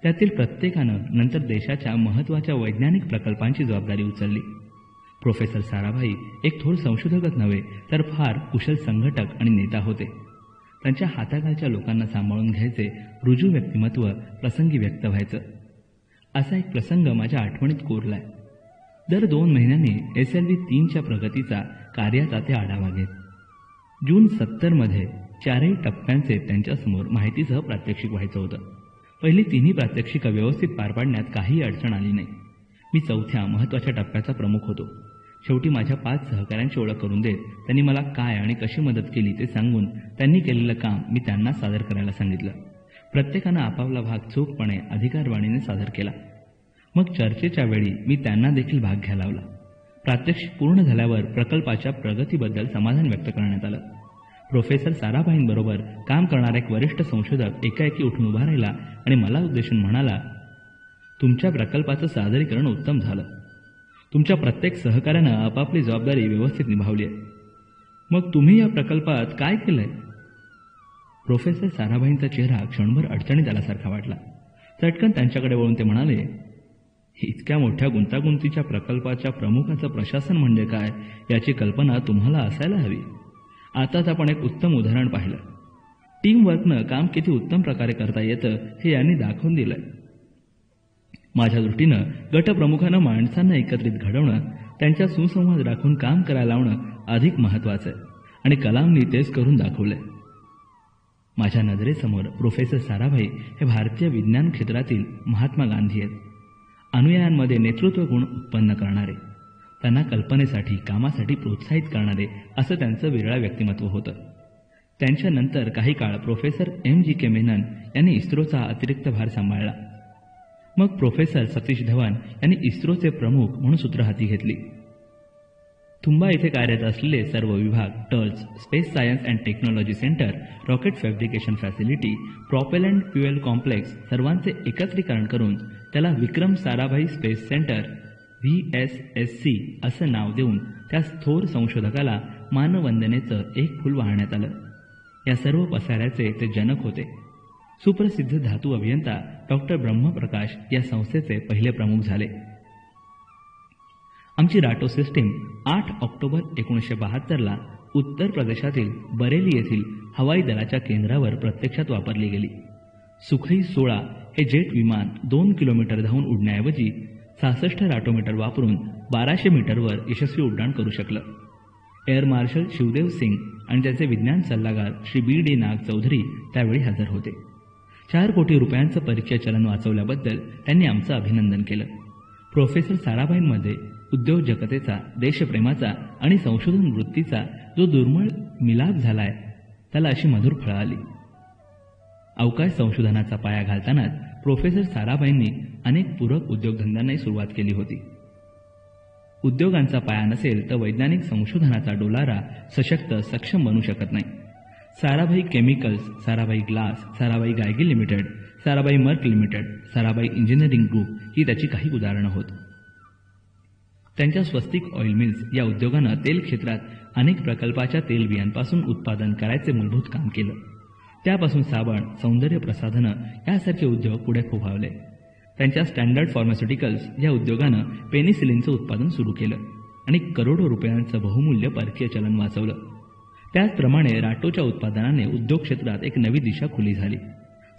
त्यातील प्रत्येकानं नंतर देशाच्या महत्त्वाच्या वैज्ञानिक प्रकल्पांची जबाबदारी उचलली. प्रोफेसर साराभाई एक थोर संशोधकच नव्हे तर फार कुशल संघटक आणि नेता होते. त्यांच्या हाताखालच्या लोकांना सांभाळून घ्यायचे, रुजू व्यक्तिमत्व प्रसंगी व्यक्त व्हायचं. असा एक प्रसंग माझ्या आठवणीत कोरलाय. दर 2 महिन्यांनी SLV 3च्या प्रगतीचा कार्याचा ते आढावा घेत. जून 70 मध्ये 4ही टप्प्यांचे त्यांच्यासमोर माहितीसह प्रात्यक्षिक व्हायचं होतं. पहिली 3ही प्रात्यक्षिकं व्यवस्थित पार पाडण्यात काही अडचण आली नाही. मी 4थ्या महत्त्वाच्या टप्प्याचा प्रमुख होतो. शेवटी माझ्या 5 सहकाऱ्यांची ओळख करून देत त्यांनी मला काय आणि कशी मदत केली ते सांगून त्यांनी केलेलं काम मी त्यांना सादर करायला सांगितलं. प्रत्येकानं आपापला भाग चोखपणे अधिकारवाणीने सादर केला. मग चर्चेच्या वेळी मी त्यांना देखील भाग घ्यायला लावला. प्रात्यक्षिक पूर्ण झाल्यावर प्रकल्पाच्या प्रगतीबद्दल समाधान व्यक्त करण्यात आलं. प्रोफेसर साराभाईंबरोबर काम करणारा एक वरिष्ठ संशोधक एकाएकी उठून उभा राहिला आणि मला उद्देशून म्हणाला, तुमच्या प्रकल्पाचं सादरीकरण उत्तम झालं. तुमच्या प्रत्येक सहकार्यानं आपापली जबाबदारी व्यवस्थित निभावली आहे. मग तुम्ही या प्रकल्पात काय केलंय? प्रोफेसर साराभाईंचा चेहरा क्षणभर अडचणीत आल्यासारखा वाटला. चटकन त्यांच्याकडे वळून ते म्हणाले, इतक्या मोठ्या गुंतागुंतीच्या प्रकल्पाच्या प्रमुखाचं प्रशासन म्हणजे काय याची कल्पना तुम्हाला असायला हवी. आताच आपण एक उत्तम उदाहरण पाहिलं. टीम वर्कनं काम किती उत्तम प्रकारे करता येतं हे यांनी दाखवून दिलंय. माझ्या दृष्टीनं गटप्रमुखानं माणसांना एकत्रित घडवणं, त्यांच्या सुसंवाद राखून काम करायला लावणं अधिक महत्त्वाचं आहे आणि कलामनी तेच करून दाखवलंय. माझ्या नजरेसमोर प्रोफेसर साराभाई हे भारतीय विज्ञान क्षेत्रातील महात्मा गांधी आहेत. अनुयायांमध्ये नेतृत्व गुण उत्पन्न करणारे, त्यांना कल्पनेसाठी कामासाठी प्रोत्साहित करणारे असं त्यांचं विरळं व्यक्तिमत्व होतं. त्यांच्यानंतर काही काळ प्रोफेसर MGK मेनन यांनी इस्रोचा अतिरिक्त भार सांभाळला. मग प्रोफेसर सतीश धवन यांनी इस्रोचे प्रमुख म्हणून सूत्र हाती घेतली. तुंबा येथे कार्यरत असलेले सर्व विभाग, टर्च, space science and technology centre, rocket fabrication facility, propellant fuel complex सर्वांचे एकत्रीकरण करून त्याला Vikram Sarabhai space centre VSSC असं नाव देऊन त्या थोर संशोधकाला मानवंदनेचं एक फूल वाहण्यात आलं. या सर्व पसाऱ्याचे ते जनक होते. सुप्रसिद्ध धातू अभियंता डॉक्टर ब्रह्मप्रकाश या संस्थेचे पहिले प्रमुख झाले. आमची राटो सिस्टीम 8 ऑक्टोबर 1972ला उत्तर प्रदेशातील बरेली येथील हवाई दलाच्या केंद्रावर प्रत्यक्षात वापरली गेली. सुखई 16 हे जेट विमान 2 किलोमीटर धावून उडण्याऐवजी 66 राटोमीटर वापरून 1200 मीटरवर यशस्वी उड्डाण करू शकलं. एअर मार्शल शिवदेव सिंग आणि त्याचे विज्ञान सल्लागार श्री BD नाग चौधरी त्यावेळी हजर होते. 4 कोटी रुपयांचं परीक्षा चलन वाचवल्याबद्दल त्यांनी आमचं अभिनंदन केलं. प्रोफेसर साराभाईंमध्ये उद्योजकतेचा, देशप्रेमाचा आणि संशोधन वृत्तीचा जो दुर्मिळ मिलाप झालाय त्याला अशी मधुर फळं आली. अवकाश संशोधनाचा पाया घालतानाच प्रोफेसर साराभाईंनी अनेक पूरक उद्योगधंद्यांनाही सुरुवात केली होती. उद्योगांचा पाया नसेल तर वैज्ञानिक संशोधनाचा डोलारा सशक्त सक्षम बनू शकत नाही. Sarabhai chemicals, Sarabhai glass, Sarabhai Geigy limited, Sarabhai मर्क लिमिटेड, साराभाई इंजिनिअरिंग ग्रुप ही त्याची काही उदाहरणं होत. त्यांच्या स्वस्तिक ऑइल मिल्स या उद्योगानं तेल क्षेत्रात अनेक प्रकल्पाच्या तेलबियांपासून उत्पादन करायचे मूलभूत काम केलं. त्यापासून साबण, सौंदर्य प्रसाधनं यासारखे उद्योग पुढे फोफावले. त्यांच्या स्टँडर्ड फार्मास्युटिकल्स या उद्योगानं पेनिसिलिनचं उत्पादन सुरू केलं आणि करोडो रुपयांचं बहुमूल्य परकीय चलन वाचवलं. त्याचप्रमाणे राटोच्या उत्पादनाने उद्योग क्षेत्रात एक नवी दिशा खुली झाली.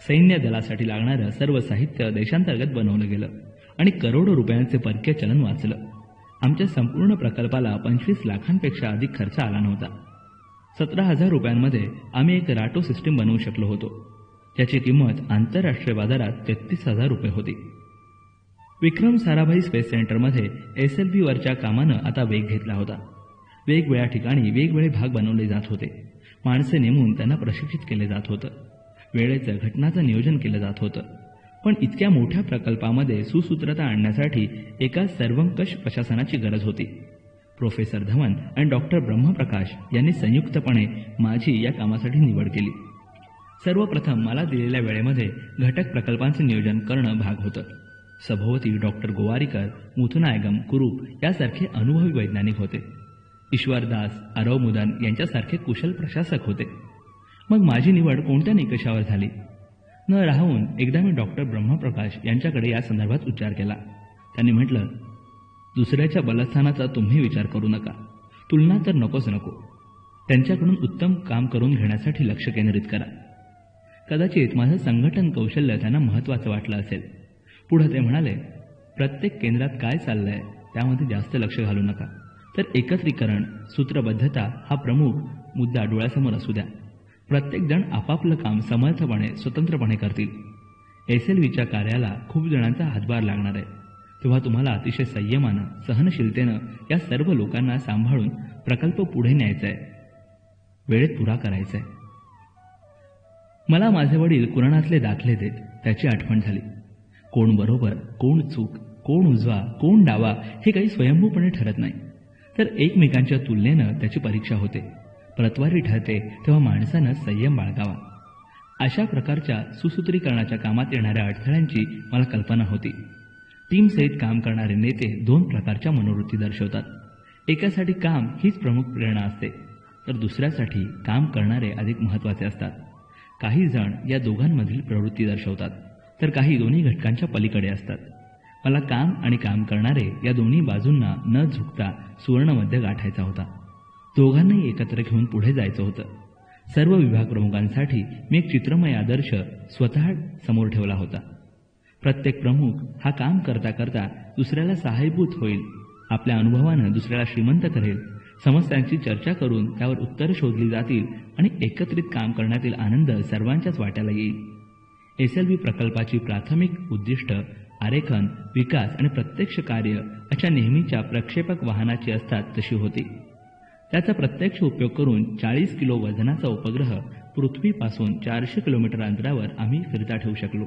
सैन्य दलासाठी लागणारं सर्व साहित्य देशांतर्गत बनवलं गेलं आणि करोडो रुपयांचे परकीय चलन वाचलं. आमच्या संपूर्ण प्रकल्पाला 25 लाखांपेक्षा अधिक खर्च आला नव्हता. 17,000 रुपयांमध्ये आम्ही एक राटो सिस्टीम बनवू शकलो होतो, ज्याची किंमत आंतरराष्ट्रीय बाजारात 33,000 रुपये होती. विक्रम साराभाई स्पेस सेंटरमध्ये SLVवरच्या कामानं आता वेग घेतला होता. वेगवेगळ्या ठिकाणी वेगवेगळे भाग बनवले जात होते. माणसे नेमून त्यांना प्रशिक्षित केले जात होतं. वेळेचं घटनाचं नियोजन केलं जात होतं. पण इतक्या मोठ्या प्रकल्पामध्ये सुसूत्रता आणण्यासाठी एका सर्वंकष प्रशासनाची गरज होती. प्रोफेसर धवन आणि डॉक्टर ब्रह्मप्रकाश यांनी संयुक्तपणे माझी या कामासाठी निवड केली. सर्वप्रथम मला दिलेल्या वेळेमध्ये घटक प्रकल्पांचे नियोजन करणं भाग होतं. सभोवती डॉक्टर गोवारीकर, मुथुनायगम, कुरूप यासारखे अनुभवी वैज्ञानिक होते. ईश्वरदास, आरव मुदन यांच्यासारखे कुशल प्रशासक होते. मग माझी निवड कोणत्या निकषावर झाली? न राहून एकदा मी डॉक्टर ब्रह्मप्रकाश यांच्याकडे या संदर्भात उच्चार केला. त्यांनी म्हटलं, दुसऱ्याच्या बलस्थानाचा तुम्ही विचार करू नका. तुलना तर नकोच नको. त्यांच्याकडून उत्तम काम करून घेण्यासाठी लक्ष केंद्रित करा. कदाचित माझं संघटन कौशल्य त्यांना महत्त्वाचं वाटलं असेल. पुढे ते म्हणाले, प्रत्येक केंद्रात काय चाललंय त्यामध्ये जास्त लक्ष घालू नका. तर एकत्रीकरण, सूत्रबद्धता हा प्रमुख मुद्दा डोळ्यासमोर असू द्या. प्रत्येक जण आपापलं काम समर्थपणे, स्वतंत्रपणे करतील. SLVच्या कार्याला खूप जणांचा हातभार लागणार आहे. तेव्हा तुम्हाला अतिशय संयमानं, सहनशीलतेनं या सर्व लोकांना सांभाळून प्रकल्प पुढे न्यायचा आहे, वेळेत पुरा करायचा आहे. मला माझे वडील कुराणातले दाखले देत त्याची आठवण झाली. कोण बरोबर, कोण चूक, कोण उजवा, कोण डावा हे काही स्वयंभूपणे ठरत नाही, तर एकमेकांच्या तुलनेनं त्याची परीक्षा होते. प्रतवारी ठरते तेव्हा माणसानं संयम बाळगावा. अशा प्रकारच्या सुसूत्रीकरणाच्या कामात येणाऱ्या अडथळ्यांची मला कल्पना होती. टीमसहित काम करणारे नेते दोन प्रकारच्या मनोवृत्ती दर्शवतात. एकासाठी काम हीच प्रमुख प्रेरणा असते, तर दुसऱ्यासाठी काम करणारे अधिक महत्त्वाचे असतात. काही जण या दोघांमधील प्रवृत्ती दर्शवतात, तर काही दोन्ही घटकांच्या पलीकडे असतात. मला काम आणि काम करणारे या दोन्ही बाजूंना न झुकता सुवर्णमध्य गाठायचा होता. दोघांनाही एकत्र घेऊन पुढे जायचं होतं. सर्व विभाग प्रमुखांसाठी मी एक चित्रमय आदर्श स्वतः समोर ठेवला होता. प्रत्येक प्रमुख हा काम करता करता दुसऱ्याला सहाय्यभूत होईल, आपल्या अनुभवानं दुसऱ्याला श्रीमंत करेल, समस्यांची चर्चा करून त्यावर उत्तरं शोधली जातील आणि एकत्रित काम करण्यातील आनंद सर्वांच्याच वाट्याला येईल. SLV प्रकल्पाची प्राथमिक उद्दिष्ट आरेखन, विकास आणि प्रत्यक्ष कार्य अशा नेहमीच्या प्रक्षेपक वाहनाची असतात तशी होती. त्याचा प्रत्यक्ष उपयोग करून 40 किलो वजनाचा उपग्रह पृथ्वीपासून 400 किलोमीटर अंतरावर आम्ही फिरता ठेवू शकलो.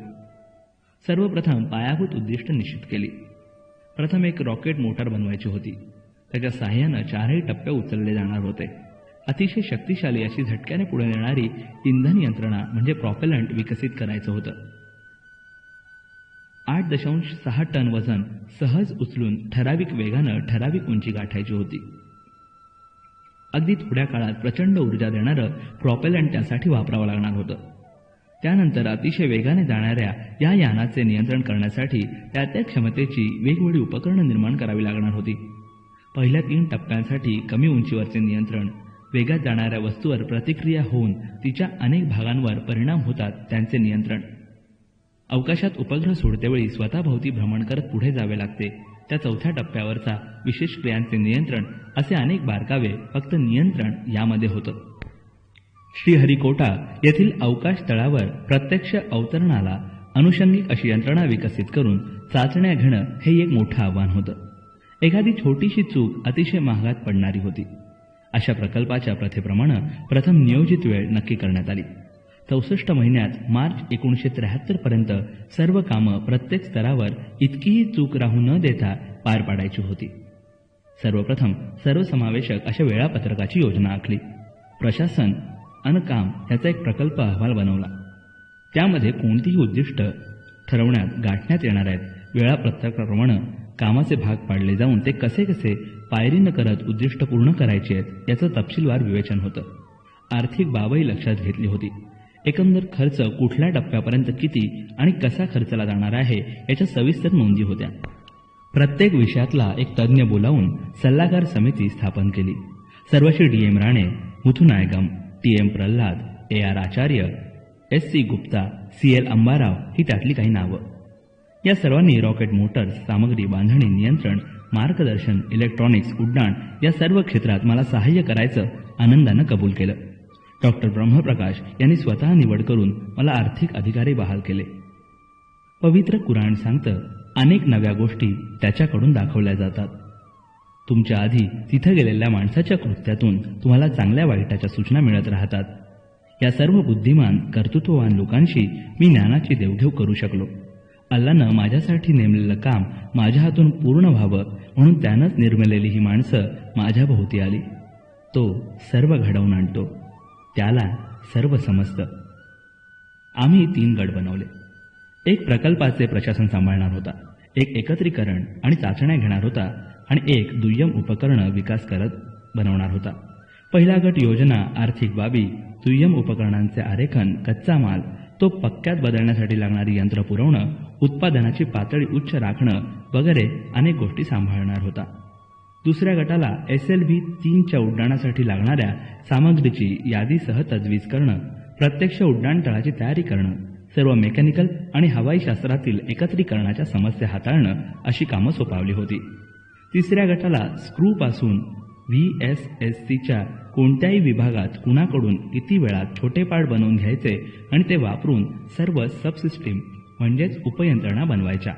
सर्वप्रथम पायाभूत उद्दिष्ट निश्चित केली. प्रथम एक रॉकेट मोटार बनवायची होती. त्याच्या साहाय्यानं 4ही टप्पे उचलले जाणार होते. अतिशय शक्तिशाली अशी झटक्याने पुढे नेणारी इंधन यंत्रणा म्हणजे प्रॉपेलंट विकसित करायचं होतं. 8.6 टन वजन सहज उचलून ठराविक वेगानं ठराविक उंची गाठायची होती. अगदी थोड्या काळात प्रचंड ऊर्जा देणारं प्रॉपेलंट त्यासाठी वापरावं लागणार होतं. त्यानंतर अतिशय वेगाने जाणाऱ्या या यानाचे नियंत्रण करण्यासाठी त्या क्षमतेची वेगवेगळी उपकरणं निर्माण करावी लागणार होती. पहिल्या 3 टप्प्यांसाठी कमी उंचीवरचे नियंत्रण, वेगात जाणाऱ्या वस्तूवर प्रतिक्रिया होऊन तिच्या अनेक भागांवर परिणाम होतात त्यांचे नियंत्रण, अवकाशात उपग्रह सोडतेवेळी स्वतःभोवती भ्रमण करत पुढे जावे लागते त्या 4थ्या टप्प्यावरचा विशेष क्रियांचे नियंत्रण, असे अनेक बारकावे फक्त नियंत्रण यामध्ये होतं. श्रीहरिकोटा येथील अवकाश तळावर प्रत्यक्ष अवतरणाला अनुषंगिक अशी यंत्रणा विकसित करून चाचण्या घेणं हे एक मोठं आव्हान होतं. एखादी छोटीशी चूक अतिशय महागात पडणारी होती. अशा प्रकल्पाच्या प्रथेप्रमाणे प्रथम नियोजित वेळ नक्की करण्यात आली. 64 महिन्यात मार्च 1973 पर्यंत सर्व कामं प्रत्येक स्तरावर इतकीही चूक राहू न देता पार पाडायची होती. सर्वप्रथम सर्वसमावेशक अशा वेळापत्रकाची योजना आखली. प्रशासन अन काम याचा एक प्रकल्प अहवाल बनवला. त्यामध्ये कोणतीही उद्दिष्ट ठरवण्यात गाठण्यात येणार आहेत, वेळापत्रकाप्रमाणे कामाचे भाग पाडले जाऊन ते कसे कसे पायरीनं करत उद्दिष्ट पूर्ण करायची आहेत याचं तपशीलवार विवेचन होतं. आर्थिक बाबही लक्षात घेतली होती. एकंदर खर्च कुठल्या टप्प्यापर्यंत किती आणि कसा खर्चला जाणार आहे याच्या सविस्तर नोंदी होत्या. प्रत्येक विषयातला एक तज्ज्ञ बोलावून सल्लागार समिती स्थापन केली. सर्वशी DM Rane, Muthu नायगम, TM Pralhad, AR आचार्य, SC गुप्ता, CL अंबाराव ही त्यातली काही नावं. या सर्वांनी रॉकेट मोटर्स, सामग्री, बांधणी, नियंत्रण, मार्गदर्शन, इलेक्ट्रॉनिक्स, उड्डाण या सर्व क्षेत्रात मला सहाय्य करायचं आनंदानं कबूल केलं. डॉक्टर ब्रह्मप्रकाश यांनी स्वतः निवड करून मला आर्थिक अधिकारी बहाल केले. पवित्र कुराण सांगतं, अनेक नव्या गोष्टी त्याच्याकडून दाखवल्या जातात. तुमच्या आधी तिथं गेलेल्या माणसाच्या कृत्यातून तुम्हाला चांगल्या वाईटाच्या सूचना मिळत राहतात. या सर्व बुद्धिमान कर्तृत्ववान लोकांशी मी ज्ञानाची देवघेव करू शकलो. अल्लानं माझ्यासाठी नेमलेलं काम माझ्या हातून पूर्ण व्हावं म्हणून त्यानंच निर्मिलेली ही माणसं माझ्या भोवती आली. तो सर्व घडवून आणतो, त्याला सर्व समजतं. आम्ही 3 गट बनवले. एक प्रकल्पाचे प्रशासन सांभाळणार होता, एक एकत्रीकरण आणि चाचण्या घेणार होता आणि एक दुय्यम उपकरणं विकास करत बनवणार होता. पहिला गट योजना, आर्थिक बाबी, दुय्यम उपकरणांचे आरेखन, कच्चा माल, तो पक्क्यात बदलण्यासाठी लागणारी यंत्र पुरवणं, उत्पादनाची पातळी उच्च राखणं वगैरे अनेक गोष्टी सांभाळणार होता. दुसऱ्या गटाला SLV 3च्या उड्डाणासाठी लागणाऱ्या सामग्रीची यादीसह तजवीज करणं, प्रत्यक्ष उड्डाणतळाची तयारी करणं, सर्व मेकॅनिकल आणि हवाई शास्त्रातील एकत्रीकरणाच्या समस्या हाताळणं अशी कामं सोपवली होती. तिसऱ्या गटाला स्क्रूपासून VSSCच्या कोणत्याही विभागात कुणाकडून किती वेळात छोटे पार्ट बनवून घ्यायचे आणि ते वापरून सर्व सबसिस्टीम म्हणजेच उपयंत्रणा बनवायच्या.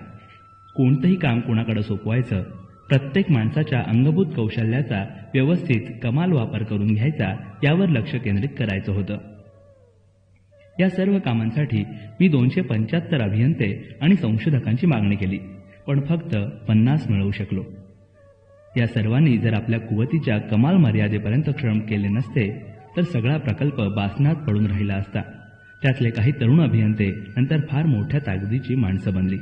कोणतंही काम कुणाकडे सोपवायचं, प्रत्येक माणसाच्या अंगभूत कौशल्याचा व्यवस्थित कमाल वापर करून घ्यायचा यावर लक्ष केंद्रित करायचं होतं. या सर्व कामांसाठी मी 275 अभियंते आणि संशोधकांची मागणी केली, पण फक्त 50 मिळवू शकलो. या सर्वांनी जर आपल्या कुवतीच्या कमाल मर्यादेपर्यंत श्रम केले नसते तर सगळा प्रकल्प बासनात पडून राहिला असता. त्यातले काही तरुण अभियंते नंतर फार मोठ्या ताकदीची माणसं बनली.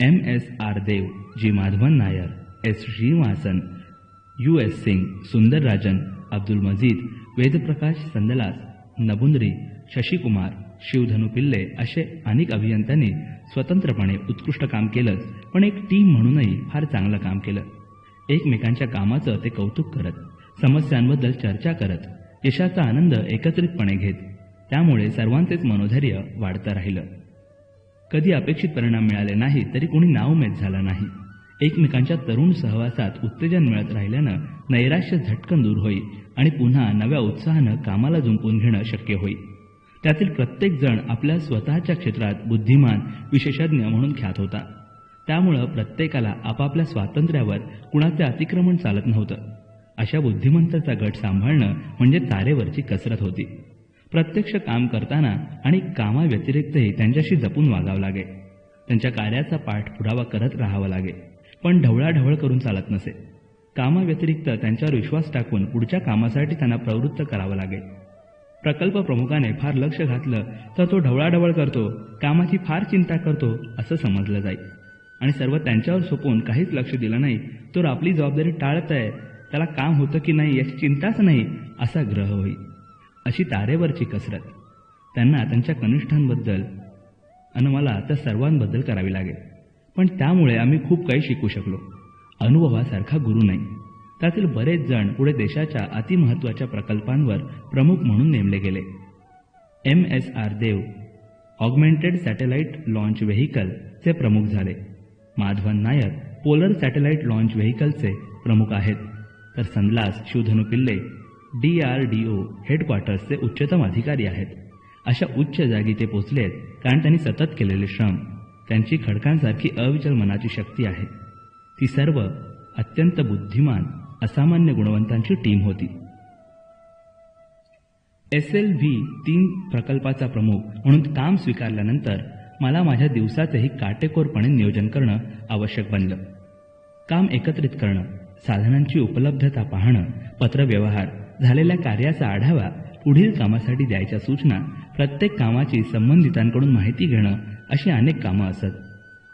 MS.R. देव, जी माधवन नायर, S. श्रीनिवासन, US. सिंग, सुंदरराजन, अब्दुल मजीद, वेदप्रकाश संदलास, नबुंद्री, शशिकुमार, शिवधनु पिल्ले असे अनेक अभियंत्यांनी स्वतंत्रपणे उत्कृष्ट काम केलंच, पण एक टीम म्हणूनही फार चांगलं काम केलं. एकमेकांच्या कामाचं ते कौतुक करत, समस्यांबद्दल चर्चा करत, यशाचा आनंद एकत्रितपणे घेत. त्यामुळे सर्वांचेच मनोधैर्य वाढतं राहिलं. कधी अपेक्षित परिणाम मिळाले नाही तरी कोणी नाउमेद झालं नाही. एकमेकांच्या तरुण सहवासात उत्तेजन मिळत राहिल्यानं नैराश्य झटकन दूर होई आणि पुन्हा नव्या उत्साहानं कामाला जुंपून घेणं शक्य होई. त्यातील प्रत्येक जण आपल्या स्वतःच्या क्षेत्रात बुद्धिमान, विशेषज्ञ म्हणून ख्यात होता. त्यामुळं प्रत्येकाला आपापल्या स्वातंत्र्यावर कुणाचे अतिक्रमण चालत नव्हतं. अशा बुद्धिमंताचा गट सांभाळणं म्हणजे तारेवरची कसरत होती. प्रत्यक्ष काम करताना आणि कामाव्यतिरिक्तही त्यांच्याशी जपून वागावं लागे. त्यांच्या कार्याचा पाठपुरावा करत राहावं लागे, पण ढवळाढवळ करून चालत नसे. कामाव्यतिरिक्त त्यांच्यावर विश्वास टाकून पुढच्या कामासाठी त्यांना प्रवृत्त करावं लागे. प्रकल्प प्रमुखाने फार लक्ष घातलं तर तो ढवळाढवळ करतो, कामाची फार चिंता करतो असं समजलं जाईल. आणि सर्व त्यांच्यावर सोपवून काहीच लक्ष दिलं नाही तर आपली जबाबदारी टाळत आहे, त्याला काम होतं की नाही याची चिंताच नाही असा ग्रह होई. अशी तारेवरची कसरत त्यांना त्यांच्या कनिष्ठांबद्दल आणि मला त्या सर्वांबद्दल करावी लागेल. पण त्यामुळे आम्ही खूप काही शिकू शकलो. अनुभवासारखा गुरु नाही. त्यातील बरेच जण पुढे देशाच्या अतिमहत्त्वाच्या प्रकल्पांवर प्रमुख म्हणून नेमले गेले. MS.R. Dev augmented satellite launch व्हेकलचे प्रमुख झाले. Madhavan Nair polar satellite launch व्हेकलचे प्रमुख आहेत, तर संदलास, शिवधनु पिल्ले DRDO हेडक्वार्टर्सचे उच्चतम अधिकारी आहेत. अशा उच्च जागी ते पोचलेत कारण त्यांनी सतत केलेले श्रम, त्यांची खडकांसारखी अविचल मनाची शक्ती आहे. ती सर्व अत्यंत बुद्धिमान, असामान्य गुणवंतांची टीम होती. SLV-3 प्रकल्पाचा प्रमुख म्हणून काम स्वीकारल्यानंतर मला माझ्या दिवसाचेही काटेकोरपणे नियोजन करणं आवश्यक बनलं. काम एकत्रित करणं, साधनांची उपलब्धता पाहणं, पत्रव्यवहार, झालेल्या कार्याचा आढावा, पुढील कामासाठी द्यायच्या सूचना, प्रत्येक कामाची संबंधितांकडून माहिती घेणं अशी अनेक कामं असत.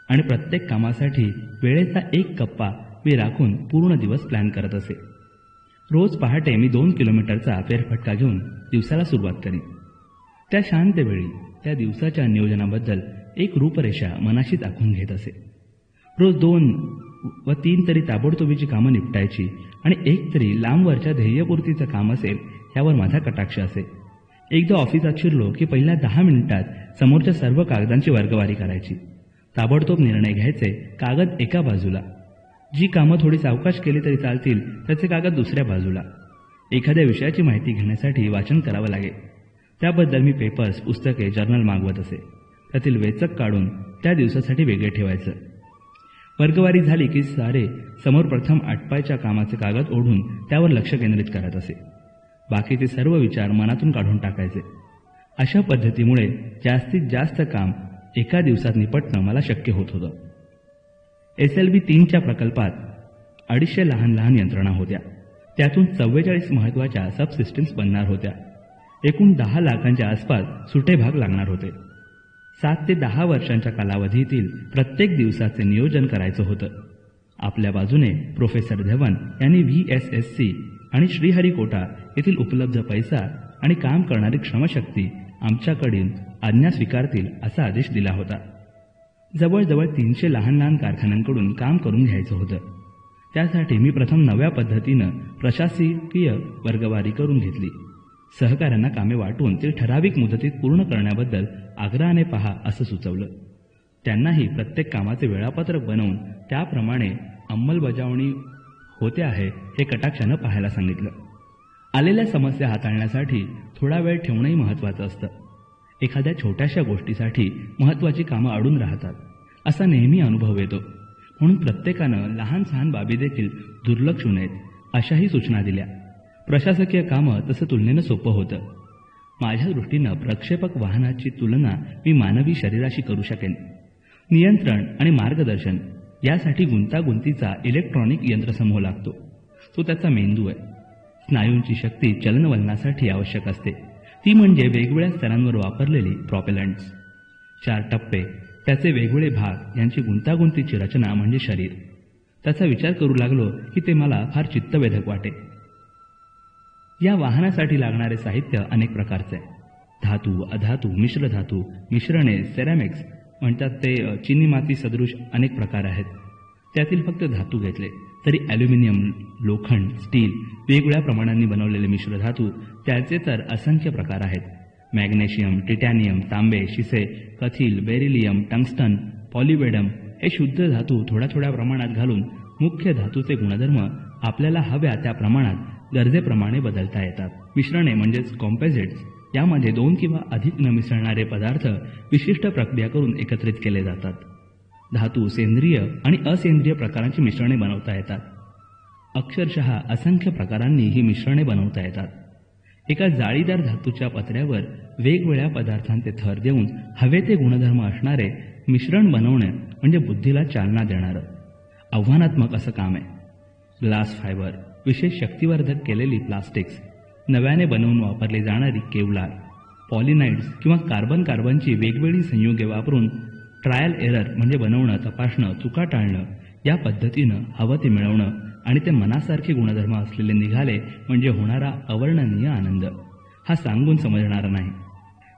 आणि प्रत्येक कामासाठी वेळेचा एक कप्पा मी राखून पूर्ण दिवस प्लॅन करत असे. रोज पहाटे मी 2 किलोमीटरचा फेरफटका घेऊन दिवसाला सुरुवात करी. त्या शांत वेळी त्या दिवसाच्या नियोजनाबद्दल एक रूपरेषा मनाशीच आखून घेत असे. रोज 2 व 3 तरी ताबडतोबीची कामं निपटायची आणि एक तरी लांबवरच्या ध्येयपूर्तीचं काम असेल यावर माझा कटाक्ष असे. एकदा ऑफिसात शिरलो की पहिल्या 10 मिनिटात समोरच्या सर्व कागदांची वर्गवारी करायची. ताबडतोब निर्णय घ्यायचे, कागद एका बाजूला. जी कामं थोडी सावकाश केली तरी चालतील त्याचे कागद दुसऱ्या बाजूला. एखाद्या विषयाची माहिती घेण्यासाठी वाचन करावं लागे. त्याबद्दल मी पेपर्स, पुस्तके, जर्नल मागवत असे. त्यातील वेचक काढून त्या दिवसासाठी वेगळे ठेवायचं. वर्गवारी झाली की सारे समोर प्रथम आटपायच्या कामाचे कागद ओढून त्यावर लक्ष केंद्रित करत असे. बाकीचे सर्व विचार मनातून काढून टाकायचे. अशा पद्धतीमुळे जास्तीत जास्त काम एका दिवसात निपटणं मला शक्य होत होतं. SLV-3च्या प्रकल्पात 250 लहान लहान यंत्रणा होत्या. त्यातून 44 महत्त्वाच्या सबसिस्टम्स बनणार होत्या. एकूण 10 लाखांच्या आसपास सुटे भाग लागणार होते. 7 ते 10 वर्षांच्या कालावधीतील प्रत्येक दिवसाचे नियोजन करायचं होतं. आपल्या बाजूने प्रोफेसर धवन यांनी VSSC आणि श्रीहरिकोटा येथील उपलब्ध पैसा आणि काम करणारी श्रमशक्ती आमच्याकडील आज्ञा स्वीकारतील असा आदेश दिला होता. जवळजवळ 300 लहान लहान कारखान्यांकडून काम करून घ्यायचं होतं. त्यासाठी मी प्रथम नव्या पद्धतीनं प्रशासकीय वर्गवारी करून घेतली. सहकाऱ्यांना कामे वाटून ते ठराविक मुदतीत पूर्ण करण्याबद्दल आग्रहाने पहा असं सुचवलं. त्यांनाही प्रत्येक कामाचे वेळापत्रक बनवून त्याप्रमाणे अंमलबजावणी होते आहे हे कटाक्षानं पाहायला सांगितलं. आलेल्या समस्या हाताळण्यासाठी थोडा वेळ ठेवणंही महत्त्वाचं असतं. एखाद्या छोट्याशा गोष्टीसाठी महत्त्वाची कामं अडून राहतात असा नेहमी अनुभव येतो. म्हणून प्रत्येकानं लहान सहान बाबी देखील दुर्लक्षू नयेत अशाही सूचना दिल्या. प्रशासकीय कामं तसं तुलनेनं सोपं होतं. माझ्या दृष्टीनं प्रक्षेपक वाहनाची तुलना मी मानवी शरीराशी करू शकेन. नियंत्रण आणि मार्गदर्शन यासाठी गुंतागुंतीचा इलेक्ट्रॉनिक यंत्रसमूह लागतो. तो त्याचा मेंदू आहे. स्नायूंची शक्ती चलनवलनासाठी आवश्यक असते. ती म्हणजे वेगवेगळ्या स्तरांवर वापरलेली प्रॉपेलंट्स. 4 टप्पे, त्याचे वेगवेगळे भाग यांची गुंतागुंतीची रचना म्हणजे शरीर. त्याचा विचार करू लागलो की ते मला फार चित्तवेधक वाटे. या वाहनासाठी लागणारे साहित्य अनेक प्रकारचे आहे. धातू, अधातू, मिश्रधातू, मिश्रणे, सेरॅमिक्स म्हणतात ते चिनी माती सदृश अनेक प्रकार आहेत. त्यातील फक्त धातू घेतले तरी ॲल्युमिनियम, लोखंड, स्टील, वेगवेगळ्या प्रमाणांनी बनवलेले मिश्रधातू त्याचे तर असंख्य प्रकार आहेत. मॅग्नेशियम, टिटॅनियम, तांबे, शिसे, कथिल, बेरिलियम, टंगस्टन, पॉलिवेडम हे शुद्ध धातू थोड्या थोड्या प्रमाणात घालून मुख्य धातूचे गुणधर्म आपल्याला हव्या त्या प्रमाणात गरजेप्रमाणे बदलता येतात. मिश्रणे म्हणजेच कॉम्पोजिट्स यामध्ये 2 किंवा अधिक न मिसळणारे पदार्थ विशिष्ट प्रक्रिया करून एकत्रित केले जातात. धातू सेंद्रिय आणि असेंद्रिय प्रकारांची मिश्रणे बनवता येतात. अक्षरशः असंख्य प्रकारांनी ही मिश्रणे बनवता येतात. एका जाळीदार धातूच्या पत्र्यावर वेगवेगळ्या पदार्थांचे थर देऊन हवे ते गुणधर्म असणारे मिश्रण बनवणे म्हणजे बुद्धीला चालना देणारं आव्हानात्मक असं काम आहे. ग्लास फायबर, विशेष शक्तिवर्धक केलेली प्लास्टिक्स, नव्याने बनवून वापरली जाणारी केवलार, पॉलिनाइड्स किंवा कार्बनची वेगवेगळी संयुगे वापरून ट्रायल एरर म्हणजे बनवणं, तपासणं, चुका टाळणं या पद्धतीनं हवं ते मिळवणं आणि ते मनासारखे गुणधर्म असलेले निघाले म्हणजे होणारा अवर्णनीय आनंद हा सांगून समजणारा नाही.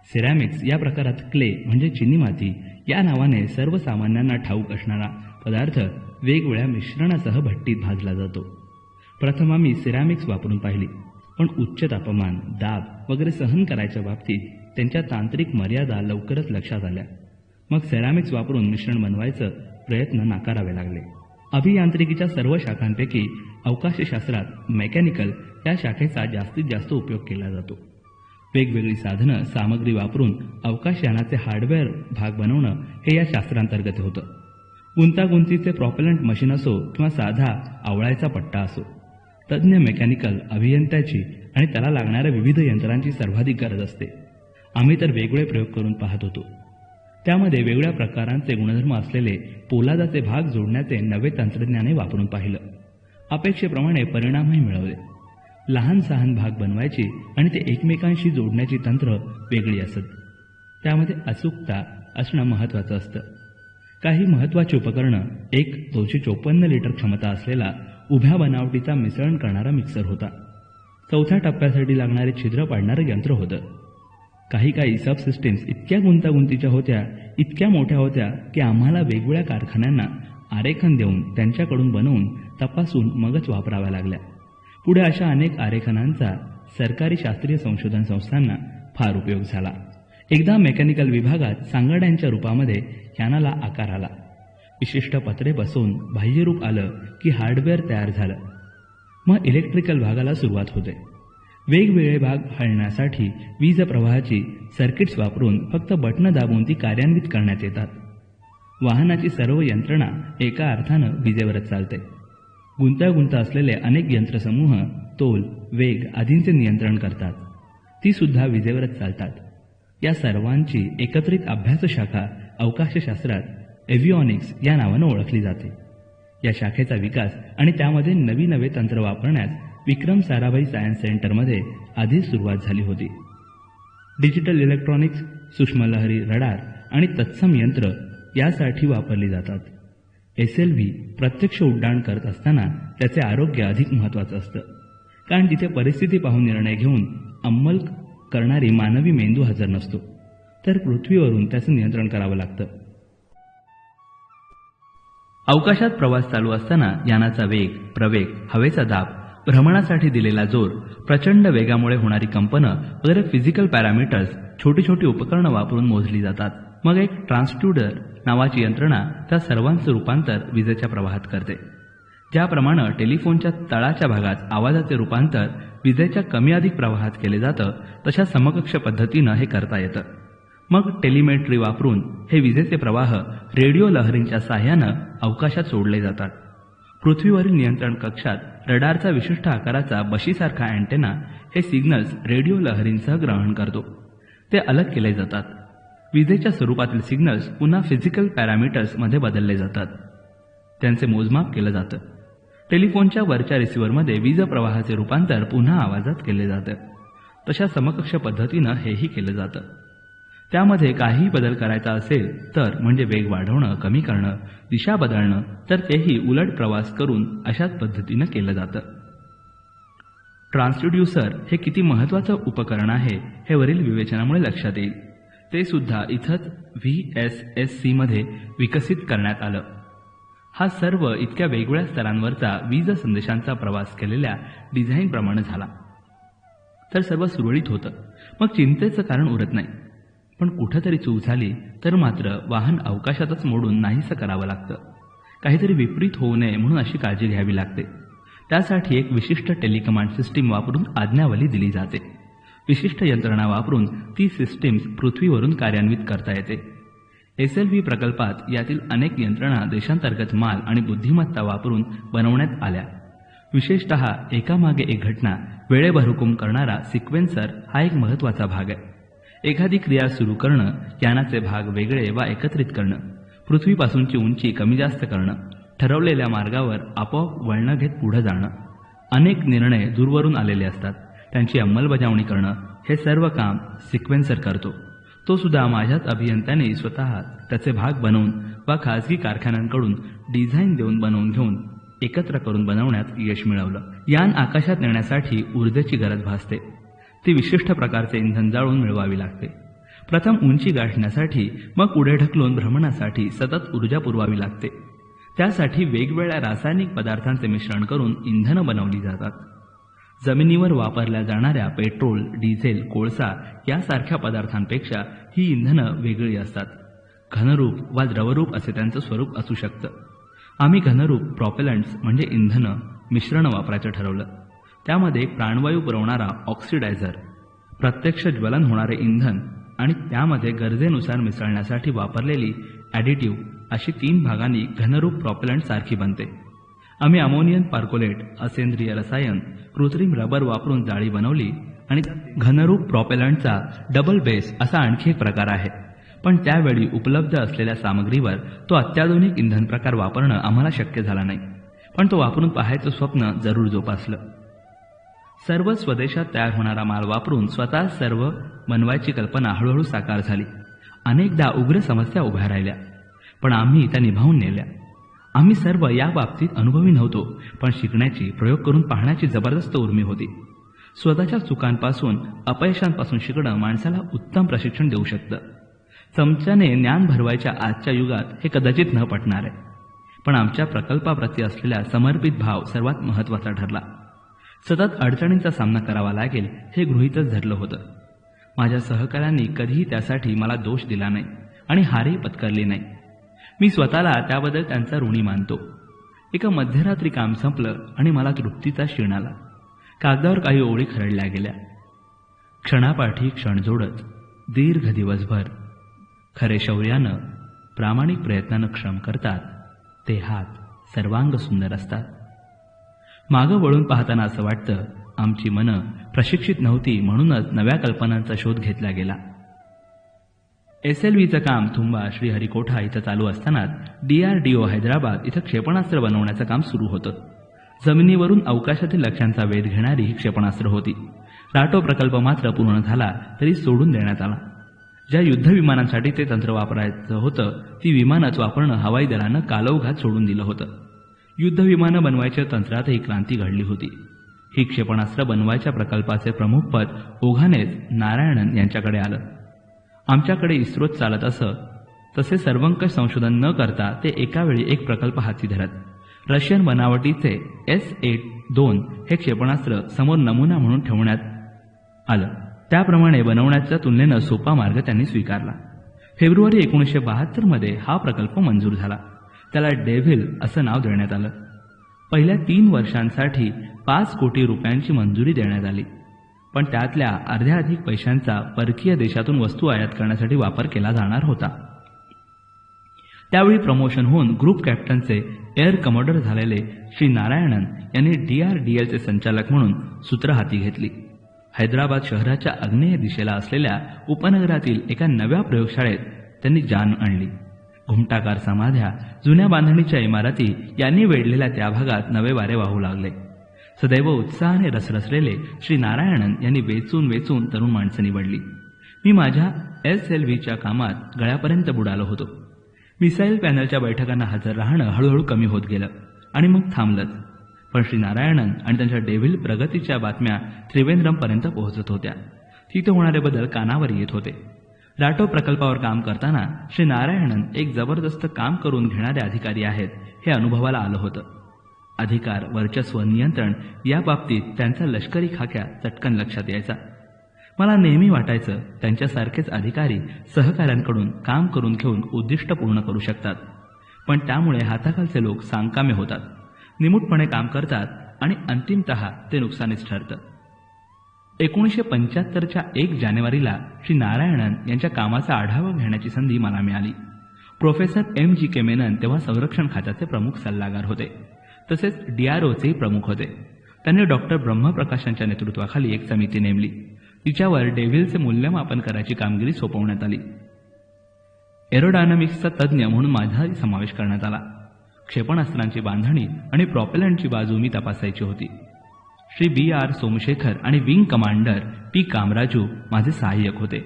सिरॅमिक्स या प्रकारात क्ले म्हणजे चिनी माती या नावाने सर्वसामान्यांना ठाऊक असणारा पदार्थ वेगवेगळ्या मिश्रणासह भट्टीत भाजला जातो. प्रथम आम्ही सिरॅमिक्स वापरून पाहिली, पण उच्च तापमान, दाब वगैरे सहन करायच्या बाबतीत त्यांच्या तांत्रिक मर्यादा लवकरच लक्षात आल्या. मग सेरॅमिक्स वापरून मिश्रण बनवायचं प्रयत्न नाकारावे लागले. अभियांत्रिकीच्या सर्व शाखांपैकी अवकाशशास्त्रात मेकॅनिकल या शाखेचा जास्तीत जास्त उपयोग केला जातो. वेगवेगळी साधनं, सामग्री वापरून अवकाशयानाचे हार्डवेअर भाग बनवणं हे या शास्त्रांतर्गत होतं. गुंतागुंतीचे प्रॉपेलंट मशीन असो किंवा साधा आवळायचा पट्टा असो, तज्ज्ञ मेकॅनिकल अभियंत्याची आणि त्याला लागणाऱ्या विविध यंत्रांची सर्वाधिक गरज असते. आम्ही तर वेगवेगळे प्रयोग करून पाहत होतो. त्यामध्ये वेगवेगळ्या प्रकारांचे गुणधर्म असलेले पोलादाचे भाग जोडण्याचे नवे तंत्रज्ञानही वापरून पाहिलं. अपेक्षेप्रमाणे परिणामही मिळवले. लहान सहान भाग बनवायची आणि ते एकमेकांशी जोडण्याची तंत्र वेगळी असत. त्यामध्ये अचूकता असणं महत्त्वाचं असतं. काही महत्त्वाची उपकरणं, एक 254 लिटर क्षमता असलेला उभ्या बनावटीचा मिसळण करणारा मिक्सर होता. 4थ्या टप्प्यासाठी लागणारे छिद्र पाडणारं यंत्र होतं. काही सबसिस्टीम्स इतक्या गुंतागुंतीच्या होत्या, इतक्या मोठ्या होत्या की आम्हाला वेगवेगळ्या कारखान्यांना आरेखन देऊन त्यांच्याकडून बनवून तपासून मगच वापराव्या लागल्या. पुढे अशा अनेक आरेखनांचा सरकारी शास्त्रीय संशोधन संस्थांना फार उपयोग झाला. एकदा मेकॅनिकल विभागात सांगाड्यांच्या रूपामध्ये यानाला आकार आला. विशिष्ट पत्रे बसवून बाह्यरूप आलं की हार्डवेअर तयार झालं. मग इलेक्ट्रिकल भागाला सुरुवात होते. वेगवेगळे भाग हलण्यासाठी वीज प्रवाहाची सर्किट्स वापरून फक्त बटणं दाबून ती कार्यान्वित करण्यात येतात. वाहनाची सर्व यंत्रणा एका अर्थानं विजेवरच चालते. गुंतागुंत असलेले अनेक यंत्रसमूह तोल, वेग आदींचे नियंत्रण करतात. ती सुद्धा विजेवरच चालतात. या सर्वांची एकत्रित अभ्यास शाखा अवकाशशास्त्रात एव्हिओनिक्स या नावानं ओळखली जाते. या शाखेचा विकास आणि त्यामध्ये नवे तंत्र वापरण्यास विक्रम साराभाई सायन्स सेंटरमध्ये आधीच सुरुवात झाली होती. डिजिटल इलेक्ट्रॉनिक्स, सूक्ष्मलहरी रडार आणि तत्सम यंत्र यासाठी वापरली जातात. SLV प्रत्यक्ष उड्डाण करत असताना त्याचे आरोग्य अधिक महत्त्वाचं असतं, कारण तिथे परिस्थिती पाहून निर्णय घेऊन अंमल करणारी मानवी मेंदू हजर नसतो, तर पृथ्वीवरून त्याचं नियंत्रण करावं लागतं. अवकाशात प्रवास चालू असताना यानाचा वेग, प्रवेग, हवेचा दाब, भ्रमणासाठी दिलेला जोर, प्रचंड वेगामुळे होणारी कंपनं वगैरे फिजिकल पॅरामीटर्स छोटी छोटी उपकरणं वापरून मोजली जातात. मग एक ट्रान्सड्यूसर नावाची यंत्रणा त्या सर्वांचं रूपांतर विजेच्या प्रवाहात करते. ज्याप्रमाणे टेलिफोनच्या तळाच्या भागात आवाजाचे रूपांतर विजेच्या कमी अधिक प्रवाहात केले जातं, तशा समकक्ष पद्धतीनं हे करता येतं. मग टेलिमेट्री वापरून हे विजेचे प्रवाह रेडिओ लहरींच्या साह्यानं अवकाशात सोडले जातात. पृथ्वीवरील नियंत्रण कक्षात रडारचा विशिष्ट आकाराचा बशीसारखा अँटेना हे सिग्नल्स रेडिओ लहरींसह ग्रहण करतो. ते अलग केले जातात. विजेच्या स्वरूपातील सिग्नल्स पुन्हा फिजिकल पॅरामीटर्समध्ये बदलले जातात. त्यांचे मोजमाप केलं जातं. टेलिफोनच्या वरच्या रिसिव्हरमध्ये वीज प्रवाहाचे रूपांतर पुन्हा आवाजात केले जातं. तशा समकक्ष पद्धतीनं हेही केलं जातं. त्यामध्ये काही बदल करायचा असेल तर म्हणजे वेग वाढवणं, कमी करणं, दिशा बदलणं, तर तेही उलट प्रवास करून अशाच पद्धतीनं केलं जातं. ट्रान्सड्युसर हे किती महत्त्वाचं उपकरण आहे हे वरील विवेचनामुळे लक्षात येईल. ते सुद्धा इथंच VSSC मध्ये विकसित करण्यात आलं. हा सर्व इतक्या वेगवेगळ्या स्तरांवरचा वीज संदेशांचा प्रवास केलेल्या डिझाईनप्रमाणे झाला तर सर्व सुरळीत होतं. मग चिंतेचं कारण उरत नाही. पण कुठंतरी चूक झाली तर मात्र वाहन अवकाशातच मोडून नाहीसं करावं लागतं. काहीतरी विपरीत होऊ नये म्हणून अशी काळजी घ्यावी लागते. त्यासाठी एक विशिष्ट टेलिकमांड सिस्टीम वापरून आज्ञावली दिली जाते. विशिष्ट यंत्रणा वापरून ती सिस्टीम्स पृथ्वीवरून कार्यान्वित करता येते. SLV प्रकल्पात यातील अनेक यंत्रणा देशांतर्गत माल आणि बुद्धिमत्ता वापरून बनवण्यात आल्या. विशेषतः एकामागे एक घटना वेळेवर हुकूम करणारा सिक्वेन्सर हा एक महत्त्वाचा भाग आहे. एखादी क्रिया सुरू करणं, यानाचे भाग वेगळे वा एकत्रित करणं, पृथ्वीपासूनची उंची कमी जास्त करणं, ठरवलेल्या मार्गावर आपोआप वळणं घेत पुढे जाणं, अनेक निर्णय दूरवरून आलेले असतात, त्यांची अंमलबजावणी करणं, हे सर्व काम सिक्वेन्सर करतो. तो सुद्धा माझ्याच अभियंत्याने स्वतः त्याचे भाग बनवून वा खाजगी कारखान्यांकडून डिझाईन देऊन बनवून घेऊन एकत्र करून बनवण्यात यश मिळवलं. यान आकाशात नेण्यासाठी ऊर्जेची गरज भासते. ती विशिष्ट प्रकारचे इंधन जाळून मिळवावी लागते. प्रथम उंची गाठण्यासाठी, मग पुढे ढकलून भ्रमणासाठी सतत ऊर्जा पुरवावी लागते. त्यासाठी वेगवेगळ्या रासायनिक पदार्थांचे मिश्रण करून इंधनं बनवली जातात. जमिनीवर वापरल्या जाणाऱ्या पेट्रोल, डिझेल, कोळसा यासारख्या पदार्थांपेक्षा ही इंधनं वेगळी असतात. घनरूप वा द्रवरूप असे त्यांचं स्वरूप असू शकतं. आम्ही घनरूप प्रॉपेलंट्स म्हणजे इंधनं मिश्रण वापरायचं ठरवलं. त्यामध्ये प्राणवायू पुरवणारा ऑक्सिडायझर, प्रत्यक्ष ज्वलन होणारे इंधन आणि त्यामध्ये गरजेनुसार मिसळण्यासाठी वापरलेली ॲडिटिव्ह अशी 3 भागांनी घनरूप प्रॉपेलंट सारखी बनते. आम्ही अमोनियम पार्कोलेट, असेंद्रिय रसायन, कृत्रिम रबर वापरून जाळी बनवली आणि घनरूप प्रॉपेलंटचा डबल बेस असा आणखी एक प्रकार आहे. पण त्यावेळी उपलब्ध असलेल्या सामग्रीवर तो अत्याधुनिक इंधन प्रकार वापरणं आम्हाला शक्य झाला नाही. पण तो वापरून पाहायचं स्वप्न जरूर जोपासलं. सर्व स्वदेशात तयार होणारा माल वापरून स्वतः सर्व बनवायची कल्पना हळूहळू साकार झाली. अनेकदा उग्र समस्या उभ्या राहिल्या, पण आम्ही त्या निभावून नेल्या. आम्ही सर्व या बाबतीत अनुभवी नव्हतो, पण शिकण्याची, प्रयोग करून पाहण्याची जबरदस्त उर्मी होती. स्वतःच्या चुकांपासून, अपयशांपासून शिकणं माणसाला उत्तम प्रशिक्षण देऊ शकतं. चमच्याने ज्ञान भरवायच्या आजच्या युगात हे कदाचित न पटणार आहे, पण आमच्या प्रकल्पाप्रती असलेला समर्पित भाव सर्वात महत्त्वाचा ठरला. सतत अडचणींचा सामना करावा लागेल हे गृहीतच धरलं होतं. माझ्या सहकाऱ्यांनी कधीही त्यासाठी मला दोष दिला नाही आणि हारही पत्करली नाही. मी स्वतःला त्याबद्दल त्यांचा ऋणी मानतो. एका मध्यरात्री काम संपलं आणि मला तृप्तीचा क्षीण आला. कागदावर काही ओळी खरडल्या गेल्या. क्षणापाठी क्षण जोडत दीर्घ दिवसभर खरे शौर्यानं, प्रामाणिक प्रयत्नानं श्रम करतात ते हात सर्वांग सुंदर असतात. मागं वळून पाहताना असं वाटतं आमची मनं प्रशिक्षित नव्हती, म्हणूनच नव्या कल्पनांचा शोध घेतला गेला. SLVचं काम तुंबा, श्रीहरिकोटा इथं चालू असतानाच DRDO हैदराबाद इथं क्षेपणास्त्र बनवण्याचं काम सुरू होतं. जमिनीवरून अवकाशातील लक्ष्यांचा वेध घेणारी ही क्षेपणास्त्र होती. राटो प्रकल्प मात्र पूर्ण झाला तरी सोडून देण्यात आला. ज्या युद्धविमानांसाठी ते तंत्र वापरायचं होतं ती विमानच वापरणं हवाई दलानं कालौघात सोडून दिलं होतं. युद्धविमानं बनवायच्या तंत्रातही क्रांती घडली होती. ही क्षेपणास्त्र बनवायच्या प्रकल्पाचे प्रमुखपद ओघानेच नारायणन यांच्याकडे आलं. आमच्याकडे इस्रोत चालत असं, तसे सर्वंकष संशोधन न करता ते एकावेळी एक प्रकल्प हाती धरत. रशियन बनावटीचे S-8-2 हे क्षेपणास्त्र समोर नमुना म्हणून ठेवण्यात आलं. त्याप्रमाणे बनवण्याच्या तुलनेनं सोपा मार्ग त्यांनी स्वीकारला. फेब्रुवारी 1972 मध्ये हा प्रकल्प मंजूर झाला. त्याला डेव्हिल असं नाव देण्यात आलं. पहिल्या 3 वर्षांसाठी 5 कोटी रुपयांची मंजुरी देण्यात आली, पण त्यातल्या अर्ध्याधिक पैशांचा परकीय देशातून वस्तू आयात करण्यासाठी वापर केला जाणार होता. त्यावेळी प्रमोशन होऊन ग्रुप कॅप्टनचे एअर कमोडर झालेले श्री नारायणन यांनी DRDLचे संचालक म्हणून सूत्र हाती घेतली. हैदराबाद शहराच्या आग्नेय दिशेला असलेल्या उपनगरातील एका नव्या प्रयोगशाळेत त्यांनी जान आणली. घुमटाकार समाध्या, जुन्या बांधणीच्या इमारती यांनी वेढलेल्या त्या भागात नवे वारे वाहू लागले. सदैव उत्साहाने रसरसलेले श्री नारायणन यांनी वेचून वेचून तरुण माणसं निवडली. मी माझ्या SLVच्या कामात गळ्यापर्यंत बुडालो होतो. मिसाईल पॅनलच्या बैठकांना हजर राहणं हळूहळू कमी होत गेलं आणि मग थांबलंच. पण श्री नारायणन आणि त्यांच्या डेव्हिल प्रगतीच्या बातम्या त्रिवेंद्रमपर्यंत पोहोचत होत्या. तिथे होणारे बदल कानावर येत होते. राठोड प्रकल्पावर काम करताना श्री नारायणन एक जबरदस्त काम करून घेणारे अधिकारी आहेत हे अनुभवाला आलं होतं. अधिकार, वर्चस्व, नियंत्रण या बाबतीत त्यांचा लष्करी खाक्या चटकन लक्षात यायचा. मला नेहमी वाटायचं त्यांच्यासारखेच अधिकारी सहकाऱ्यांकडून काम करून घेऊन उद्दिष्ट पूर्ण करू शकतात. पण त्यामुळे हाताखालचे लोक सांकामे होतात, निमूटपणे काम करतात आणि अंतिमतः ते नुकसानीच ठरतं. 1975च्या 1 जानेवारीला श्री नारायणन यांच्या कामाचा आढावा घेण्याची संधी मला मिळाली. प्रोफेसर MGK मेनन तेव्हा संरक्षण खात्याचे प्रमुख सल्लागार होते, तसेच DROचे प्रमुख होते. त्यांनी डॉक्टर ब्रह्मप्रकाशांच्या नेतृत्वाखाली एक समिती नेमली. तिच्यावर डेव्हिलचे मूल्यमापन करायची कामगिरी सोपवण्यात आली. एरोडायनामिक्सचा तज्ज्ञ म्हणून माझाही समावेश करण्यात आला. क्षेपणास्त्रांची बांधणी आणि प्रॉपेलंटची बाजू मी तपासायची होती. श्री BR सोमशेखर आणि विंग कमांडर P कामराजू माझे सहाय्यक होते.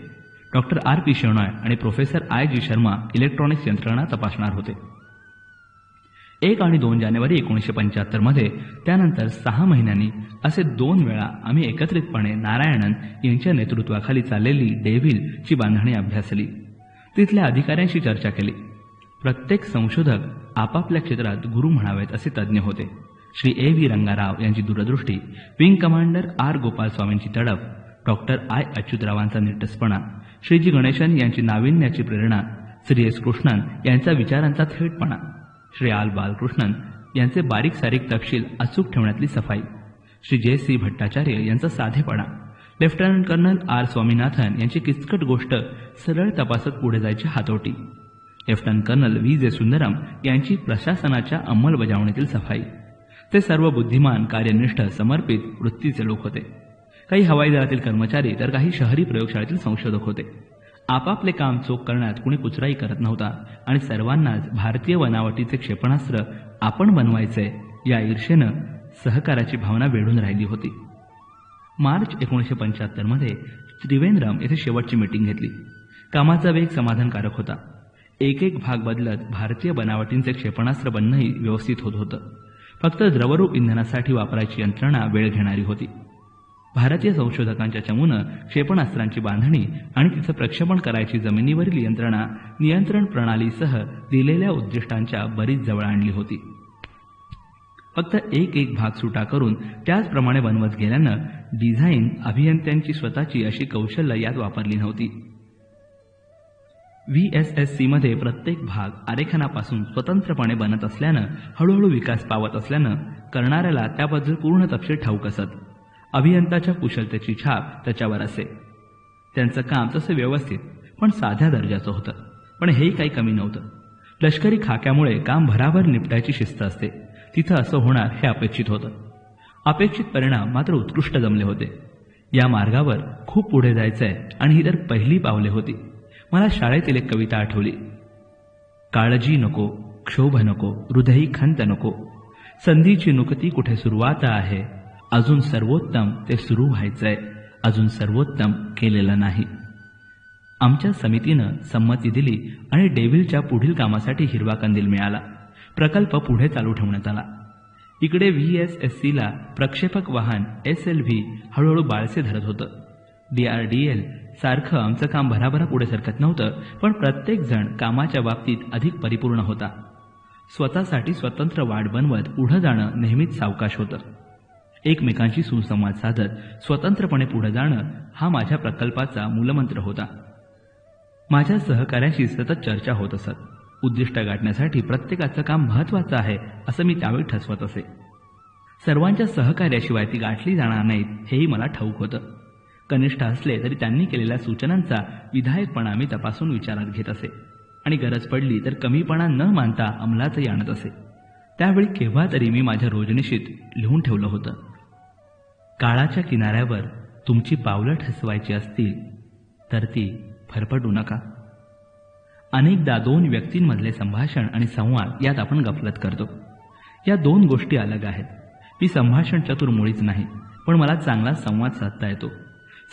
डॉक्टर RP शेणॉय आणि प्रोफेसर IG शर्मा इलेक्ट्रॉनिक्स यंत्रणा तपासणार होते. 1 आणि 2 जानेवारी 1975 मध्ये त्यानंतर 6 महिन्यांनी असे 2 वेळा आम्ही एकत्रितपणे नारायणन यांच्या नेतृत्वाखाली चाललेली डेव्हिलची बांधणी अभ्यासली. तिथल्या अधिकाऱ्यांशी चर्चा केली. प्रत्येक संशोधक आपापल्या क्षेत्रात गुरु म्हणावेत असे तज्ज्ञ होते. श्री AV रंगाराव यांची दूरदृष्टी, विंग कमांडर R गोपालस्वामींची तडफ, डॉक्टर I अच्युतरावांचा निटसपणा, श्रीजी गणेशन यांची नाविन्याची प्रेरणा, श्री S कृष्णन यांचा विचारांचा थेटपणा, श्री आल बालकृष्णन यांचे बारीक सारीक तपशील अचूक ठेवण्यातली सफाई, श्री JC भट्टाचार्य यांचा साधेपणा, लेफ्टनंट कर्नल R स्वामीनाथन यांची किचकट गोष्ट सरळ तपासत पुढे जायची हातोटी, लेफ्टनंट कर्नल VJ सुंदरम यांची प्रशासनाच्या अंमलबजावणीतील सफाई. ते सर्व बुद्धिमान, कार्यनिष्ठ, समर्पित वृत्तीचे लोक होते. काही हवाई दलातील कर्मचारी तर काही शहरी प्रयोगशाळेतील संशोधक होते. आपापले काम चोख करण्यात कुणी कुचराई करत नव्हता आणि सर्वांनाच भारतीय बनावटीचे क्षेपणास्त्र आपण बनवायचे या ईर्षेनं सहकाराची भावना वेढून राहिली होती. मार्च 1975 मध्ये त्रिवेंद्रम येथे शेवटची मीटिंग घेतली. कामाचा वेग समाधानकारक होता. एक एक भाग बदलत भारतीय बनावटींचे क्षेपणास्त्र बनणंही व्यवस्थित होत होतं. फक्त द्रवरूप इंधनासाठी वापरायची यंत्रणा वेळ घेणारी होती. भारतीय संशोधकांच्या चमूनं क्षेपणास्त्रांची बांधणी आणि तिचं प्रक्षेपण करायची जमिनीवरील यंत्रणा नियंत्रण प्रणालीसह दिलेल्या उद्दिष्टांच्या बरीच जवळ आणली होती. फक्त एक एक भाग सुटा करून त्याचप्रमाणे बनवत गेल्यानं डिझाईन अभियंत्यांची स्वतःची अशी कौशल्य यात वापरली नव्हती. VSSC मध्ये प्रत्येक भाग आरेखनापासून स्वतंत्रपणे बनत असल्यानं हळूहळू विकास पावत असल्यानं करणाऱ्याला त्याबद्दल पूर्ण तपशील ठाऊक असत. अभियंताच्या कुशलतेची छाप त्याच्यावर असे. त्यांचं काम तसं व्यवस्थित पण साध्या दर्जाचं होतं. पण हेही काही कमी नव्हतं. लष्करी खाक्यामुळे काम भराभर निपटायची शिस्त असते. तिथं असं होणार हे अपेक्षित होतं. अपेक्षित परिणाम मात्र उत्कृष्ट जमले होते. या मार्गावर खूप पुढे जायचंय आणि ही तर पहिली पावले होती. मला शाळेतील एक कविता आठवली. काळजी नको, क्षोभ नको, हृदयी खंत नको, संधीची नुकती कुठे सुरुवात आहे, अजून सर्वोत्तम ते सुरू व्हायचंय, अजून सर्वोत्तम केलेलं नाही. आमच्या समितीनं संमती दिली आणि डेव्हिलच्या पुढील कामासाठी हिरवा कंदील मिळाला. प्रकल्प पुढे चालू ठेवण्यात आला. इकडे VSSCला प्रक्षेपक वाहन SLV हळूहळू बाळसे धरत होतं. DRDL सारखं आमचं काम भराभरा पुढे सरकत नव्हतं, पण प्रत्येक जण कामाच्या बाबतीत अधिक परिपूर्ण होता. स्वतःसाठी स्वतंत्र वाट बनवत पुढे जाणं नेहमीच सावकाश होतं. एकमेकांशी सुसंवाद साधत स्वतंत्रपणे पुढे जाणं हा माझ्या प्रकल्पाचा मूलमंत्र होता. माझ्या सहकाऱ्यांशी सतत चर्चा होत असत. उद्दिष्ट गाठण्यासाठी प्रत्येकाचं काम महत्त्वाचं आहे असं मी त्यावेळी ठसवत असे. सर्वांच्या सहकार्याशिवाय ती गाठली जाणार नाहीत हेही मला ठाऊक होतं. कनिष्ठ असले तरी त्यांनी केलेल्या सूचनांचा विधायकपणा मी तपासून विचारात घेत असे आणि गरज पडली तर कमीपणा न मानता अंमलातही आणत असे. त्यावेळी केव्हा तरी मी माझ्या रोजनिशीत लिहून ठेवलं होतं. काळाच्या किनाऱ्यावर तुमची पावलं ठसवायची असतील तर ती फरफटू नका. अनेकदा दोन व्यक्तींमधले संभाषण आणि संवाद यात आपण गफलत करतो. या दोन गोष्टी अलग आहेत. मी संभाषण चतुर मुळीच नाही, पण मला चांगला संवाद साधता येतो.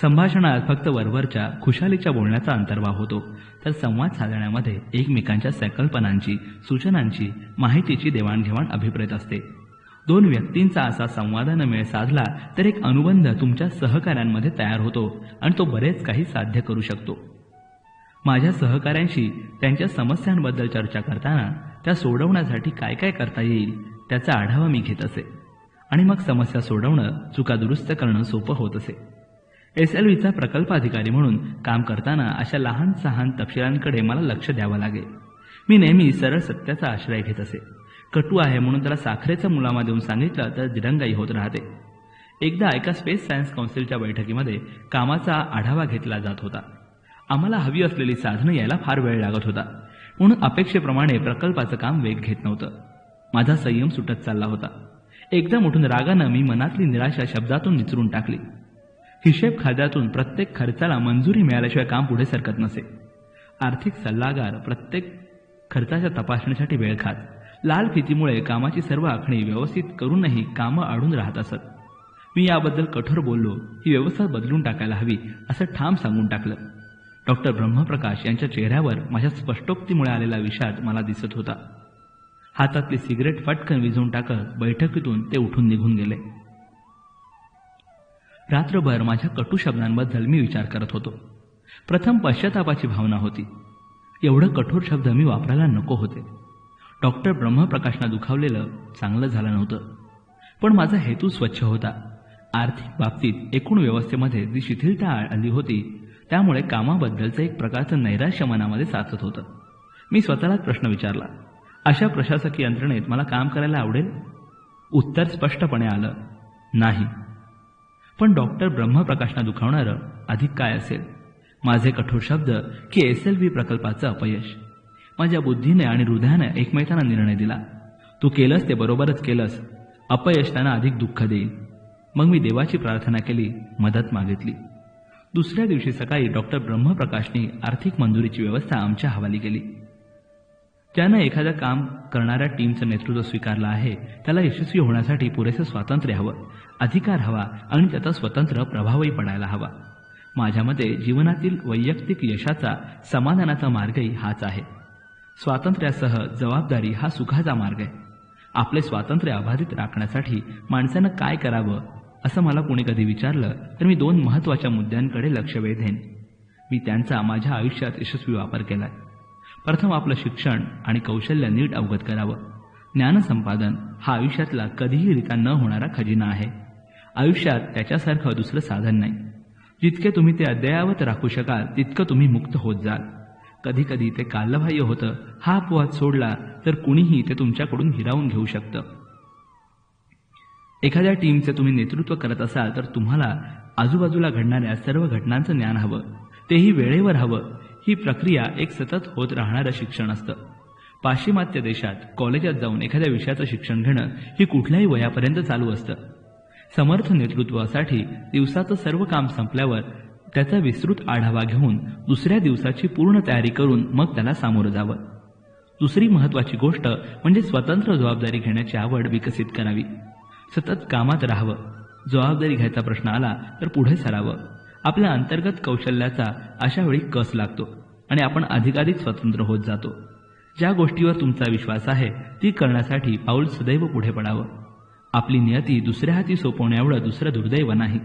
संभाषणात फक्त वरवरच्या खुशालीच्या बोलण्याचा अंतर्भाव होतो, तर संवाद साधण्यामध्ये एकमेकांच्या संकल्पनांची, सूचनांची, माहितीची देवाणघेवाण अभिप्रेत असते. दोन व्यक्तींचा असा संवादानं मेळ साधला तर एक अनुबंध तुमच्या सहकाऱ्यांमध्ये तयार होतो आणि तो बरेच काही साध्य करू शकतो. माझ्या सहकाऱ्यांशी त्यांच्या समस्यांबद्दल चर्चा करताना त्या सोडवण्यासाठी काय काय करता येईल त्याचा आढावा मी घेत असे आणि मग समस्या सोडवणं, चुका दुरुस्त करणं सोपं होत असे. SLVचा प्रकल्प अधिकारी म्हणून काम करताना अशा लहान सहान तपशिलांकडे मला लक्ष द्यावं लागे. मी नेहमी सरळ सत्याचा आश्रय घेत असे. कटू आहे म्हणून त्याला साखरेचा मुलामा देऊन सांगितलं तर दिरंगाई होत राहते. एकदा एका स्पेस सायन्स काउन्सिलच्या बैठकीमध्ये कामाचा आढावा घेतला जात होता. आम्हाला हवी असलेली साधनं यायला फार वेळ लागत होता, म्हणून अपेक्षेप्रमाणे प्रकल्पाचं काम वेग घेत नव्हतं. माझा संयम सुटत चालला होता. एकदम उठून रागानं मी मनातली निराशा शब्दातून निचरून टाकली. हिशेब खात्यातून प्रत्येक खर्चाला मंजुरी मिळाल्याशिवाय काम पुढे सरकत नसे. आर्थिक सल्लागार प्रत्येक खर्चाच्या तपासणीसाठी वेळ खात. लाल फितीमुळे कामाची सर्व आखणी व्यवस्थित करूनही कामं अडून राहत असत. मी याबद्दल कठोर बोललो. ही व्यवस्था बदलून टाकायला हवी असं ठाम सांगून टाकलं. डॉक्टर ब्रह्मप्रकाश यांच्या चेहऱ्यावर माझ्या स्पष्टोक्तीमुळे आलेला विषाद मला दिसत होता. हातातली सिगरेट फटकन विझवून टाकत बैठकीतून ते उठून निघून गेले. रात्रभर माझ्या कटू शब्दांबद्दल मी विचार करत होतो. प्रथम पश्चातापाची भावना होती. एवढं कठोर शब्द मी वापरायला नको होते. डॉक्टर ब्रह्मप्रकाशना दुखावलेलं चांगलं झालं नव्हतं, पण माझा हेतू स्वच्छ होता. आर्थिक बाबतीत एकूण व्यवस्थेमध्ये जी शिथिलता आली होती त्यामुळे कामाबद्दलचं एक प्रकारचं नैराश्य मनामध्ये साचत होतं. मी स्वतःलाच प्रश्न विचारला, अशा प्रशासकीय यंत्रणेत मला काम करायला आवडेल? उत्तर स्पष्टपणे आलं, नाही. पण डॉक्टर ब्रह्मप्रकाशना दुखावणारं अधिक काय असेल? माझे कठोर शब्द की SLV प्रकल्पाचं अपयश. माझ्या बुद्धीने आणि हृदयाने एकमेकांना निर्णय दिला. तू केलंस ते बरोबरच केलंस. अपयश त्यांना अधिक दुःख देईल. मग मी देवाची प्रार्थना केली, मदत मागितली. दुसऱ्या दिवशी सकाळी डॉक्टर ब्रह्मप्रकाशनी आर्थिक मंजुरीची व्यवस्था आमच्या हवाली केली. ज्यानं एखाद्या काम करणाऱ्या टीमचं नेतृत्व स्वीकारलं आहे त्याला यशस्वी होण्यासाठी पुरेसं स्वातंत्र्य हवं, अधिकार हवा आणि त्याचा स्वतंत्र प्रभावही पडायला हवा. माझ्या मते जीवनातील वैयक्तिक यशाचा, समाधानाचा मार्गही हाच आहे. स्वातंत्र्यासह जबाबदारी हा सुखाचा मार्ग आहे. आपले स्वातंत्र्य अबाधित राखण्यासाठी माणसानं काय करावं असं मला कोणी कधी विचारलं तर मी 2 महत्त्वाच्या मुद्द्यांकडे लक्ष वेधेन. मी त्यांचा माझ्या आयुष्यात यशस्वी वापर केलाय. प्रथम आपलं शिक्षण आणि कौशल्य नीट अवगत करावं. ज्ञानसंपादन हा आयुष्यातला कधीही रिता न होणारा खजिना आहे. आयुष्यात त्याच्यासारखं दुसरं साधन नाही. जितके तुम्ही ते अद्ययावत राखू शकाल तितकं तुम्ही मुक्त होत जाल. कधी कधी ते कालबाह्य होतं. हा अपवाद सोडला तर कुणीही ते तुमच्याकडून हिरावून घेऊ शकतं. एखाद्या टीमचे तुम्ही नेतृत्व करत असाल तर तुम्हाला आजूबाजूला घडणाऱ्या सर्व घटनांचं ज्ञान हवं, तेही वेळेवर हवं. ही प्रक्रिया एक सतत होत राहणारं शिक्षण असतं. पाश्चिमात्य देशात कॉलेजात जाऊन एखाद्या विषयाचं शिक्षण घेणं ही कुठल्याही वयापर्यंत चालू असतं. समर्थ नेतृत्वासाठी दिवसाचं सर्व काम संपल्यावर त्याचा विस्तृत आढावा घेऊन दुसऱ्या दिवसाची पूर्ण तयारी करून मग त्याला सामोरं जावं. दुसरी महत्त्वाची गोष्ट म्हणजे स्वतंत्र जबाबदारी घेण्याची आवड विकसित करावी. सतत कामात राहावं. जबाबदारी घ्यायचा प्रश्न आला तर पुढे सरावं. आपल्या अंतर्गत कौशल्याचा अशा वेळी कस लागतो आणि आपण अधिकाधिक स्वतंत्र होत जातो. ज्या गोष्टीवर तुमचा विश्वास आहे ती करण्यासाठी पाऊल सदैव पुढे पडावं. आपली नियती दुसऱ्या हाती सोपवण्याएवढं दुसरं दुर्दैव नाही.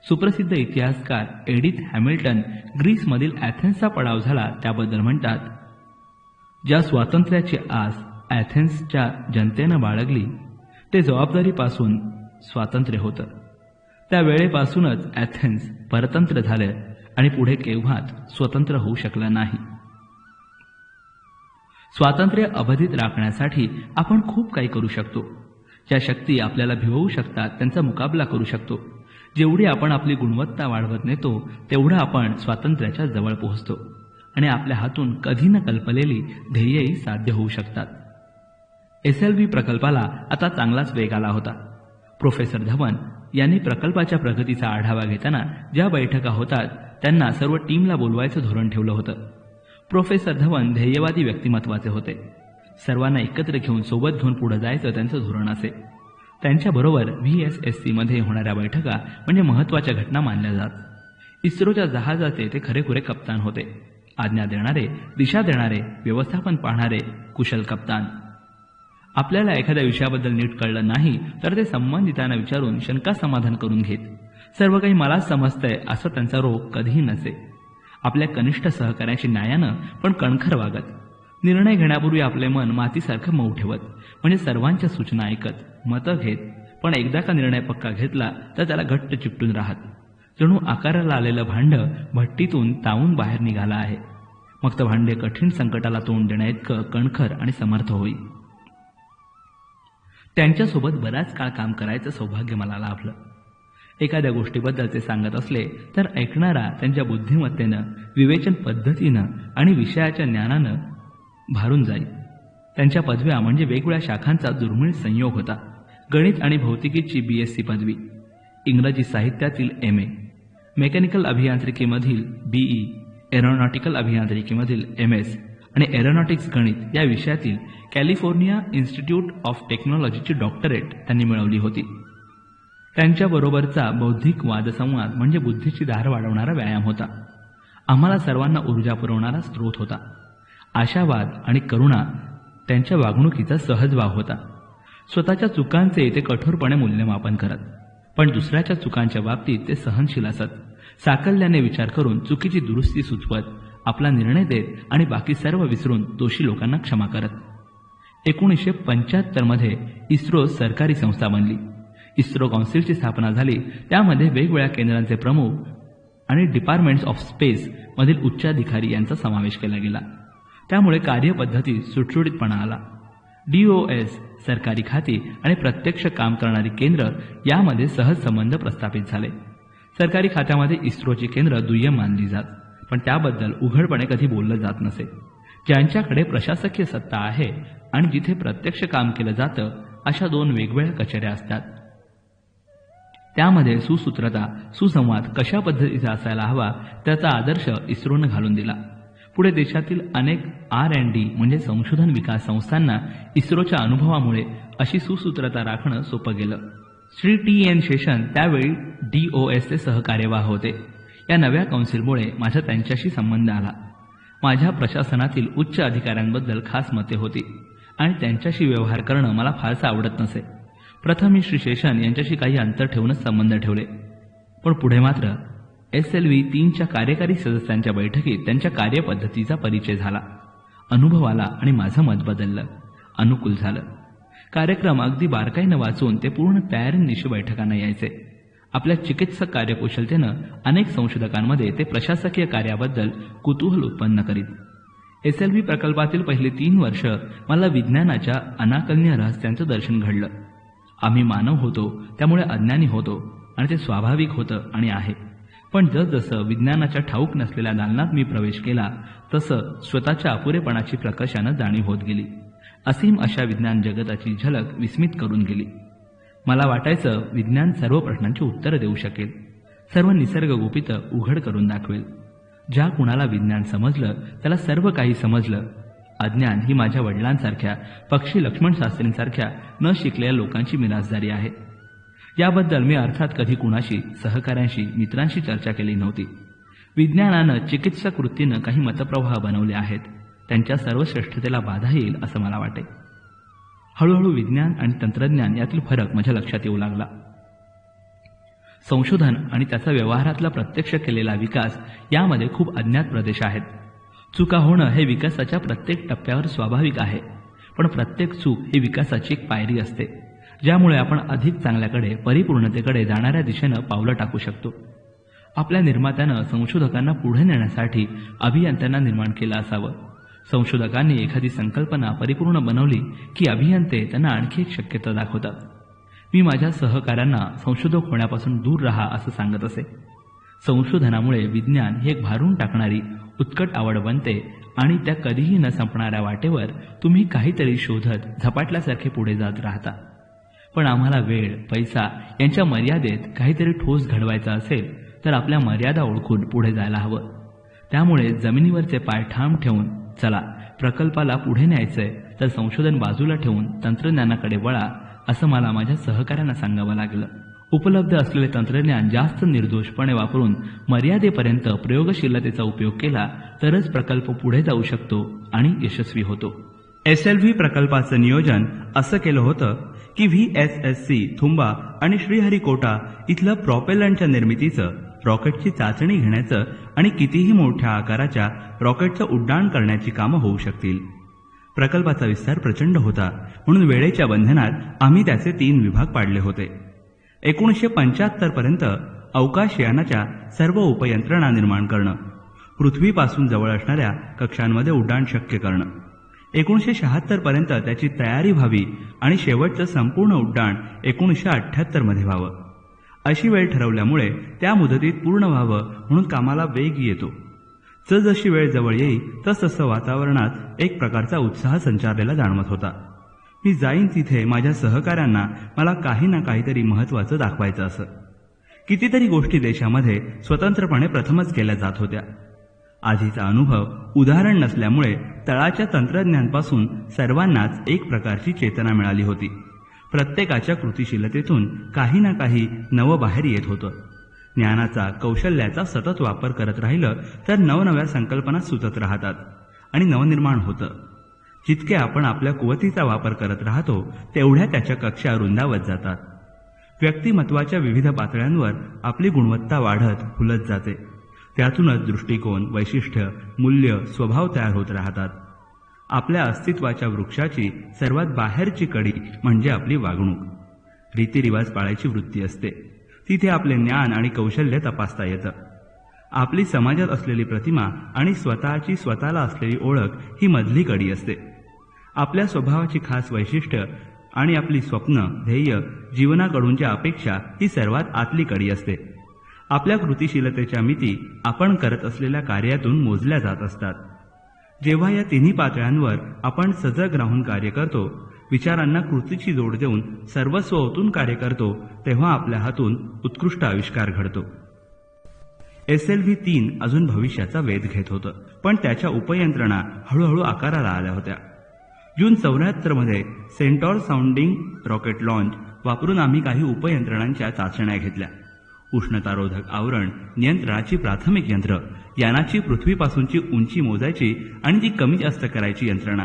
सुप्रसिद्ध इतिहासकार एडिथ हॅमिल्टन ग्रीसमधील ॲथेन्सचा पडाव झाला त्याबद्दल म्हणतात, ज्या स्वातंत्र्याची आस ॲथेन्सच्या जनतेनं बाळगली ते जबाबदारीपासून स्वातंत्र्य होतं. त्या वेळेपासूनच ॲथेन्स परतंत्र झाले आणि पुढे केव्हाच स्वतंत्र होऊ शकलं नाही. स्वातंत्र्य अबाधित राखण्यासाठी आपण खूप काही करू शकतो. ज्या शक्ती आपल्याला भिववू शकतात त्यांचा मुकाबला करू शकतो. जेवढी आपण आपली गुणवत्ता वाढवत नेतो तेवढं आपण स्वातंत्र्याच्या जवळ पोहोचतो आणि आपल्या हातून कधी न कल्पलेली ध्येयही साध्य होऊ शकतात. SLV प्रकल्पाला आता चांगलाच वेग आला होता. प्रोफेसर धवन यांनी प्रकल्पाच्या प्रगतीचा आढावा घेताना ज्या बैठका होतात त्यांना सर्व टीमला बोलवायचं धोरण ठेवलं होतं. प्रोफेसर धवन ध्येयवादी व्यक्तिमत्वाचे होते. सर्वांना एकत्र घेऊन सोबत घेऊन पुढे जायचं त्यांचं धोरण असे. त्यांच्याबरोबर VSSC मध्ये होणाऱ्या बैठका म्हणजे महत्त्वाच्या घटना मानल्या जात. इस्रोच्या जहाजाचे ते खरेखुरे कप्तान होते. आज्ञा देणारे, दिशा देणारे, व्यवस्थापन पाहणारे कुशल कप्तान. आपल्याला एखाद्या विषयाबद्दल नीट कळलं नाही तर ते संबंधितांना विचारून शंका समाधान करून घेत. सर्व काही मलाच समजतंय असं त्यांचा रोग कधीही नसे. आपल्या कनिष्ठ सहकार्याशी न्यायानं पण कणखर वागत. निर्णय घेण्यापूर्वी आपले मन मातीसारखं मऊ ठेवत, म्हणजे सर्वांच्या सूचना ऐकत, मतं घेत, पण एकदा का निर्णय पक्का घेतला तर त्याला घट्ट चिपटून राहत. जणू आकाराला आलेलं भांडं भट्टीतून तावून बाहेर निघालं आहे. मग ते भांडे कठीण संकटाला तोंड देण्याइतकं कणखर आणि समर्थ होईल. त्यांच्यासोबत बराच काळ काम करायचं सौभाग्य मला लाभलं. एखाद्या गोष्टीबद्दल ते सांगत असले तर ऐकणारा त्यांच्या बुद्धिमत्तेनं, विवेचन पद्धतीनं आणि विषयाच्या ज्ञानानं भारून जाईल. त्यांच्या पदव्या म्हणजे वेगवेगळ्या शाखांचा दुर्मिळ संयोग होता. गणित आणि भौतिकीची BSc पदवी, इंग्रजी साहित्यातील MA, मेकॅनिकल अभियांत्रिकीमधील BE, एरोनॉटिकल अभियांत्रिकीमधील MS आणि एरोनॉटिक्स गणित या विषयातील कॅलिफोर्निया इन्स्टिट्यूट ऑफ टेक्नॉलॉजीची डॉक्टरेट त्यांनी मिळवली होती. त्यांच्याबरोबरचा बौद्धिक वादसंवाद म्हणजे बुद्धीची धार वाढवणारा व्यायाम होता. आम्हाला सर्वांना ऊर्जा पुरवणारा स्रोत होता. आशावाद आणि करुणा त्यांच्या वागणुकीचा सहजभाव होता. स्वतःच्या चुकांचे ते कठोरपणे मूल्यमापन करत, पण दुसऱ्याच्या चुकांच्या बाबतीत ते सहनशील असत. साकल्याने विचार करून चुकीची दुरुस्ती सुचवत, आपला निर्णय देत आणि बाकी सर्व विसरून दोषी लोकांना क्षमा करत. 1975 मध्ये इस्रो सरकारी संस्था बनली. इस्रो कौन्सिलची स्थापना झाली. त्यामध्ये वेगवेगळ्या केंद्रांचे प्रमुख आणि डिपार्टमेंट्स ऑफ स्पेस मधील उच्चाधिकारी यांचा समावेश केला गेला. त्यामुळे कार्यपद्धतीत सुटसुटीतपणा आला. DOS सरकारी खाती आणि प्रत्यक्ष काम करणारी केंद्र यामध्ये सहज संबंध प्रस्थापित झाले. सरकारी खात्यामध्ये इस्रोची केंद्र दुय्यम मानली जात, पण त्याबद्दल उघडपणे कधी बोललं जात नसे. ज्यांच्याकडे प्रशासकीय सत्ता आहे आणि जिथे प्रत्यक्ष काम केलं जातं अशा दोन वेगवेगळ्या कचेऱ्या असतात. त्यामध्ये सुसूत्रता, सुसंवाद कशा पद्धतीचा असायला हवा त्याचा आदर्श इस्रोनं घालून दिला. पुढे देशातील अनेक R&D म्हणजे संशोधन विकास संस्थांना इस्रोच्या अनुभवामुळे अशी सुसूत्रता राखणं सोपं गेलं. श्री TN शेषन त्यावेळी DOSचे सहकार्यवाह होते. या नव्या कौन्सिलमुळे माझा त्यांच्याशी संबंध आला. माझ्या प्रशासनातील उच्च अधिकाऱ्यांबद्दल खास मते होती आणि त्यांच्याशी व्यवहार करणं मला फारसं आवडत नसे. प्रथम मी श्री शेषन यांच्याशी काही अंतर ठेवूनच संबंध ठेवले, पण पुढे मात्र SLV 3च्या कार्यकारी सदस्यांच्या बैठकीत त्यांच्या कार्यपद्धतीचा परिचय झाला. अनुभव आला आणि माझं मत बदललं, अनुकूल झालं. कार्यक्रम अगदी बारकाईनं वाचून ते पूर्ण तयारीनिशी बैठकांना यायचे. आपल्या चिकित्सक कार्यकुशलतेनं अनेक संशोधकांमध्ये ते प्रशासकीय कार्याबद्दल कुतूहल उत्पन्न करीत. SLV प्रकल्पातील पहिली 3 वर्ष मला विज्ञानाच्या अनाकलनीय रहस्यांचं दर्शन घडलं. आम्ही मानव होतो, त्यामुळे अज्ञानी होतो आणि ते स्वाभाविक होतं आणि आहे. पण जसजसं विज्ञानाच्या ठाऊक नसलेल्या दालनात मी प्रवेश केला तसं स्वतःच्या अपुरेपणाची प्रकर्षानं जाणीव होत गेली. असीम अशा विज्ञान जगताची झलक विस्मित करून गेली. मला वाटायचं विज्ञान सर्व प्रश्नांची उत्तरं देऊ शकेल, सर्व निसर्ग गुपितं उघड करून दाखवेल. ज्या कुणाला विज्ञान समजलं त्याला सर्व काही समजलं. अज्ञान ही माझ्या वडिलांसारख्या, पक्षी लक्ष्मण शास्त्रींसारख्या न शिकलेल्या लोकांची मिरासदारी आहे. याबद्दल मी अर्थात कधी कुणाशी, सहकाऱ्यांशी, मित्रांशी चर्चा केली नव्हती. विज्ञानानं चिकित्सक वृत्तीनं काही मतप्रवाह बनवले आहेत. त्यांच्या सर्वश्रेष्ठतेला बाधा येईल असं मला वाटे. हळूहळू विज्ञान आणि तंत्रज्ञान यातील फरक माझ्या लक्षात येऊ लागला. संशोधन आणि त्याचा व्यवहारातला प्रत्यक्ष केलेला विकास यामध्ये खूप अज्ञात प्रदेश आहेत. चुका होणं हे विकासाच्या प्रत्येक टप्प्यावर स्वाभाविक आहे, पण प्रत्येक चूक ही विकासाची एक पायरी असते, ज्यामुळे आपण अधिक चांगल्याकडे, परिपूर्णतेकडे जाणाऱ्या दिशेनं पावलं टाकू शकतो. आपल्या निर्मात्यानं संशोधकांना पुढे नेण्यासाठी अभियंत्यांना निर्माण केलं असावं. संशोधकांनी एखादी संकल्पना परिपूर्ण बनवली की अभियंते त्यांना आणखी एक शक्यता दाखवतात. मी माझ्या सहकाऱ्यांना संशोधक होण्यापासून दूर राहा असं सांगत असे. संशोधनामुळे विज्ञान ही एक भारून टाकणारी उत्कट आवड बनते आणि त्या कधीही न संपणाऱ्या वाटेवर तुम्ही काहीतरी शोधत झपाटल्यासारखे पुढे जात राहता. पण आम्हाला वेळ, पैसा यांच्या मर्यादेत काहीतरी ठोस घडवायचं असेल तर आपल्या मर्यादा ओळखून पुढे जायला हवं. त्यामुळे जमिनीवरचे पाय ठाम ठेवून चला प्रकल्पाला पुढे न्यायचंय तर संशोधन बाजूला ठेवून तंत्रज्ञानाकडे वळा, असं मला माझ्या सहकाऱ्यांना सांगावं लागलं. उपलब्ध असलेले तंत्रज्ञान जास्त निर्दोषपणे वापरून मर्यादेपर्यंत प्रयोगशीलतेचा उपयोग केला तरच प्रकल्प पुढे जाऊ शकतो आणि यशस्वी होतो. SLV प्रकल्पाचं नियोजन असं केलं होतं की VSSC थुंबा आणि श्रीहरिकोटा इथलं प्रॉपेलंटच्या निर्मितीचं, रॉकेटची चाचणी घेण्याचं आणि कितीही मोठ्या आकाराच्या रॉकेटचं उड्डाण करण्याची कामं होऊ शकतील. प्रकल्पाचा विस्तार प्रचंड होता म्हणून वेळेच्या बंधनात आम्ही त्याचे 3 विभाग पाडले होते. 1975 पर्यंत अवकाशयानाच्या सर्व उपयंत्रणा निर्माण करणं, पृथ्वीपासून जवळ असणाऱ्या कक्षांमध्ये उड्डाण शक्य करणं, 1976 पर्यंत त्याची तयारी व्हावी आणि शेवटचं संपूर्ण उड्डाण 1978 मध्ये व्हावं. अशी वेळ ठरवल्यामुळे त्या मुदतीत पूर्ण व्हावं म्हणून कामाला वेग येतो. जसजशी वेळ जवळ येईल तसतसं वातावरणात एक प्रकारचा उत्साह संचारलेला जाणवत होता. मी जाईन तिथे माझ्या सहकाऱ्यांना मला काही ना काहीतरी महत्त्वाचं दाखवायचं असं. कितीतरी गोष्टी देशामध्ये स्वतंत्रपणे प्रथमच केल्या जात होत्या. आधीचा अनुभव उदाहरण नसल्यामुळे तळाच्या तंत्रज्ञानापासून सर्वांनाच एक प्रकारची चेतना मिळाली होती. प्रत्येकाच्या कृतिशीलतेतून काही ना काही नवं बाहेर येत होतं. ज्ञानाचा, कौशल्याचा सतत वापर करत राहिलं तर नवनव्या संकल्पना सुचत राहतात आणि नवनिर्माण होतं. जितके आपण आपल्या कुवतीचा वापर करत राहतो तेवढ्या त्याच्या कक्षा रुंदावत जातात. व्यक्तिमत्वाच्या विविध पातळ्यांवर आपली गुणवत्ता वाढत फुलत जाते. त्यातूनच दृष्टिकोन, वैशिष्ट्य, मूल्य, स्वभाव तयार होत राहतात. आपल्या अस्तित्वाच्या वृक्षाची सर्वात बाहेरची कडी म्हणजे आपली वागणूक. रीतिरिवाज पाळायची वृत्ती असते. तिथे आपले ज्ञान आणि कौशल्य तपासता येतं. आपली समाजात असलेली प्रतिमा आणि स्वतःची स्वतःला असलेली ओळख ही मधली कडी असते. आपल्या स्वभावाची खास वैशिष्ट्य आणि आपली स्वप्न, ध्येय, जीवनाकडूनच्या अपेक्षा ही सर्वात आतली कडी असते. आपल्या कृतिशीलतेच्या मिती आपण करत असलेल्या कार्यातून मोजल्या जात असतात. जेव्हा या तिन्ही पातळ्यांवर आपण सजग राहून कार्य करतो, विचारांना कृतीची जोड देऊन सर्वस्व ओतून कार्य करतो, तेव्हा आपल्या हातून उत्कृष्ट आविष्कार घडतो. SLV 3 अजून भविष्याचा वेध घेत होतं, पण त्याच्या उपयंत्रणा हळूहळू आकाराला आल्या होत्या. जून 74 मध्ये सेंटॉर साऊंडिंग रॉकेट लॉन्च वापरून आम्ही काही उपयंत्रणांच्या चाचण्या घेतल्या. उष्णतारोधक आवरण, नियंत्रणाची प्राथमिक यंत्र, यानाची पृथ्वीपासूनची उंची मोजायची आणि ती कमी जास्त करायची यंत्रणा,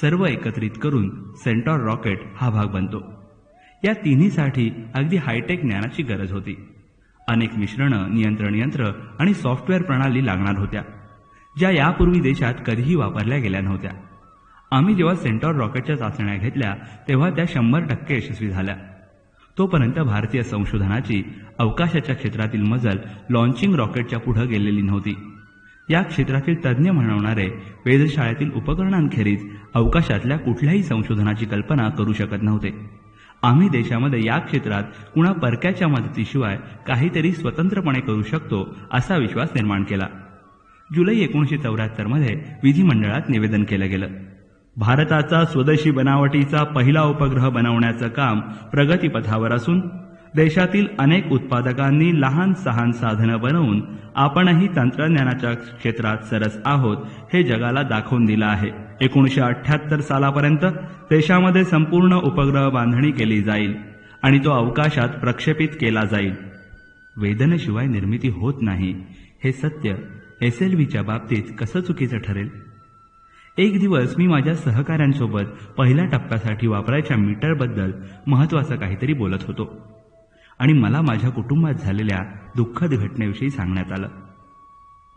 सर्व एकत्रित करून सेंटॉर रॉकेट हा भाग बनतो. या तिन्हीसाठी अगदी हायटेक ज्ञानाची गरज होती. अनेक मिश्रणं, नियंत्रण यंत्र आणि सॉफ्टवेअर प्रणाली लागणार होत्या, ज्या यापूर्वी देशात कधीही वापरल्या गेल्या नव्हत्या. आम्ही जेव्हा सेंटॉर रॉकेटच्या चाचण्या घेतल्या तेव्हा त्या 100% यशस्वी झाल्या. तोपर्यंत भारतीय संशोधनाची अवकाशाच्या क्षेत्रातील मजल लॉन्चिंग रॉकेटच्या पुढे गेलेली नव्हती. या क्षेत्रातील तज्ज्ञ म्हणवणारे वेधशाळेतील उपकरणांखेरीज अवकाशातल्या कुठल्याही संशोधनाची कल्पना करू शकत नव्हते. आम्ही देशामध्ये या क्षेत्रात कुणा परक्याच्या मदतीशिवाय काहीतरी स्वतंत्रपणे करू शकतो असा विश्वास निर्माण केला. जुलै 1974 मध्ये विधिमंडळात निवेदन केलं गेलं. भारताचा स्वदेशी बनावटीचा पहिला उपग्रह बनवण्याचं काम प्रगतीपथावर असून देशातील अनेक उत्पादकांनी लहान सहान साधनं बनवून आपणही तंत्रज्ञानाच्या क्षेत्रात सरस आहोत हे जगाला दाखवून दिलं आहे. 1978 सालापर्यंत देशामध्ये संपूर्ण उपग्रह बांधणी केली जाईल आणि तो अवकाशात प्रक्षेपित केला जाईल. वेदनेशिवाय निर्मिती होत नाही हे सत्य SLVच्या बाबतीत कसं चुकीचं ठरेल? एक दिवस मी माझ्या सहकाऱ्यांसोबत पहिल्या टप्प्यासाठी वापरायच्या मीटरबद्दल महत्त्वाचं काहीतरी बोलत होतो आणि मला माझ्या कुटुंबात झालेल्या दुःखद घटनेविषयी सांगण्यात आलं.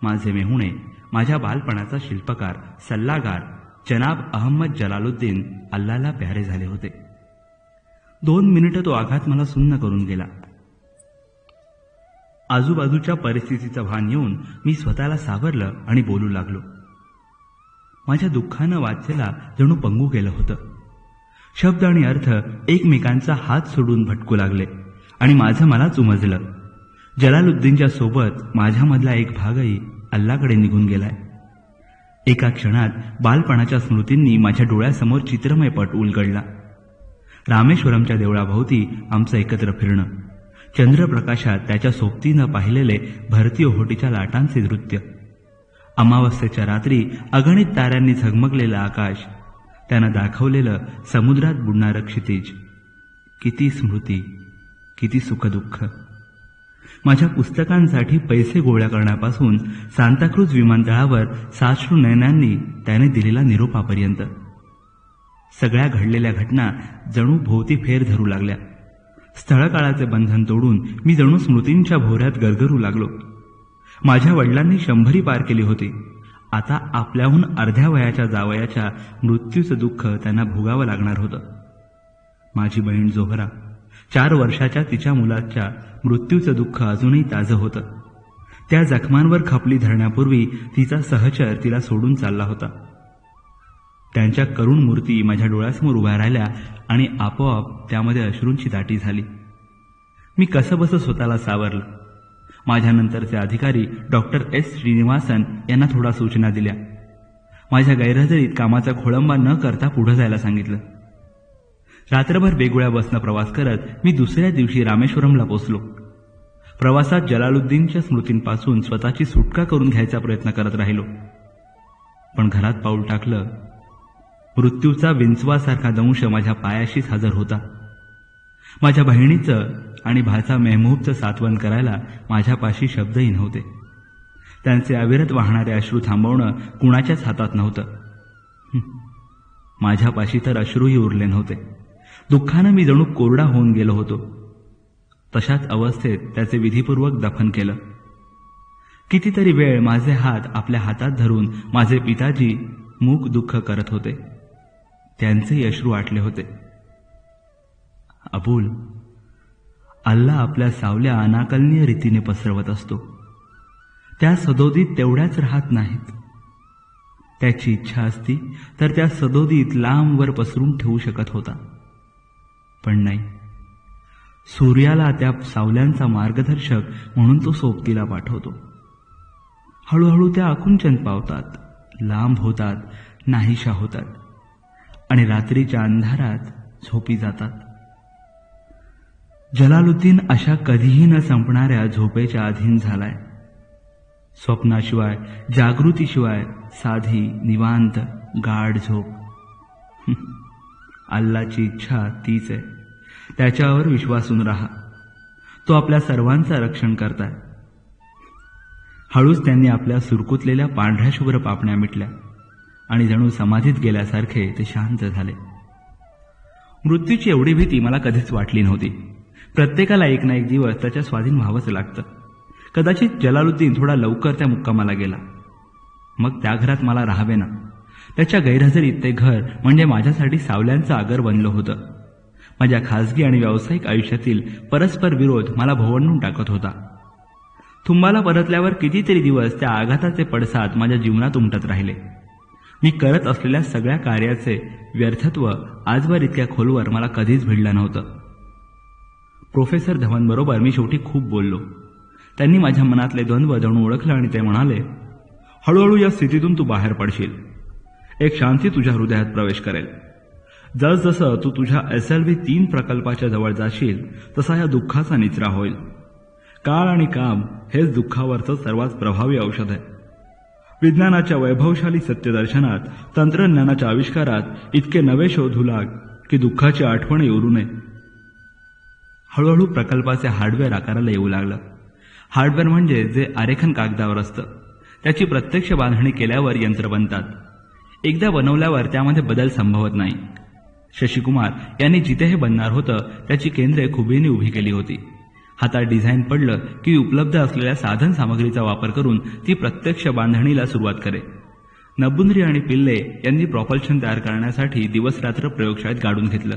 माझे मेहुणे, माझ्या बालपणाचा शिल्पकार, सल्लागार जनाब अहमद जलालुद्दीन अल्लाला प्यारे झाले होते. 2 मिनिटं तो आघात मला सुन्न करून गेला. आजूबाजूच्या परिस्थितीचं भान येऊन मी स्वतःला सावरलं आणि बोलू लागलो. माझ्या दुःखानं वाचेला जणू पंगू केलं होतं. शब्द आणि अर्थ एकमेकांचा हात सोडून भटकू लागले आणि माझं मलाच उमजलं. जलालुद्दीनच्या सोबत माझ्यामधला एक भागही अल्लाकडे निघून गेलाय. एका क्षणात बालपणाच्या स्मृतींनी माझ्या डोळ्यासमोर चित्रमय पट उलगडला. रामेश्वरमच्या देवळाभोवती आमचं एकत्र फिरणं, चंद्रप्रकाशात त्याच्या सोबतीनं पाहिलेले भरती ओहोटीच्या लाटांचे नृत्य, अमावस्येच्या रात्री अगणित ताऱ्यांनी झगमगलेलं आकाश, त्यानं दाखवलेलं समुद्रात बुडणारं क्षितिज. किती स्मृती, किती सुखदुःख. माझ्या पुस्तकांसाठी पैसे गोळा करण्यापासून सांताक्रूज विमानतळावर साश्रू नयनांनी त्याने दिलेला निरोपापर्यंत सगळ्या घडलेल्या घटना जणू भोवती फेर धरू लागल्या. स्थळकाळाचे बंधन तोडून मी जणू स्मृतींच्या भोवऱ्यात गरगरू लागलो. माझ्या वडिलांनी 100 पार केली होती. आता आपल्याहून अर्ध्या वयाच्या जावयाच्या मृत्यूचं दुःख त्यांना भोगावं लागणार होतं. माझी बहीण जोहरा 4 वर्षाच्या तिच्या मुलाच्या मृत्यूचं दुःख अजूनही ताजं होतं. त्या जखमांवर खपली धरण्यापूर्वी तिचा सहचर तिला सोडून चालला होता. त्यांच्या करुण मूर्ती माझ्या डोळ्यासमोर उभ्या राहिल्या आणि आपोआप त्यामध्ये अश्रूंची दाटी झाली. मी कसंबसं स्वतःला सावरलं. माझ्यानंतरचे अधिकारी डॉक्टर एस श्रीनिवासन यांना थोडा सूचना दिल्या. माझ्या गैरहजेरीत कामाचा खोळंबा न करता पुढे जायला सांगितलं. रात्रभर वेगवेगळ्या बसनं प्रवास करत मी दुसऱ्या दिवशी रामेश्वरमला पोचलो. प्रवासात जलालुद्दीनच्या स्मृतींपासून स्वतःची सुटका करून घ्यायचा प्रयत्न करत राहिलो. पण घरात पाऊल टाकलं, मृत्यूचा विंचवासारखा दंश माझ्या पायाशीच हजर होता. माझ्या बहिणीचं आणि भाचा मेहमूबचं सात्वन करायला माझ्यापाशी शब्दही नव्हते. त्यांचे अविरत वाहणारे अश्रू थांबवणं कुणाच्याच हातात नव्हतं. माझ्यापाशी तर अश्रूही उरले नव्हते. दुःखानं मी जणू कोरडा होऊन गेलो होतो. तशाच अवस्थेत त्याचे विधीपूर्वक दफन केलं. कितीतरी वेळ माझे हात आपल्या हातात धरून माझे पिताजी मूक दुःख करत होते. त्यांचेही अश्रू आटले होते. अबुल, अल्लाह आपल्या सावल्या अनाकलनीय रीतीने पसरवत असतो. त्या सदोदीत तेवढ्याच राहत नाहीत. त्याची इच्छा असती तर त्या सदोदीत लांबवर पसरून ठेवू शकत होता. पण नाही, सूर्याला त्या सावल्यांचा मार्गदर्शक म्हणून तो सोबतीला पाठवतो. हळूहळू त्या आकुंचन पावतात, लांब होतात, नाहीशा होतात आणि रात्रीच्या अंधारात झोपी जातात. जलालुद्दीन अशा कधीही न संपणाऱ्या झोपेच्या अधीन झालाय. स्वप्नाशिवाय, जागृतीशिवाय साधी निवांत गाढ झोप. अल्लाची इच्छा तीच आहे. त्याच्यावर विश्वासून राहा. तो आपल्या सर्वांचं रक्षण करताय. हळूच त्यांनी आपल्या सुरकुतलेल्या पांढऱ्या शुभ्र पापण्या मिटल्या आणि जणू समाधीत गेल्यासारखे ते शांत झाले. मृत्यूची एवढी भीती मला कधीच वाटली नव्हती. प्रत्येकाला एक ना एक दिवस त्याच्या स्वाधीन व्हावंच लागतं. कदाचित जलालुद्दीन थोडा लवकर त्या मुक्कामाला गेला. मग त्या घरात मला राहावे ना. त्याच्या गैरहजेरीत ते घर म्हणजे माझ्यासाठी सावल्यांचं आगर बनलं होतं. माझ्या खासगी आणि व्यावसायिक आयुष्यातील परस्पर विरोध मला भोवणून टाकत होता. तुंबाला परतल्यावर कितीतरी दिवस त्या आघाताचे पडसाद माझ्या जीवनात उमटत राहिले. मी करत असलेल्या सगळ्या कार्याचे व्यर्थत्व आजवर इतक्या खोलवर मला कधीच भिडलं नव्हतं. प्रोफेसर धवनबरोबर मी शेवटी खूप बोललो. त्यांनी माझ्या मनातले द्वंद्व जणू ओळखलं आणि ते म्हणाले, हळूहळू या स्थितीतून तू बाहेर पडशील. एक शांती तुझ्या हृदयात प्रवेश करेल. जसजसं तू तुझ्या SLV 3 प्रकल्पाच्या जवळ जाशील तसा या दुःखाचा निचरा होईल. काळ आणि काम हेच दुःखावरचं सर्वात प्रभावी औषध आहे. विज्ञानाच्या वैभवशाली सत्यदर्शनात, तंत्रज्ञानाच्या आविष्कारात इतके नवे शोधू लाग की दुःखाची आठवण येऊ नये. हळूहळू प्रकल्पाचे हार्डवेअर आकाराला येऊ लागलं. हार्डवेअर म्हणजे जे आरेखन कागदावर असतं. त्याची प्रत्यक्ष बांधणी केल्यावर यंत्र बनतात. एकदा बनवल्यावर त्यामध्ये बदल संभवत नाही. शशिकुमार यांनी जिथे हे बनणार होतं त्याची केंद्रे खुबीने उभी केली होती. हातात डिझाईन पडलं की उपलब्ध असलेल्या साधन सामग्रीचा वापर करून ती प्रत्यक्ष बांधणीला सुरुवात करे. नबुंद्री आणि पिल्ले यांनी प्रॉपल्शन तयार करण्यासाठी दिवसरात्र प्रयोगशाळेत गाडून घेतलं.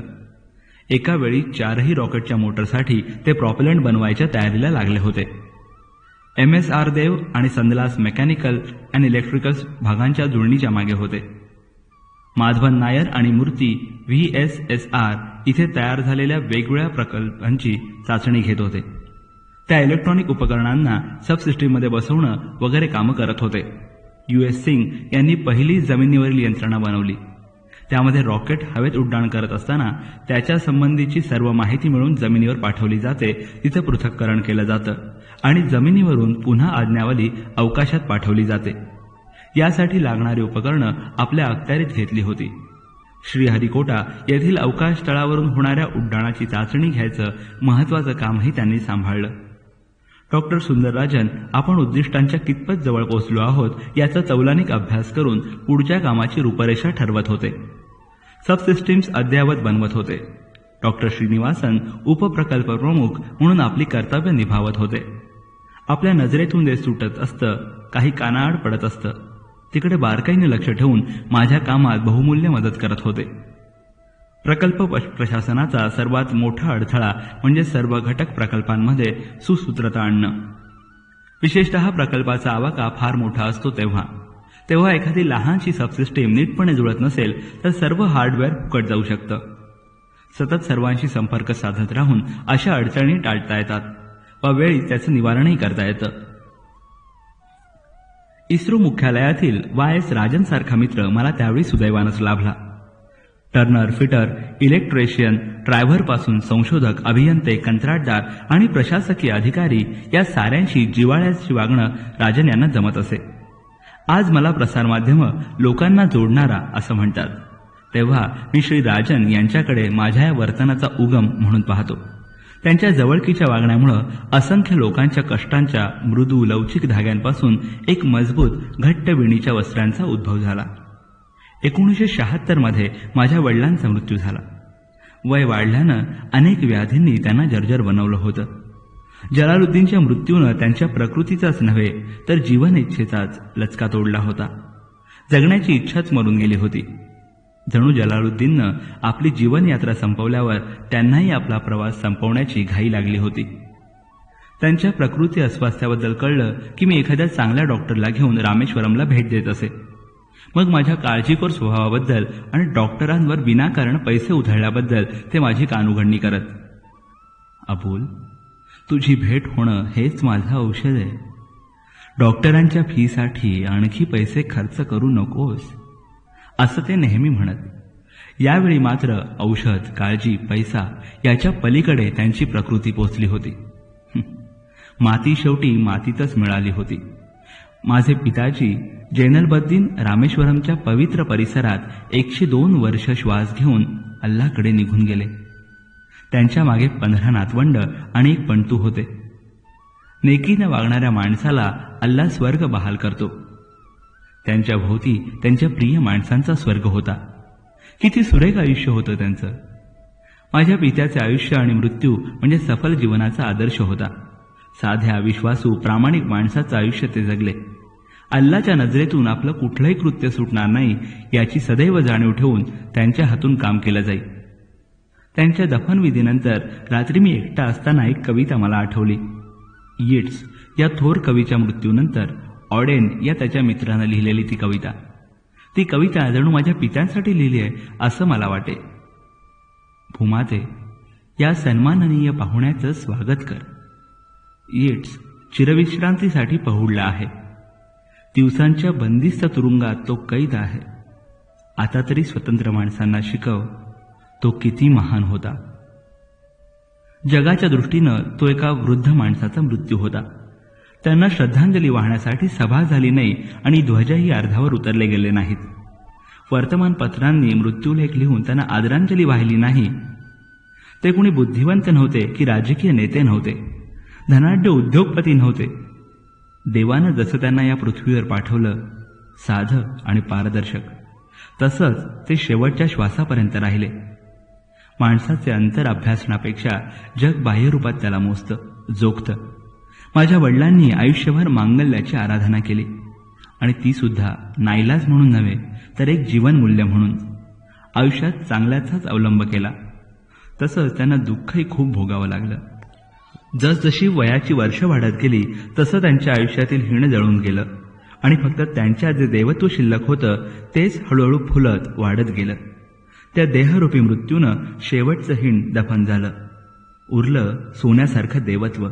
एका वेळी 4ही रॉकेटच्या मोटरसाठी ते प्रॉपेलंट बनवायच्या तयारीला लागले होते. MSR देव आणि संदलास मेकॅनिकल अँड इलेक्ट्रिकल भागांच्या जुळणीच्या मागे होते. माधवन नायर आणि मूर्ती VSSR इथे तयार झालेल्या वेगवेगळ्या प्रकल्पांची चाचणी घेत होते. त्या इलेक्ट्रॉनिक उपकरणांना सबसिस्टीममध्ये बसवणं वगैरे कामं करत होते. US सिंग यांनी पहिली जमिनीवरील यंत्रणा बनवली. त्यामध्ये रॉकेट हवेत उड्डाण करत असताना त्याच्या संबंधीची सर्व माहिती मिळून जमिनीवर पाठवली जाते, तिचं पृथक्करण केलं जातं आणि जमिनीवरून पुन्हा आज्ञावली अवकाशात पाठवली जाते. यासाठी लागणारी उपकरणं आपल्या अखत्यारीत घेतली होती. श्रीहरिकोटा येथील अवकाश तळावरून होणाऱ्या उड्डाणाची चाचणी घ्यायचं महत्त्वाचं कामही त्यांनी सांभाळलं. डॉक्टर सुंदरराजन आपण उद्दिष्टांच्या कितपत जवळ पोहोचलो आहोत याचा तौलनिक अभ्यास करून पुढच्या कामाची रूपरेषा ठरवत होते. सबसिस्टीम्स अद्ययावत बनवत होते. डॉक्टर श्रीनिवासन उपप्रकल्प प्रमुख म्हणून आपली कर्तव्य निभावत होते. आपल्या नजरेतून ते सुटत असतं, काही कानाआड पडत असतं, तिकडे बारकाईने लक्ष ठेवून माझ्या कामात बहुमूल्य मदत करत होते. प्रकल्प प्रशासनाचा सर्वात मोठा अडथळा म्हणजे सर्व घटक प्रकल्पांमध्ये सुसूत्रता आणणं. विशेषतः प्रकल्पाचा आवाका फार मोठा असतो तेव्हा एखादी लहानशी सबसिस्टीम नीटपणे जुळत नसेल तर सर्व हार्डवेअर फुकट जाऊ शकतं. सतत सर्वांशी संपर्क साधत राहून अशा अडचणी टाळता येतात व वेळी त्याचं निवारणही करता येतं. इस्रो मुख्यालयातील YS राजन सारखा मित्र मला त्यावेळी सुदैवानच लाभला. टर्नर, फिटर, इलेक्ट्रिशियन, ड्रायव्हरपासून संशोधक, अभियंते, कंत्राटदार आणि प्रशासकीय अधिकारी या साऱ्यांशी जिव्हाळ्याची वागणं राजन यांना जमत असे. आज मला प्रसारमाध्यमं लोकांना जोडणारा असं म्हणतात, तेव्हा मी श्री राजन यांच्याकडे माझ्या या वर्तनाचा उगम म्हणून पाहतो. त्यांच्या जवळकीच्या वागण्यामुळं असंख्य लोकांच्या कष्टांच्या मृदू लवचिक धाग्यांपासून एक मजबूत घट्ट विणीच्या वस्त्रांचा उद्भव झाला. 1976 मध्ये माझ्या वडिलांचा मृत्यू झाला. वय वाढल्यानं अनेक व्याधींनी त्यांना जर्जर बनवलं होतं. जलालुद्दीनच्या मृत्यूनं त्यांच्या प्रकृतीचाच नव्हे तर जीवन इच्छेचाच लचका तोडला होता. जगण्याची इच्छाच मरून गेली होती. जणू जलालुद्दीननं आपली जीवनयात्रा संपवल्यावर त्यांनाही आपला प्रवास संपवण्याची घाई लागली होती. त्यांच्या प्रकृती अस्वास्थ्याबद्दल कळलं की मी एखाद्या चांगल्या डॉक्टरला घेऊन रामेश्वरमला भेट देत असे. मग माझ्या काळजीखोर स्वभावाबद्दल आणि डॉक्टरांवर विनाकारण पैसे उधळल्याबद्दल ते माझी कानउघडणी करत. अबुल, तुझी भेट होणं हेच माझं औषध आहे. डॉक्टरांच्या फीसाठी आणखी पैसे खर्च करू नकोस असं ते नेहमी म्हणत. यावेळी मात्र औषध, काळजी, पैसा याच्या पलीकडे त्यांची प्रकृती पोचली होती. माती शेवटी मातीतच मिळाली होती. माझे पिताजी जैनलबद्दीन रामेश्वरमच्या पवित्र परिसरात 102 वर्ष श्वास घेऊन अल्लाकडे निघून गेले. त्यांच्या मागे 15 नातवंड आणि एक पणतू होते. नेकीने वागणाऱ्या माणसाला अल्ला स्वर्ग बहाल करतो. त्यांच्या भोवती त्यांच्या प्रिय माणसांचा स्वर्ग होता. किती सुरेख आयुष्य होतं त्यांचं. माझ्या पित्याचे आयुष्य आणि मृत्यू म्हणजे सफल जीवनाचा आदर्श होता. साध्या, विश्वासू, प्रामाणिक माणसाचं आयुष्य ते जगले. अल्लाच्या नजरेतून आपलं कुठलंही कृत्य सुटणार नाही याची सदैव जाणीव ठेवून त्यांच्या हातून काम केलं जाईल. त्यांच्या दफनविधीनंतर रात्री मी एकटा असताना एक कविता मला आठवली. येट्स या थोर कवीच्या मृत्यूनंतर ऑडेन या त्याच्या मित्रानं लिहिलेली ती कविता जणू माझ्या पित्यांसाठी लिहिली आहे असं मला वाटे. भूमाते, या सन्माननीय पाहुण्याचं स्वागत कर. येट्स चिरविश्रांतीसाठी पहुडला आहे. दिवसांच्या बंदिस्त तुरुंगात तो कैद आहे. आता तरी स्वतंत्र माणसांना शिकव तो किती महान होता. जगाच्या दृष्टीनं तो एका वृद्ध माणसाचा मृत्यू होता. त्यांना श्रद्धांजली वाहण्यासाठी सभा झाली नाही आणि ध्वजही अर्धावर उतरले गेले नाहीत. वर्तमानपत्रांनी मृत्यूलेख लिहून त्यांना आदरांजली वाहिली नाही. ते कुणी बुद्धिवंत नव्हते की राजकीय नेते नव्हते, धनाढ्य उद्योगपती नव्हते. देवानं जसं त्यांना या पृथ्वीवर पाठवलं, साधं आणि पारदर्शक, तसंच ते शेवटच्या श्वासापर्यंत राहिले. माणसाचे अंतर अभ्यासण्यापेक्षा जग बाह्यरूपात त्याला मोजतं, जोखतं. माझ्या वडिलांनी आयुष्यभर मांगल्याची आराधना केली आणि ती सुद्धा नाईलाज म्हणून नव्हे तर एक जीवनमूल्य म्हणून. आयुष्यात चांगल्याचाच अवलंब केला. तसंच त्यांना दुःखही खूप भोगावं लागलं. जसजशी वयाची वर्ष वाढत गेली तसं त्यांच्या आयुष्यातील हिण जळून गेलं आणि फक्त त्यांच्या जे देवत्व शिल्लक होतं तेच हळूहळू फुलत वाढत गेलं. त्या देहरूपी मृत्यूनं शेवटचं हिण दफन झालं. उरलं सोन्यासारखं देवत्व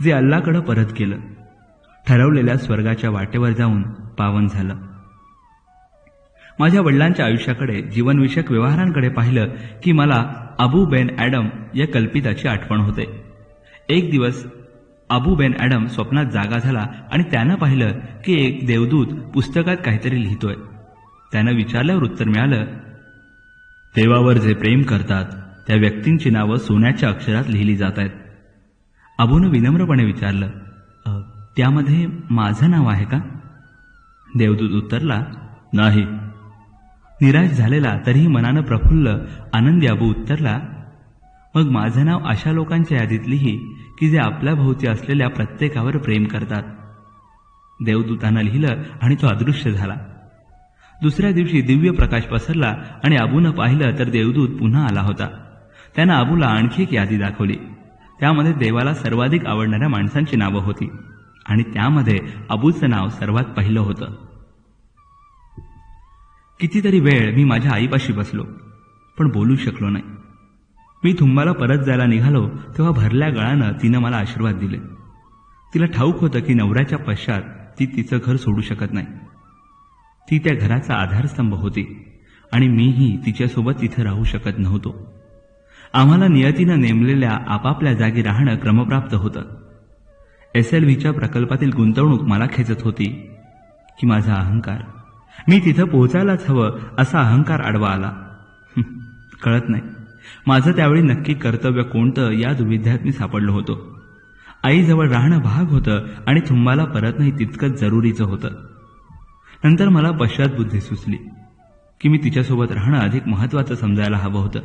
जे अल्लाकडं परत गेलं, ठरवलेल्या स्वर्गाच्या वाटेवर जाऊन पावन झालं. माझ्या वडिलांच्या आयुष्याकडे, जीवनविषयक व्यवहारांकडे पाहिलं की मला अबू बेन ॲडम या कल्पिताची आठवण होते. एक दिवस अबू बेन ॲडम स्वप्नात जागा झाला आणि त्यानं पाहिलं की एक देवदूत पुस्तकात काहीतरी लिहितोय. त्यानं विचारल्यावर उत्तर मिळालं, देवावर जे प्रेम करतात त्या व्यक्तींची नावं सोन्याच्या अक्षरात लिहिली जात आहेत. अबूनं विनम्रपणे विचारलं, त्यामध्ये माझं नाव आहे का? देवदूत उत्तरला, नाही. निराश झालेला तरीही मनानं प्रफुल्ल आनंदी अबू उत्तरला, मग माझं नाव अशा लोकांच्या यादीत लिही की जे आपल्या भोवती असलेल्या प्रत्येकावर प्रेम करतात. देवदूतानं लिहिलं आणि तो अदृश्य झाला. दुसऱ्या दिवशी दिव्य प्रकाश पसरला आणि अबूनं पाहिलं तर देवदूत पुन्हा आला होता. त्यानं अबूला आणखी एक यादी दाखवली. त्यामध्ये देवाला सर्वाधिक आवडणाऱ्या माणसांची नावं होती आणि त्यामध्ये अबूचं नाव सर्वात पहिलं होतं. कितीतरी वेळ मी माझ्या आईपाशी बसलो, पण बोलू शकलो नाही. मी थुंबाला परत जायला निघालो तेव्हा भरल्या गळानं तिनं मला आशीर्वाद दिले. तिला ठाऊक होतं की नवऱ्याच्या पश्चात ती तिचं घर सोडू शकत नाही. ती त्या घराचा आधारस्तंभ होती आणि मीही तिच्यासोबत तिथं राहू शकत नव्हतो. आम्हाला नियतीनं नेमलेल्या आपापल्या जागी राहणं क्रमप्राप्त होतं. SLVच्या प्रकल्पातील गुंतवणूक मला खेचत होती की माझा अहंकार, मी तिथं पोहोचायलाच हवं असा अहंकार आडवा आला. कळत नाही माझं त्यावेळी नक्की कर्तव्य कोणतं या दुविध्यात मी सापडलो होतो. आईजवळ राहणं भाग होतं आणि थुंबाला परत नाही तितकंच जरुरीचं होतं. नंतर मला पश्चात बुद्धी सुचली की मी तिच्यासोबत राहणं अधिक महत्त्वाचं समजायला हवं होतं.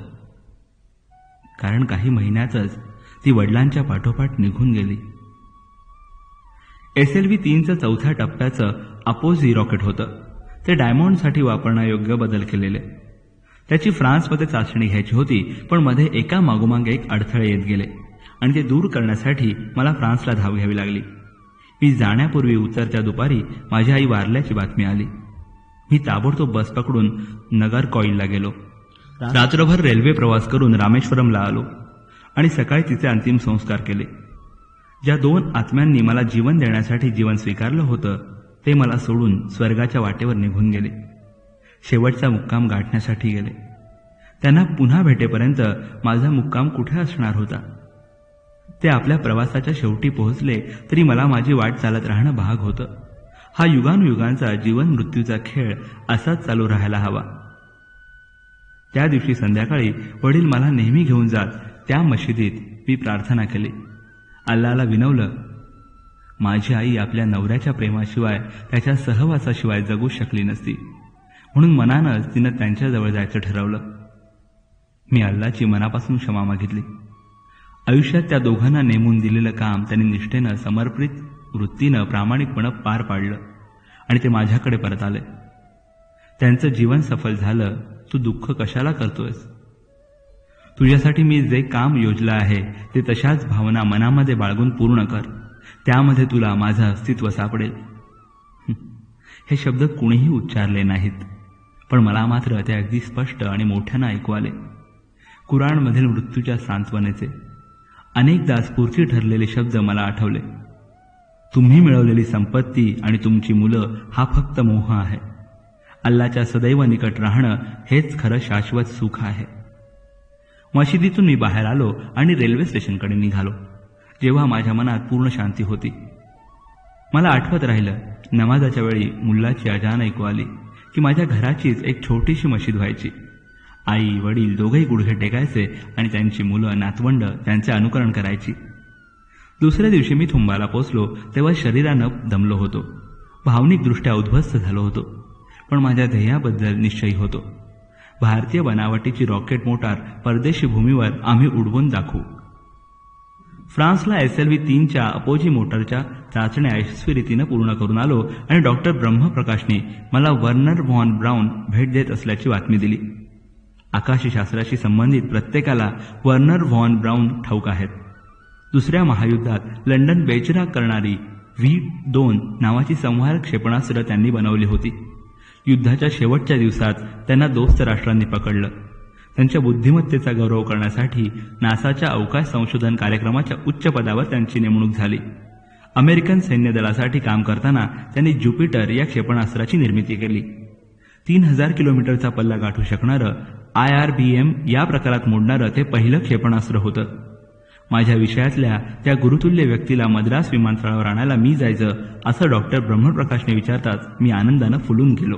कारण काही महिन्यातच ती वडिलांच्या पाठोपाठ निघून गेली. SLV 3चं चौथ्या टप्प्याचं अपोझी रॉकेट होतं. ते डायमंडसाठी वापरण्यायोग्य बदल केलेले. त्याची फ्रान्समध्ये चाचणी घ्यायची होती, पण मध्ये एका मागोमाग एक अडथळे येत गेले आणि ते दूर करण्यासाठी मला फ्रान्सला धाव घ्यावी लागली. मी जाण्यापूर्वी उतरत्या दुपारी माझी आई वारल्याची बातमी आली. मी ताबडतोब बस पकडून नगरकॉइलला गेलो. रात्रभर रेल्वे प्रवास करून रामेश्वरमला आलो आणि सकाळी तिचे अंतिम संस्कार केले. ज्या 2 आत्म्यांनी मला जीवन देण्यासाठी जीवन स्वीकारलं होतं ते मला सोडून स्वर्गाच्या वाटेवर निघून गेले. शेवटचा मुक्काम गाठण्यासाठी गेले. त्यांना पुन्हा भेटेपर्यंत माझा मुक्काम कुठे असणार होता? ते आपल्या प्रवासाच्या शेवटी पोहोचले तरी मला माझी वाट चालत राहणं भाग होतं. हा युगानुयुगांचा जीवन मृत्यूचा खेळ असाच चालू राहायला हवा. त्या दिवशी संध्याकाळी वडील मला नेहमी घेऊन जात त्या मशिदीत मी प्रार्थना केली. अल्लाला विनवलं, माझी आई आपल्या नवऱ्याच्या प्रेमाशिवाय, त्याच्या सहवासाशिवाय जगू शकली नसती, म्हणून मनानंच तिनं त्यांच्याजवळ जायचं ठरवलं. मी अल्लाची मनापासून क्षमा मागितली. आयुष्यात त्या दोघांना नेमून दिलेलं काम त्यांनी निष्ठेनं, समर्पित वृत्तीनं, प्रामाणिकपणं पार पाडलं आणि ते माझ्याकडे परत आले. त्यांचं जीवन सफल झालं. तू दुःख कशाला करतोयस? तुझ्यासाठी मी जे काम योजलं आहे ते तशाच भावना मनामध्ये बाळगून पूर्ण कर. त्यामध्ये तुला माझं अस्तित्व सापडेल. हे शब्द कुणीही उच्चारले नाहीत, पण मला मात्र ते अगदी स्पष्ट आणि मोठ्यानं ऐकू आले. कुराणमधील मृत्यूच्या सांत्वनेचे अनेकदा स्फूर्ती ठरलेले शब्द मला आठवले. तुम्ही मिळवलेली संपत्ती आणि तुमची मुलं हा फक्त मोह आहे. अल्लाच्या सदैव निकट राहणं हेच खरं शाश्वत सुख आहे. मशिदीतून मी बाहेर आलो आणि रेल्वे स्टेशनकडे निघालो, जेव्हा माझ्या मनात पूर्ण शांती होती. मला आठवत राहिलं, नमाजाच्या वेळी मुल्लाची अजान ऐकू आली की माझ्या घराचीच एक छोटीशी मशीद व्हायची. आई वडील दोघेही गुडघे टेकायचे आणि त्यांची मुलं नातवंड त्यांचे अनुकरण करायची. दुसऱ्या दिवशी मी थुंबाला पोचलो तेव्हा शरीरानं दमलो होतो, भावनिकदृष्ट्या उद्ध्वस्त झालो होतो, पण माझ्या ध्येयाबद्दल निश्चयी होतो. भारतीय बनावटीची रॉकेट मोटार परदेशी भूमीवर आम्ही उडवून दाखवू. फ्रान्सला SLV 3च्या अपोजी मोटरच्या चाचण्या यशस्वीरीतीनं पूर्ण करून आलो आणि डॉक्टर ब्रह्मप्रकाशने मला वर्नर व्हॉन ब्राऊन भेट देत असल्याची बातमी दिली. आकाशशास्त्राशी संबंधित प्रत्येकाला वर्नर व्हॉन ब्राऊन ठाऊक आहेत. दुसऱ्या महायुद्धात लंडन बेचिराख करणारी V2 नावाची संहारक क्षेपणास्त्र त्यांनी बनवली होती. युद्धाच्या शेवटच्या दिवसात त्यांना दोस्त राष्ट्रांनी पकडलं. त्यांच्या बुद्धिमत्तेचा गौरव करण्यासाठी नासाच्या अवकाश संशोधन कार्यक्रमाच्या उच्च पदावर त्यांची नेमणूक झाली. अमेरिकन सैन्य दलासाठी काम करताना त्यांनी ज्युपिटर या क्षेपणास्त्राची निर्मिती केली. 3000 किलोमीटरचा पल्ला गाठू शकणारं IRBM या प्रकारात मोडणारं ते पहिलं क्षेपणास्त्र होतं. माझ्या विषयातल्या त्या गुरुतुल्य व्यक्तीला मद्रास विमानतळावर आणायला मी जायचं असं डॉक्टर ब्रह्मप्रकाशने विचारताच मी आनंदानं फुलून गेलो.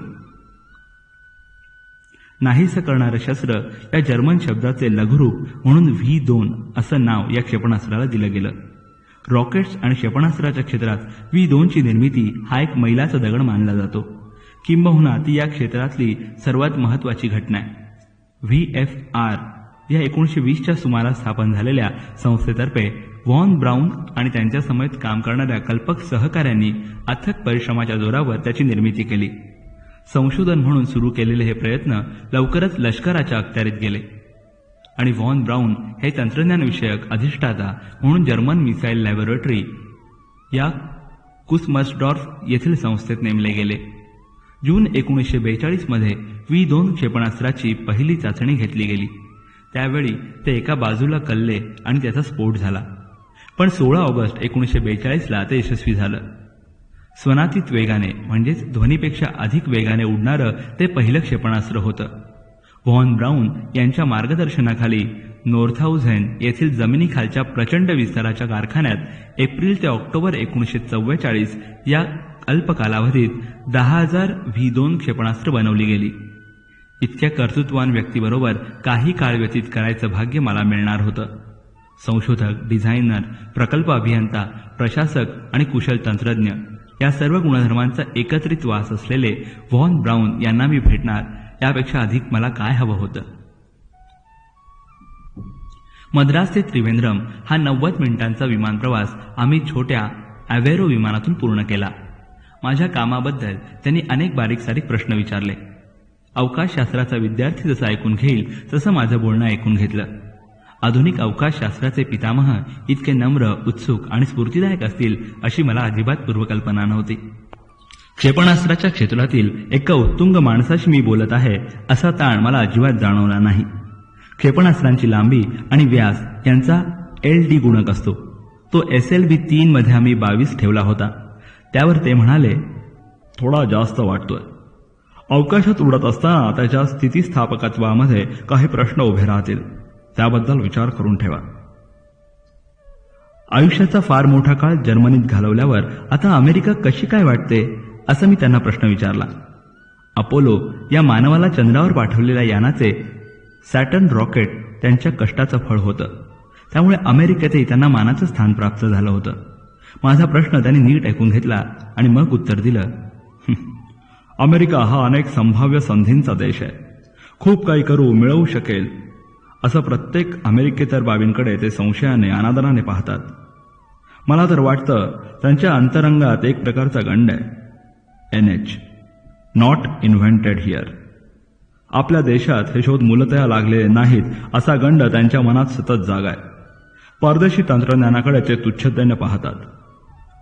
नाहीसं करणारं शस्त्र या जर्मन शब्दाचे लघुरूप म्हणून V2 असं नाव या क्षेपणास्त्राला दिलं गेलं. रॉकेट्स आणि क्षेपणास्त्राच्या क्षेत्रात V2 ची निर्मिती हा एक मैलाचा दगड मानला जातो. किंबहुना ती या क्षेत्रातली सर्वात महत्त्वाची घटना आहे. VFR या 1920च्या सुमारास स्थापन झालेल्या संस्थेतर्फे व्हॉन ब्राऊन आणि त्यांच्या समेत काम करणाऱ्या कल्पक सहकाऱ्यांनी अथक परिश्रमाच्या जोरावर त्याची निर्मिती केली. संशोधन म्हणून सुरू केलेले हे प्रयत्न लवकरच लष्कराच्या अखत्यारीत गेले आणि व्हॉन ब्राऊन हे तंत्रज्ञानविषयक अधिष्ठाता म्हणून जर्मन मिसाईल लॅबोरेटरी या कुसमसडॉर्फ येथील संस्थेत नेमले गेले. जून 1942 मध्ये V2 क्षेपणास्त्राची पहिली चाचणी घेतली गेली. त्यावेळी ते एका बाजूला कलले आणि त्याचा स्फोट झाला. पण 16 ऑगस्ट 1942ला ते यशस्वी झालं. स्वनातीत वेगाने म्हणजेच ध्वनीपेक्षा अधिक वेगाने उडणारं ते पहिलं क्षेपणास्त्र होतं. व्हॉन ब्राऊन यांच्या मार्गदर्शनाखाली नॉर्थहाउझेन येथील जमिनीखालच्या प्रचंड विस्ताराच्या कारखान्यात एप्रिल ते ऑक्टोबर 1944 या अल्प कालावधीत 10,000 V2 क्षेपणास्त्र बनवली गेली. इतक्या कर्तृत्वान व्यक्तीबरोबर काही काळ व्यतीत करायचं भाग्य मला मिळणार होतं. संशोधक, डिझायनर, प्रकल्प अभियंता, प्रशासक आणि कुशल तंत्रज्ञ या सर्व गुणधर्मांचा एकत्रित वास असलेले व्हॉन ब्राऊन यांना मी भेटणार यापेक्षा अधिक मला काय हवं होतं. मद्रास ते त्रिवेंद्रम हा 90 मिनिटांचा विमान प्रवास आम्ही छोट्या अवेरो विमानातून पूर्ण केला. माझ्या कामाबद्दल त्यांनी अनेक बारीक सारीक प्रश्न विचारले. अवकाशशास्त्राचा विद्यार्थी जसं ऐकून घेईल तसं माझं बोलणं ऐकून घेतलं. आधुनिक अवकाशशास्त्राचे पितामह इतके नम्र, उत्सुक आणि स्फूर्तिदायक असतील अशी मला अजिबात पूर्वकल्पना नव्हती. क्षेपणास्त्राच्या क्षेत्रातील एका उत्तुंग माणसाशी मी बोलत आहे असा ताण मला अजिबात जाणवला नाही. क्षेपणास्त्रांची लांबी आणि व्यास यांचा LD गुणक असतो. तो SLV 3 मध्ये आम्ही 22 ठेवला होता. त्यावर ते म्हणाले, थोडा जास्त वाटतोय. अवकाशात उडत असताना त्याच्या स्थितिस्थापकत्वामध्ये काही प्रश्न उभे राहतील. त्याबद्दल विचार करून ठेवा. आयुष्याचा फार मोठा काळ जर्मनीत घालवल्यावर आता अमेरिका कशी काय वाटते असं मी त्यांना प्रश्न विचारला. अपोलो या मानवाला चंद्रावर पाठवलेल्या यानाचे सॅटर्न रॉकेट त्यांच्या कष्टाचं फळ होतं. त्यामुळे अमेरिकेतही त्यांना मानाचं स्थान प्राप्त झालं होतं. माझा प्रश्न त्यांनी नीट ऐकून घेतला आणि मग उत्तर दिलं, अमेरिका हा अनेक संभाव्य संधींचा देश आहे. खूप काही करू मिळवू शकेल असं प्रत्येक अमेरिकेतर बाबींकडे ते संशयाने अनादराने पाहतात. मला तर वाटतं त्यांच्या अंतरंगात एक प्रकारचा गंड आहे. NH not invented here. आपल्या देशात हे शोध मूलतः लागलेले नाहीत असा गंड त्यांच्या मनात सतत जागा आहे. परदेशी तंत्रज्ञानाकडे ते तुच्छतेने पाहतात.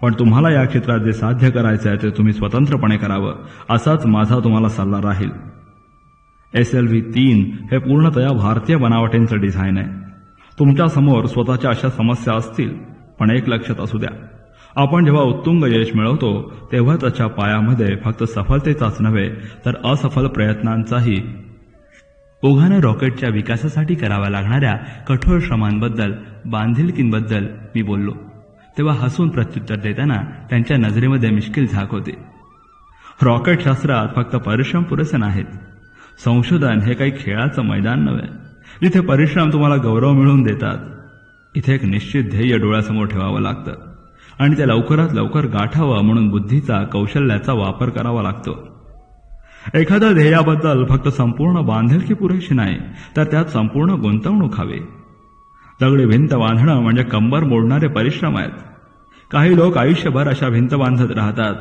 पण तुम्हाला या क्षेत्रात जे साध्य करायचे आहे ते तुम्ही स्वतंत्रपणे करावं असाच माझा तुम्हाला सल्ला राहील. SLV 3 हे पूर्णतया भारतीय बनावटींचं डिझाईन आहे. तुमच्यासमोर स्वतःच्या अशा समस्या असतील, पण एक लक्षात असू द्या, आपण जेव्हा उत्तुंग यश मिळवतो तेव्हा त्याच्या पायामध्ये फक्त सफलतेचाच नव्हे तर असफल प्रयत्नांचाही ओघाने रॉकेटच्या विकासासाठी कराव्या लागणाऱ्या कठोर श्रमांबद्दल, बांधिलकींबद्दल मी बोललो. तेव्हा हसून प्रत्युत्तर देताना त्यांच्या नजरेमध्ये मिश्किल झाक होते. रॉकेटशास्त्रात फक्त परिश्रम पुरेसे नाहीत. संशोधन हे काही खेळाचं मैदान नव्हे जिथे परिश्रम तुम्हाला गौरव मिळवून देतात. इथे एक निश्चित ध्येय डोळ्यासमोर ठेवावं लागतं आणि ते लवकरात लवकर गाठावं म्हणून बुद्धीचा, कौशल्याचा वापर करावा लागतो. एखाद्या ध्येयाबद्दल फक्त संपूर्ण बांधिलकी पुरेशी नाही तर त्यात संपूर्ण गुंतवणूक हवी. दगडी भिंत बांधणं म्हणजे कंबर मोडणारे परिश्रम आहेत. काही लोक आयुष्यभर अशा भिंत बांधत राहतात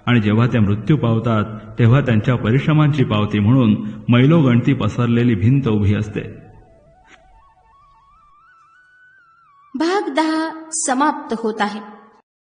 आणि जेव्हा ते मृत्यू पावतात तेव्हा त्यांच्या परिश्रमांची पावती म्हणून मैलोगणती पसरलेली भिंत उभी असते. भाग 10 समाप्त होत आहे.